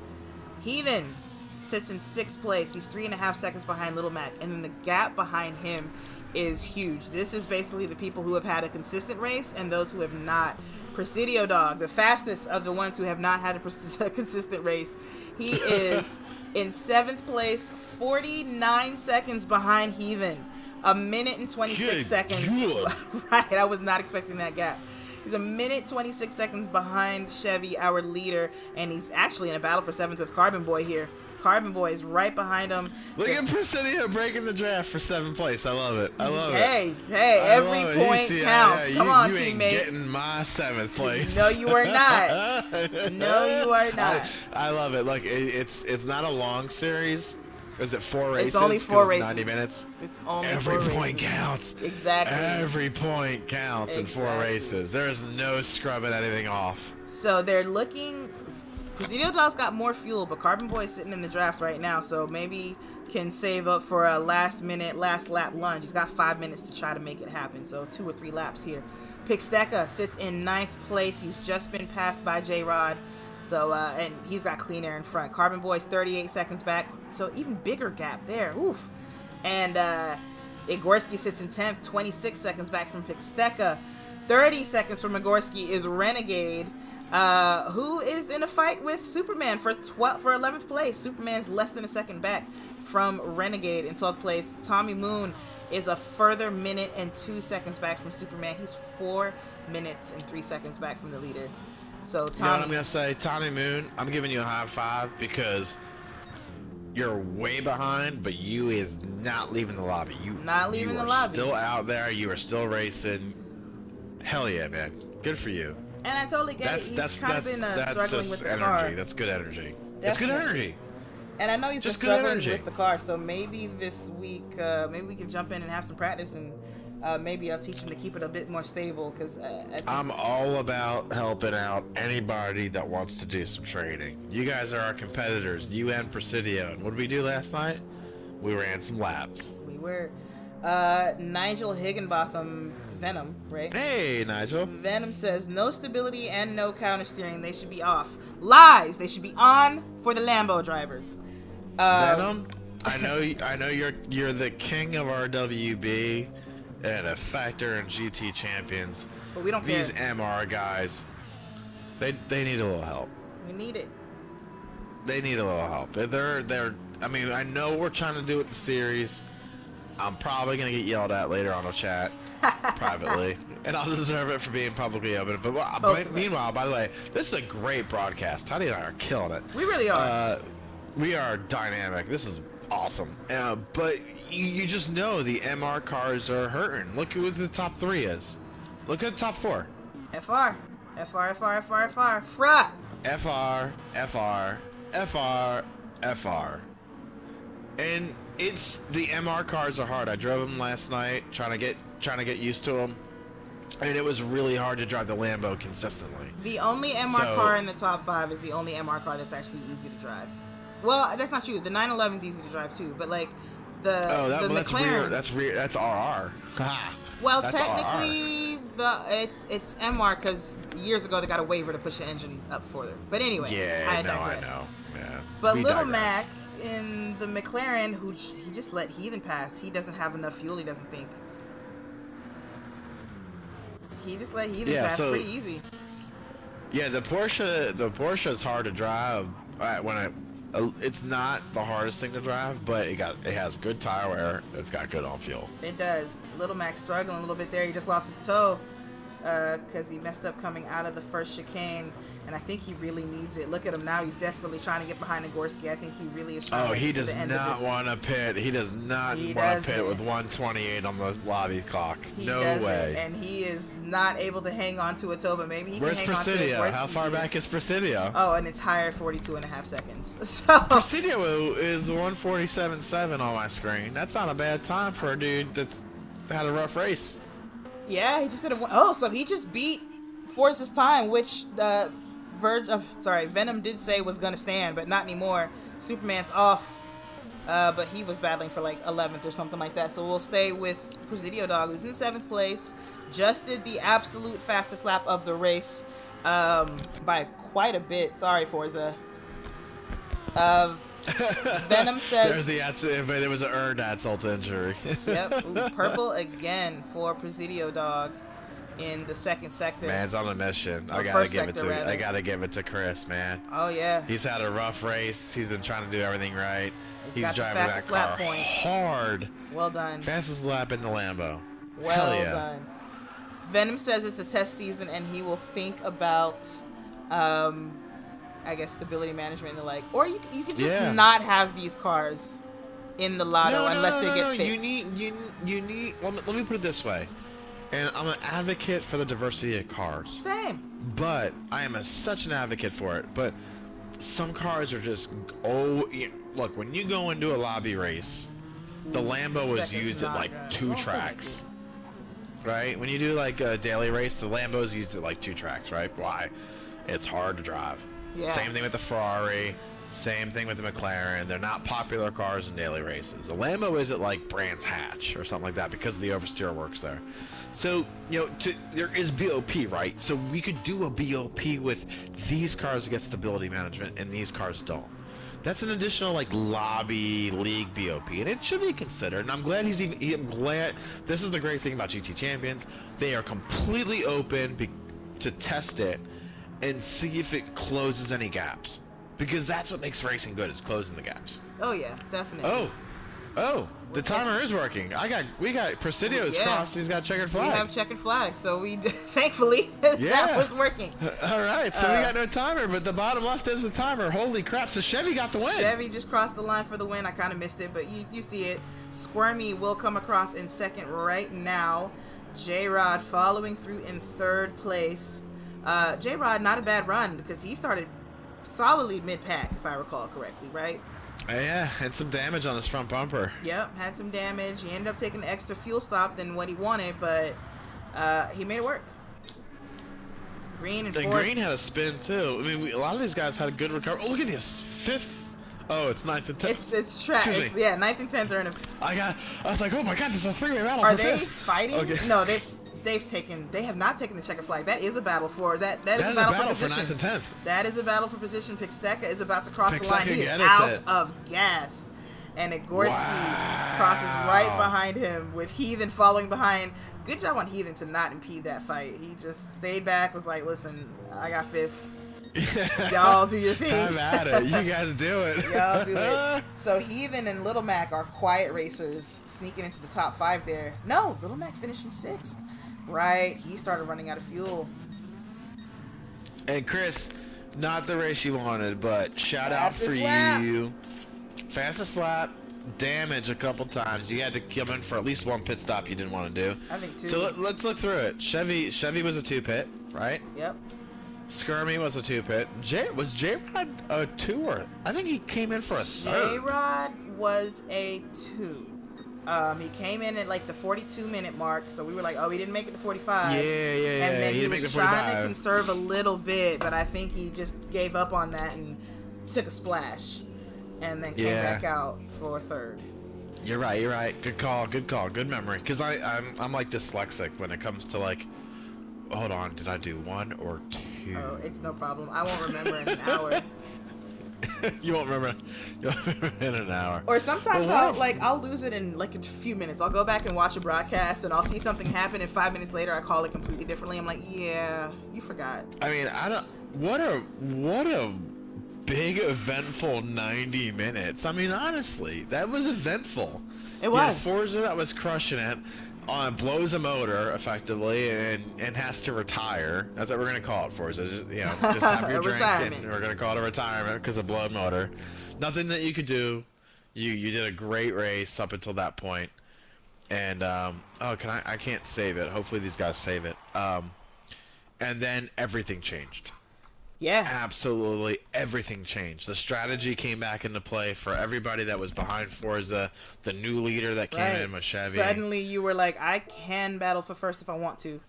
Heathen sits in sixth place. He's 3.5 seconds behind Little Mac, and then the gap behind him is huge. This is basically the people who have had a consistent race and those who have not. Presidio Dog, the fastest of the ones who have not had a consistent race. He is in seventh place, 49 seconds behind Heathen. A minute and 26 seconds. Good. Right, I was not expecting that gap. He's a minute 26 seconds behind Chevy, our leader, and he's actually in a battle for seventh with Carbon Boy here. Carbon Boy is right behind him. Look at Presidio breaking the draft for 7th place. I love it. I love it. Hey, every point counts. Come on, you teammate. ain't getting my 7th place. No, you are not. No, you are not. I love it. Look, it's not a long series. Is it 4 races? It's only 4 races. 90 minutes. It's only Every 4 point races. counts. Exactly. Every point counts in 4 Exactly. races. There is no scrubbing anything off. So they're looking. Presidio Dog's got more fuel, but Carbon Boy is sitting in the draft right now, so maybe can save up for a last lap lunge. He's got 5 minutes to try to make it happen, so 2 or 3 laps here. Pixteca sits in 9th place. He's just been passed by J-Rod, so and he's got clean air in front. Carbon Boy's 38 seconds back, so even bigger gap there. Oof. And Igorski sits in 10th, 26 seconds back from Pixteca. 30 seconds from Igorski is Renegade, who is in a fight with Superman for 11th place. Superman's less than a second back from Renegade in 12th place. Tommy Moon is a further minute and 2 seconds back from Superman. He's 4 minutes and 3 seconds back from the leader. So Tommy, You know what I'm gonna say, Tommy Moon? I'm giving you a high five because you're way behind, but you is not leaving the lobby. You Not leaving the are lobby. Still out there. You are still racing. Hell yeah, man. Good for you. and I totally get it. He's kind of been struggling just with the energy. car. That's good energy. That's good Definitely. energy. And I know he's Just been good struggling energy. with the car, so maybe this week, maybe we can jump in and have some practice, and maybe I'll teach him to keep it a bit more stable. Because I'm all about helping out anybody that wants to do some training. You guys are our competitors, you and Presidio. And what did we do last night? We ran some laps. we were Nigel Higginbotham, Venom, right? Hey, Nigel. Venom says no stability and no counter steering. They should be off. Lies. They should be on for the Lambo drivers. Venom, I know you're the king of RWB and a factor in GT champions. But we don't care. These MR guys, They need a little help. We need it. They need a little help. They're. I mean, I know we're trying to do with the series. I'm probably gonna get yelled at later on a chat privately, and I'll deserve it for being publicly open. But meanwhile, by the way, this is a great broadcast. Toddy and I are killing it. We really are. We are dynamic. This is awesome. But you just know the MR cars are hurting. Look at what the top 3 is. Look at the top 4. FR. FR, FR, FR, FR. FRA! FR, FR, FR, FR. And it's the MR cars are hard. I drove them last night, trying to get used to them, and it was really hard to drive the Lambo consistently. The only MR car in the top 5 is the only MR car that's actually easy to drive. Well, that's not true. The 911's easy to drive too, but like the McLaren. That's rear. That's RR. Well, that's technically, it's MR because years ago they got a waiver to push the engine up further. But anyway, yeah, I know. Yeah. But Little Mac in the McLaren, who he just let Heathen pass. He doesn't have enough fuel. He doesn't think. He just let Heathen pass pretty easy. Yeah, the Porsche is hard to drive. It's not the hardest thing to drive, but it has good tire wear. It's got good on fuel. It does. Little Mac struggling a little bit there. He just lost his toe because he messed up coming out of the first chicane, and I think he really needs it. Look at him now. He's desperately trying to get behind Nagorski. I think he really is trying to get to the end of this. He does not want to pit. He does not want to pit with 128 on the lobby clock. No way. And he is not able to hang on to a toe, but maybe he can hang on to it. Presidio? How far back is Presidio? Oh, an entire 42.5 seconds. So Presidio is 147.7 on my screen. That's not a bad time for a dude that's had a rough race. Yeah, he just did so he just beat Forza's time, which Venom did say was gonna stand, but not anymore. Superman's off, but he was battling for like 11th or something like that. So we'll stay with Presidio Dog, who's in 7th place. Just did the absolute fastest lap of the race by quite a bit. Sorry, Forza. Venom says there's the accident, but it was an earned insult injury. Yep. Ooh, purple again for Presidio Dog in the 2nd sector. Man's on a mission. I gotta give it to Chris, man. Oh yeah. He's had a rough race. He's been trying to do everything right. He's got driving the fastest that car lap point. hard. Well done. Fastest lap in the Lambo. Well Hell yeah. done. Venom says it's a test season and he will think about I guess stability management and the like. Or you can just not have these cars in the lotto unless they get fixed. You need let me put it this way. And I'm an advocate for the diversity of cars. Same. But I am such an advocate for it. But some cars are just look, when you go into a lobby race, the Lambo is used at like 2 tracks. Right? When you do like a daily race, the Lambo's used at like 2 tracks, right? Why? It's hard to drive. Yeah. Same thing with the Ferrari. Same thing with the McLaren. They're not popular cars in daily races. The Lambo is at like Brands Hatch or something like that because the oversteer works there. So, there is BOP, right? So we could do a BOP with these cars that get stability management and these cars don't. That's an additional like lobby league BOP, and it should be considered. And I'm glad I'm glad. This is the great thing about GT Champions. They are completely open to test it and see if it closes any gaps. Because that's what makes racing good, is closing the gaps. Oh yeah, definitely. Oh, the timer is working. We got Presidio's crossed. He's got checkered flag. We have checkered flag, so we thankfully that was working. All right, so we got no timer, but the bottom left is the timer. Holy crap! So Chevy got the win. Chevy just crossed the line for the win. I kind of missed it, but you see it. Squirmy will come across in 2nd right now. J-Rod following through in 3rd place. J-Rod, not a bad run because he started solidly mid-pack, if I recall correctly, right? Yeah, had some damage on his front bumper. Yep, had some damage. He ended up taking an extra fuel stop than what he wanted, but he made it work. Green and 4th. Green had a spin too. I mean, a lot of these guys had a good recovery. Oh, look at this 5th. Oh, it's 9th and 10th. It's track. 9th and 10th are in a. I was like, oh my god, this is a 3-way battle. Are for they 5th. fighting? Okay. No, they have not taken the checker flag. That is a battle for that is a battle for position. For 9th and 10th. That is a battle for position. Pixteca is about to cross the line. Pixteca He is out of gas. And Nagorski crosses right behind him with Heathen following behind. Good job on Heathen to not impede that fight. He just stayed back, was like, listen, I got 5th. Y'all do your thing. I'm at it. You guys do it. Y'all do it. So Heathen and Little Mac are quiet racers sneaking into the top 5 there. No, Little Mac finished in 6th. Right. He started running out of fuel. And Chris, not the race you wanted, but shout out for lap. you. Fastest lap. Damage a couple times. You had to come in for at least 1 pit stop you didn't want to do. I think 2. So let's look through it. Chevy was a 2 pit, right? Yep. Skirmy was a 2 pit. Was J-Rod a 2 or? I think he came in for a 3rd. J-Rod was a 2. He came in at like the 42-minute mark, so we were like, oh, he didn't make it to 45. Yeah. And then he he didn't make was the trying 45. to conserve a little bit, but I think he just gave up on that and took a splash, and then came back out for 3rd. You're right. Good call. Good memory. Because I'm like dyslexic when it comes to like. Hold on, did I do 1 or 2? Oh, it's no problem. I won't remember in an hour. You won't remember in an hour. Or sometimes I'll lose it in like a few minutes. I'll go back and watch a broadcast and I'll see something happen, and 5 minutes later I call it completely differently. I'm like, yeah, you forgot. I mean, what a big eventful 90 minutes. I mean, honestly, that was eventful. It was. Forza that was crushing it. Blows a motor effectively and has to retire. That's what we're gonna call it, Forza. Just have your drink and we're gonna call it a retirement because of blow motor. Nothing that you could do. You did a great race up until that point. And I can't save it. Hopefully these guys save it. And then everything changed. Yeah. Absolutely everything changed. The strategy came back into play for everybody that was behind Forza, the new leader that came in with Chevy. Suddenly you were like, I can battle for first if I want to.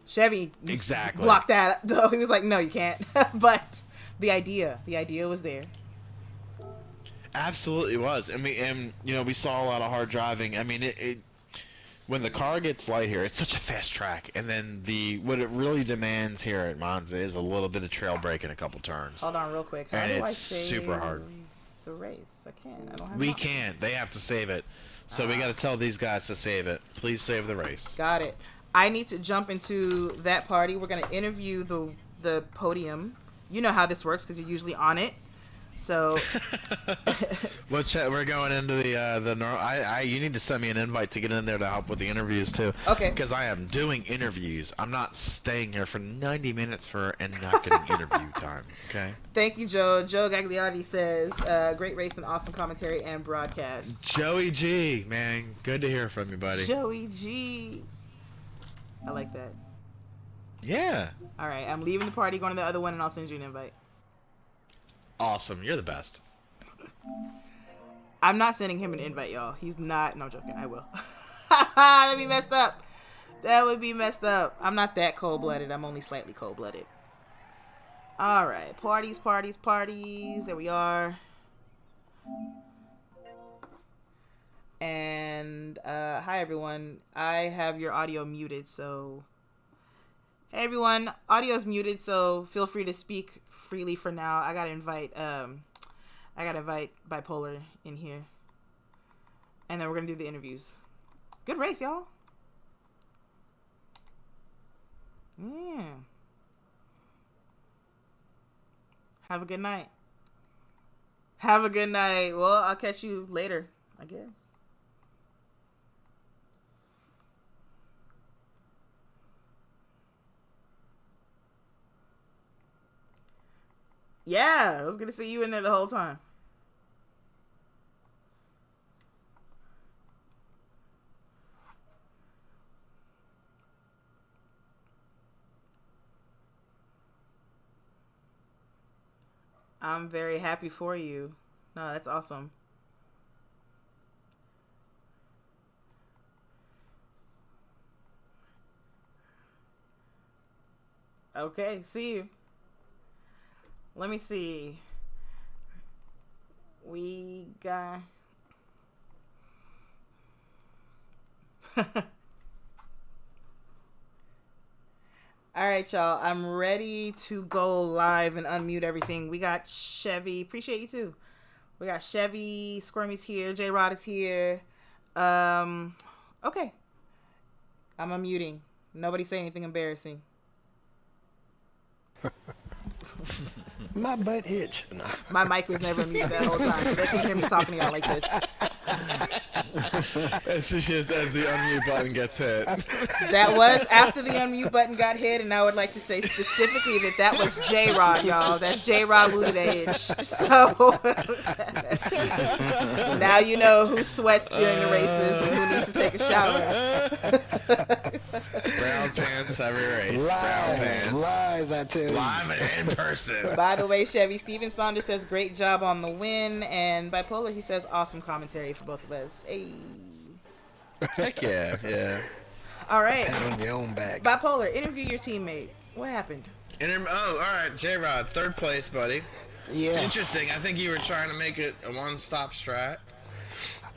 Chevy exactly blocked that though. He was like, no, you can't. But the idea was there. Absolutely was. And we saw a lot of hard driving. I mean, it when the car gets light here, it's such a fast track, and then what it really demands here at Monza is a little bit of trail braking a couple turns. Hold on real quick. How and do it's I save super hard. The race? I can't. I don't have We can't. They have to save it. So we got to tell these guys to save it. Please save the race. Got it. I need to jump into that party. We're going to interview the podium. You know how this works because you're usually on it. So we're going into the you need to send me an invite to get in there to help with the interviews too. Okay. Because I am doing interviews. I'm not staying here for 90 minutes and not getting interview time. Okay. Thank you, Joe. Joe Gagliardi says, great race and awesome commentary and broadcast. Joey G, man, good to hear from you, buddy. Joey G. I like that. Yeah. All right, I'm leaving the party, going to the other one, and I'll send you an invite. Awesome. You're the best. I'm not sending him an invite, y'all. He's not. No, I'm joking. I will. That'd be messed up. That would be messed up. I'm not that cold-blooded. I'm only slightly cold-blooded. All right. Parties. There we are. And hi, everyone. I have your audio muted, so... Hey, everyone. Audio's muted, so feel free to speak freely for now. I gotta invite Bipolar in here, and then we're gonna do the interviews. Good race, y'all. Yeah. Have a good night. Well, I'll catch you later, I guess. Yeah, I was gonna see you in there the whole time. I'm very happy for you. No, that's awesome. Okay, see you. Let me see. We got... Alright, y'all. I'm ready to go live and unmute everything. We got Chevy. Appreciate you, too. We got Chevy. Squirmy's here. J-Rod is here. Okay. I'm unmuting. Nobody say anything embarrassing. My butt itch. No. My mic was never muted that whole time, so they can hear me talking to y'all like this. It's just as the unmute button gets hit. That was after the unmute button got hit, and I would like to say specifically that was J-Rod, y'all. That's J-Rod Ludwig. So now you know who sweats during the races and who needs to take a shower. Brown pants every race. Brown pants. Lies, I tell you. Live and in person. By the way, Chevy, Steven Saunders says great job on the win, and Bipolar, he says awesome commentary for both of us. Hey. Heck yeah, yeah. All right. Pat on your own back. Bipolar, interview your teammate. What happened? All right, J-Rod, third place, buddy. Yeah. Interesting. I think you were trying to make it a one-stop strat,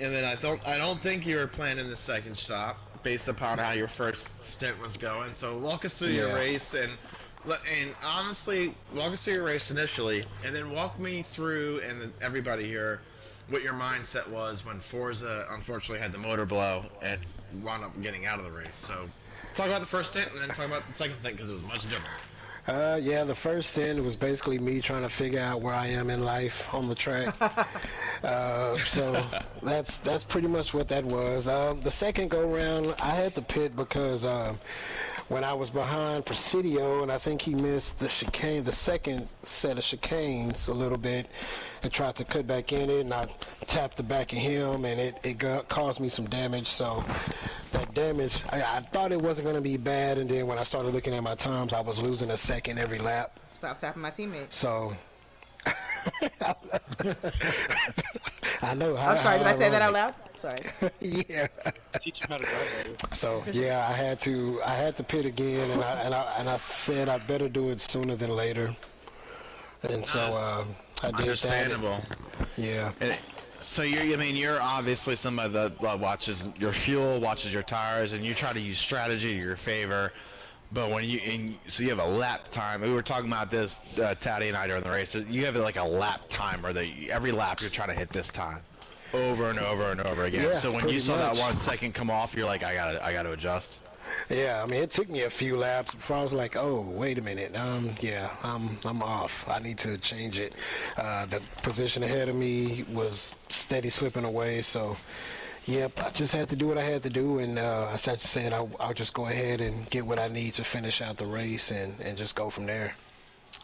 and then I don't think you were planning the second stop based upon how your first stint was going. So walk us through your race and honestly walk us through your race initially, and then walk me through and everybody here what your mindset was when Forza unfortunately had the motor blow and wound up getting out of the race. So let's talk about the first stint and then talk about the second stint because it was much different. Yeah, the first stint was basically me trying to figure out where I am in life on the track. So that's pretty much what that was. The second go round, I had to pit because when I was behind Presidio, and I think he missed the chicane, the second set of chicanes a little bit, and tried to cut back in it, and I tapped the back of him, and it caused me some damage. So that damage, I thought it wasn't going to be bad, and then when I started looking at my times, I was losing a second every lap. Stop tapping my teammate. So I know. I'm sorry, did I say that out loud? Sorry. Yeah. Teach him how to drive better. So yeah, I had to pit again, and I said I better do it sooner than later, and so I did Understandable. that. Yeah. So you're obviously somebody that watches your fuel, watches your tires, and you try to use strategy to your favor. But when you have a lap time. We were talking about this, Taddy and I during the race. You have like a lap timer that every lap you're trying to hit this time, over and over and over again. Yeah, so when you saw much. that 1 second come off, you're like, I gotta adjust. Yeah, I mean, it took me a few laps before I was like, oh, wait a minute. Yeah, I'm off. I need to change it. The position ahead of me was steady slipping away, so yep, I just had to do what I had to do, and I said I'll just go ahead and get what I need to finish out the race and just go from there.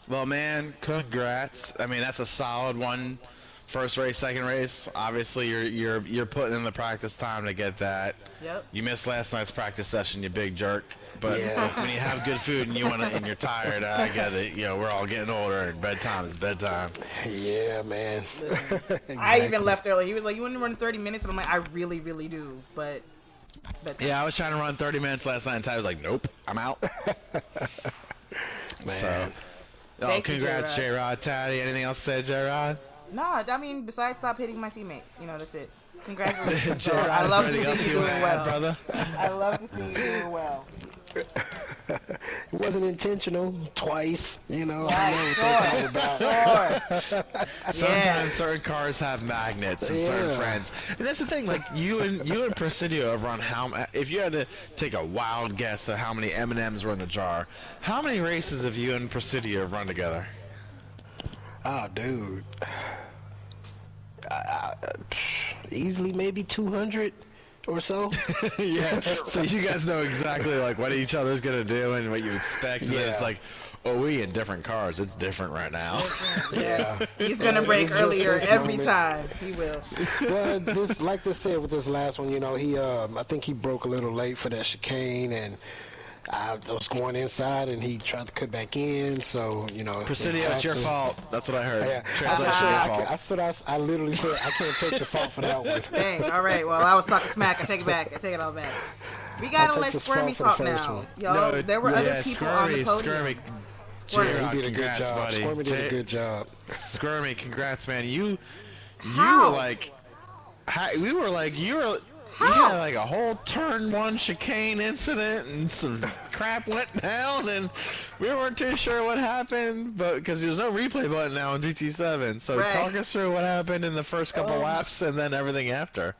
Well, man, congrats. I mean, that's a solid one. First race, second race. Obviously, you're putting in the practice time to get that. Yep. You missed last night's practice session, you big jerk. But Yeah. when you have good food and and you're tired, I get it. You know, we're all getting older, and bedtime is bedtime. Yeah, man. Listen, I even left early. He was like, "You want to run 30 minutes?" And I'm like, "I really, really do." But Yeah, I was trying to run 30 minutes last night, and Ty was like, "Nope, I'm out." Man. So, Thank you, congrats, J-Rod. J-Rod. Taddy, anything else to say, J-Rod? no, I mean, besides stop hitting my teammate, that's it. Congratulations. J-Rod, I is love there to anything else see you you doing wanna add, well, brother? I love to see you doing well. It wasn't intentional. Twice, I know what Sure. they're talking about. Sometimes certain cars have magnets and certain Yeah. friends, and that's the thing. Like you and Presidio have run if you had to take a wild guess at how many M&Ms were in the jar, how many races have you and Presidio have run together? Oh, dude. Easily maybe 200 or so. Yeah. So you guys know exactly like what each other's gonna do and what you expect. And then it's Yeah. like, oh, we in different cars. It's different right now. Yeah, he's gonna break It's just earlier this every moment. time. He will. Well, like they said with this last one, he I think he broke a little late for that chicane, and I was going inside, and he tried to cut back in. So Presidio, it's your fault. That's what I heard. Yeah, Translation, your fault. I literally said I can't take the fault for that one. Dang. All right. Well, I was talking smack. I take it back. I take it all back. We gotta I'll let take the Squirmy spot for the talk first now. one. Y'all, there were other people on the podium. Squirmy. Squirmy. He did a good Congrats, job. buddy. Squirmy did a good job. Squirmy, congrats, man. You How? were like, we were like, you How? had like a whole turn one chicane incident and some crap went down and we weren't too sure what happened, but because there's no replay button now on GT7. So Right. talk us through what happened in the first couple laps and then everything after.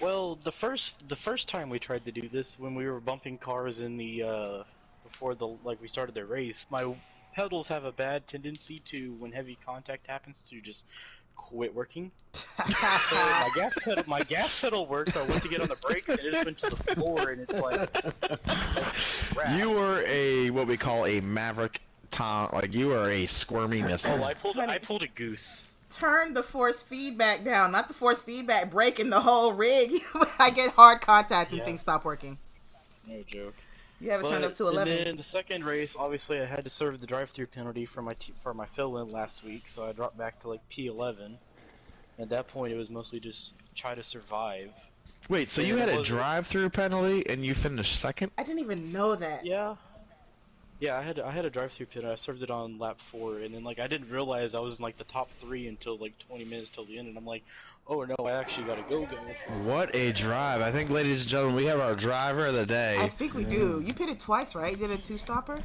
Well, the first time we tried to do this, when we were bumping cars in the before we started the race, my pedals have a bad tendency to, when heavy contact happens, to just quit working. So my gas pedal worked. I went to get on the brakes and it just went to the floor, and it's like crap. You were a what we call a maverick Tom, like you are a squirmy missile. Oh, I pulled a goose. Turn the force feedback down, not the force feedback breaking the whole rig. I get hard contact and things stop working. No joke. You have it turned up to 11. And then the second race, obviously, I had to serve the drive-through penalty for my fill-in last week, so I dropped back to like P11. At that point, it was mostly just try to survive. Wait, so you had a drive-through penalty and you finished second? I didn't even know that. Yeah. Yeah, I had a drive-through penalty. I served it on lap 4, and then I didn't realize I was in like the top 3 until like 20 minutes till the end, and I'm like, oh no, I actually gotta go. What a drive! I think, ladies and gentlemen, we have our driver of the day. I think we do. You pitted twice, right? You did a 2-stopper?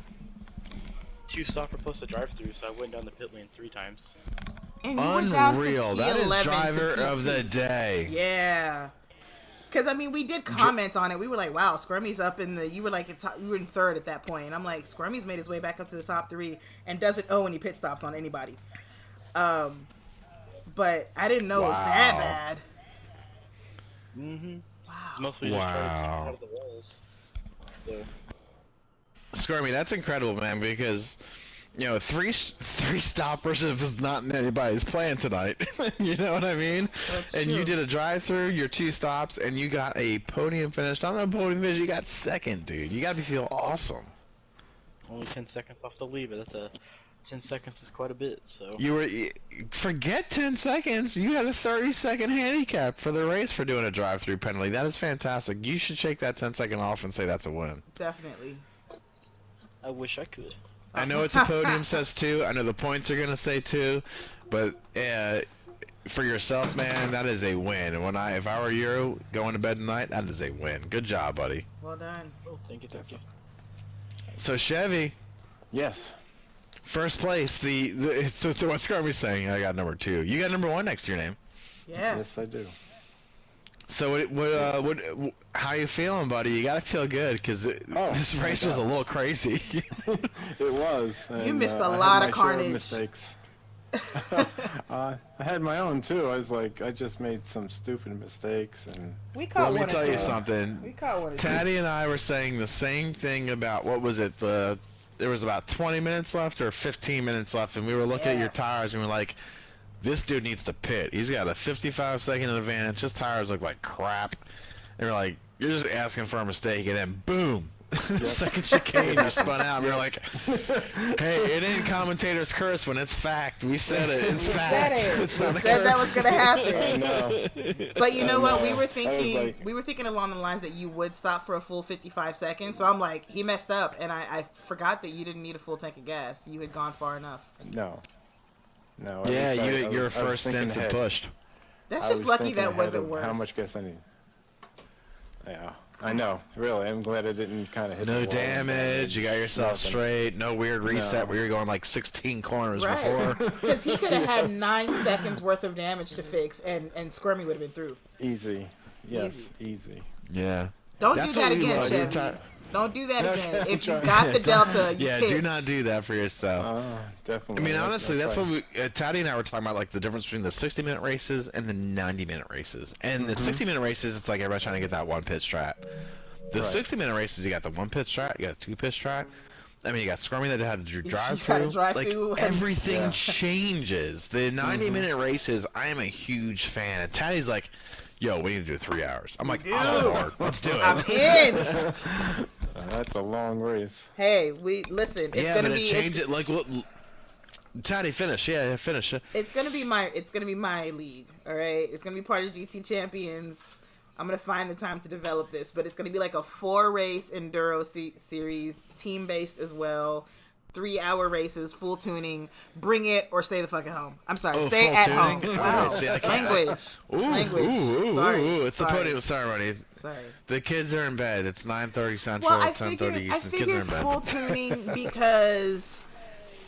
2-stopper plus a drive-through, so I went down the pit lane 3 times. And you went down to Unreal! That is P11 driver to of the day. Yeah. Because, I mean, we did comment on it. We were like, wow, Scrummy's up in the... You were like, you were in 3rd at that point. And I'm like, Scrummy's made his way back up to the top 3 and doesn't owe any pit stops on anybody. But I didn't know it was that bad. Mm-hmm. Wow. It's mostly just trying to keep out of the walls. So. Scrummy, that's incredible, man, because... You know, three stoppers was not in anybody's plan tonight. You know what I mean? That's and true. you did a drive-through, your 2 stops, and you got a podium finish. Not a podium finish, you got second, dude. You gotta feel awesome. Only 10 seconds off the lead, but that's 10 seconds is quite a bit. So forget 10 seconds. You had a 30-second handicap for the race for doing a drive-through penalty. That is fantastic. You should shake that 10-second off and say that's a win. Definitely. I wish I could. I know it's a podium says 2. I know the points are gonna say 2, but for yourself, man, that is a win. And if I were you going to bed tonight, that is a win. Good job, buddy. Well done. Oh, thank you. So Chevy, Yes. first place. So what Scrummy's saying? I got number 2. You got number 1 next to your name. Yeah. Yes, I do. So how you feeling, buddy? You gotta feel good because this race was a little crazy. It was. You and, missed a I had lot my of share carnage. Mistakes. I had my own too. I was like, I just made some stupid mistakes, and We caught Let me one tell or you two. something. We caught one or two. Taddy and I were saying the same thing about what was it? There was about 20 minutes left or 15 minutes left, and we were looking at your tires and we're like, this dude needs to pit. He's got a 55-second advantage. His tires look like crap. And we're like, you're just asking for a mistake, and then boom, second chicane, you spun out. And we were like, hey, it ain't commentator's curse when it's fact. We said it. It's fact. It's not We a said that curse. was gonna I happen. know. But you know what? know. We were I thinking was like- we were thinking along the lines that you would stop for a full 55 seconds. So I'm like, he messed up, and I forgot that you didn't need a full tank of gas. You had gone far enough. No. No. Yeah, I was- your I was first thinking stint ahead. pushed. That's I just was lucky thinking that ahead wasn't of worse. How much gas I need? Yeah, I know. Really, I'm glad I didn't kind of hit. No the wall. damage. You got yourself Nothing. straight. No weird reset No. where you're going like 16 corners Right. before. Because he could have had 9 seconds worth of damage to fix, and Squirmy would have been through. Easy. Yes, easy. Yeah. Don't That's do that what we again, love. Chevy. Don't do that Okay, again. I'm If you've trying. got the Delta, you Yeah, pit. do not do that for yourself. Definitely. I mean, honestly, that's fine. what we, Taddy and I were talking about, like the difference between the 60-minute races and the 90-minute races. And the 60-minute races, it's like everybody trying to get that 1 pit strat. The Right. 60-minute races, you got the 1 pit strat, you got a 2 pit strat. I mean, you got Scrummy that had to drive gotta through. drive Like through and- everything changes. The 90-minute races, I am a huge fan. And Taddy's like, "Yo, we need to do 3 hours." I'm like, do. "I'm on board. Let's do it." I'm in. That's a long race. Hey, listen. It's yeah, gonna but be. it changed it. Like, what? Taddy, finish. Yeah, finish. It's gonna be my league. All right. It's gonna be part of GT Champions. I'm gonna find the time to develop this, but it's gonna be like a 4-race enduro series, team based as well. 3-hour races, full tuning. Bring it or stay the fuck at home. I'm sorry, stay full at tuning? home. All Wow. right, see, I can't- Language. Ooh, Language. ooh, Sorry. ooh, it's Sorry. the podium. Sorry, buddy. Sorry. The kids are in bed. It's 9:30 Central, Well, I 10:30 figured Eastern. Kids are in bed. full tuning because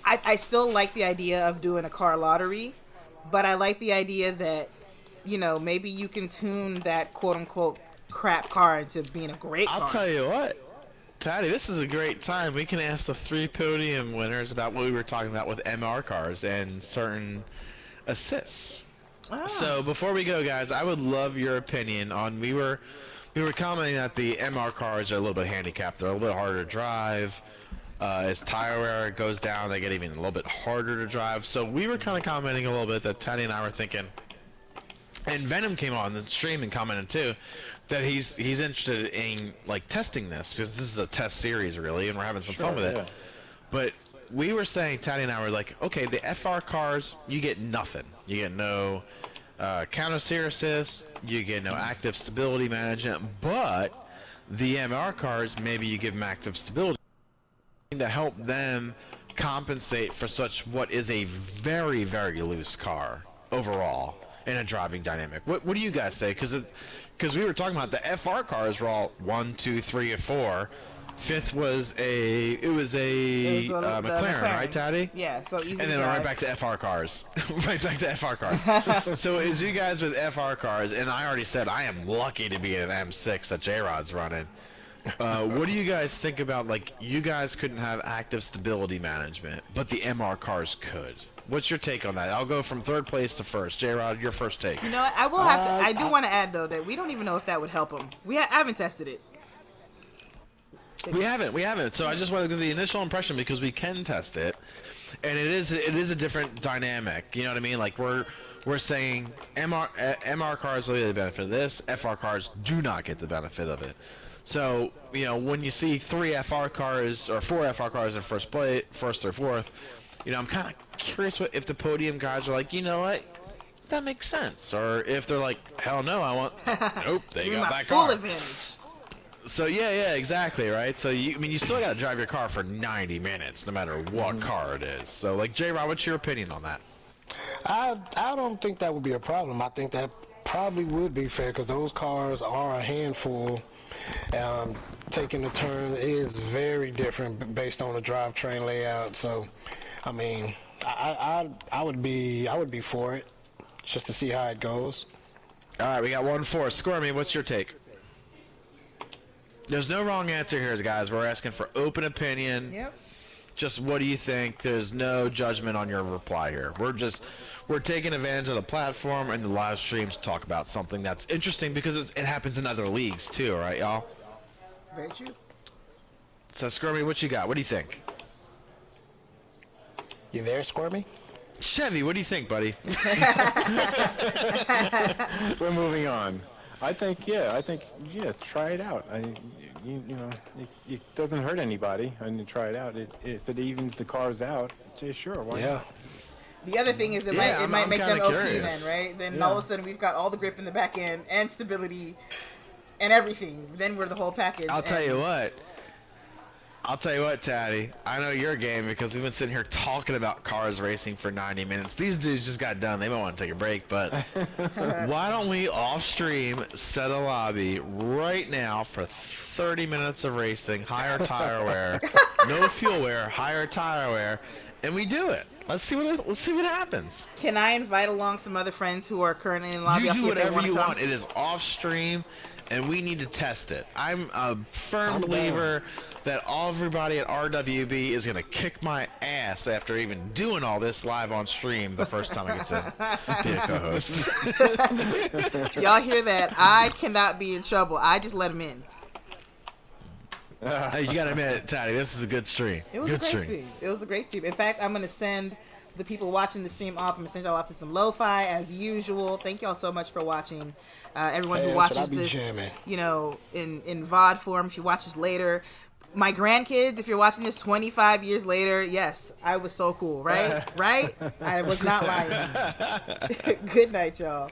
I still like the idea of doing a car lottery, but I like the idea that you know, maybe you can tune that quote unquote crap car into being a great car. I'll tell you what, Taddy, this is a great time. We can ask the 3 podium winners about what we were talking about with MR cars and certain assists. Ah. So before we go, guys, I would love your opinion on we were commenting that the MR cars are a little bit handicapped. They're a little bit harder to drive. As tire wear goes down, they get even a little bit harder to drive. So we were kind of commenting a little bit that Teddy and I were thinking, and Venom came on the stream and commented too, that he's interested in like testing this because this is a test series really, and we're having some fun with it. But we were saying, Teddy and I were like, okay, the FR cars, you get nothing. You get no counter steer assist, you get no active stability management, but the MR cars, maybe you give them active stability to help them compensate for such what is a very, very loose car overall in a driving dynamic. What do you guys say? Because we were talking about the FR cars were all 1, 2, 3, and 4. Fifth was a McLaren, right, Taddy? Yeah, so easy. And then right back to FR cars. Right back to FR cars. So as you guys with FR cars, and I already said I am lucky to be in an M6 that J-Rod's running. What do you guys think about, like, you guys couldn't have active stability management, but the MR cars could? What's your take on that? I'll go from third place to first. J-Rod, your first take. You know what? I will have to. I do want to add though that we don't even know if that would help them. I haven't tested it. We haven't. So I just want to give the initial impression because we can test it, and it is a different dynamic. You know what I mean? Like we're saying MR cars will get the benefit of this. FR cars do not get the benefit of it. So, you know, when you see 3 FR cars or 4 FR cars in first or fourth, you know, I'm kind of curious if the podium guys are like, you know what, that makes sense, or if they're like, hell no, I want, nope, they got that car. Full advantage. So yeah, exactly, right. So you still got to drive your car for 90 minutes, no matter what car it is. So like, J-Rod, what's your opinion on that? I don't think that would be a problem. I think that probably would be fair because those cars are a handful. Taking the turn is very different based on the drivetrain layout. So, I mean, I would be for it just to see how it goes. All right, we got 1-4. Squirmy, what's your take? There's no wrong answer here, guys. We're asking for open opinion. Yep. Just what do you think? There's no judgment on your reply here. We're taking advantage of the platform and the live stream to talk about something that's interesting because it happens in other leagues too, right, y'all? Very true. So, Squirmy, what you got? What do you think? You there, Squirmy? Chevy, what do you think, buddy? We're moving on. I think, try it out. It doesn't hurt anybody, and you try it out. If it evens the cars out, sure, why not? The other thing is it might make them OP then, right? Then all of a sudden we've got all the grip in the back end and stability and everything. Then we're the whole package. I'll tell you what, Taddy. I know your game because we've been sitting here talking about cars racing for 90 minutes. These dudes just got done. They might want to take a break, but why don't we off stream set a lobby right now for 30 minutes of racing, higher tire wear, no fuel wear, higher tire wear, and we do it. Let's see what happens. Can I invite along some other friends who are currently in the lobby? You do whatever you want. It is off stream, and we need to test it. I'm a firm believer that everybody at RWB is going to kick my ass after even doing all this live on stream the first time I get to be a co-host. Y'all hear that? I cannot be in trouble. I just let him in. Hey, you gotta admit, Taddy, this is a good stream. It was a great stream. It was a great stream. In fact, I'm gonna send the people watching the stream off. I'm gonna send y'all off to some lo-fi as usual. Thank y'all so much for watching. Everyone who watches this, you know, in VOD form, if you watch this later. My grandkids, if you're watching this 25 years later, yes, I was so cool, right? Right? I was not lying. Good night, y'all.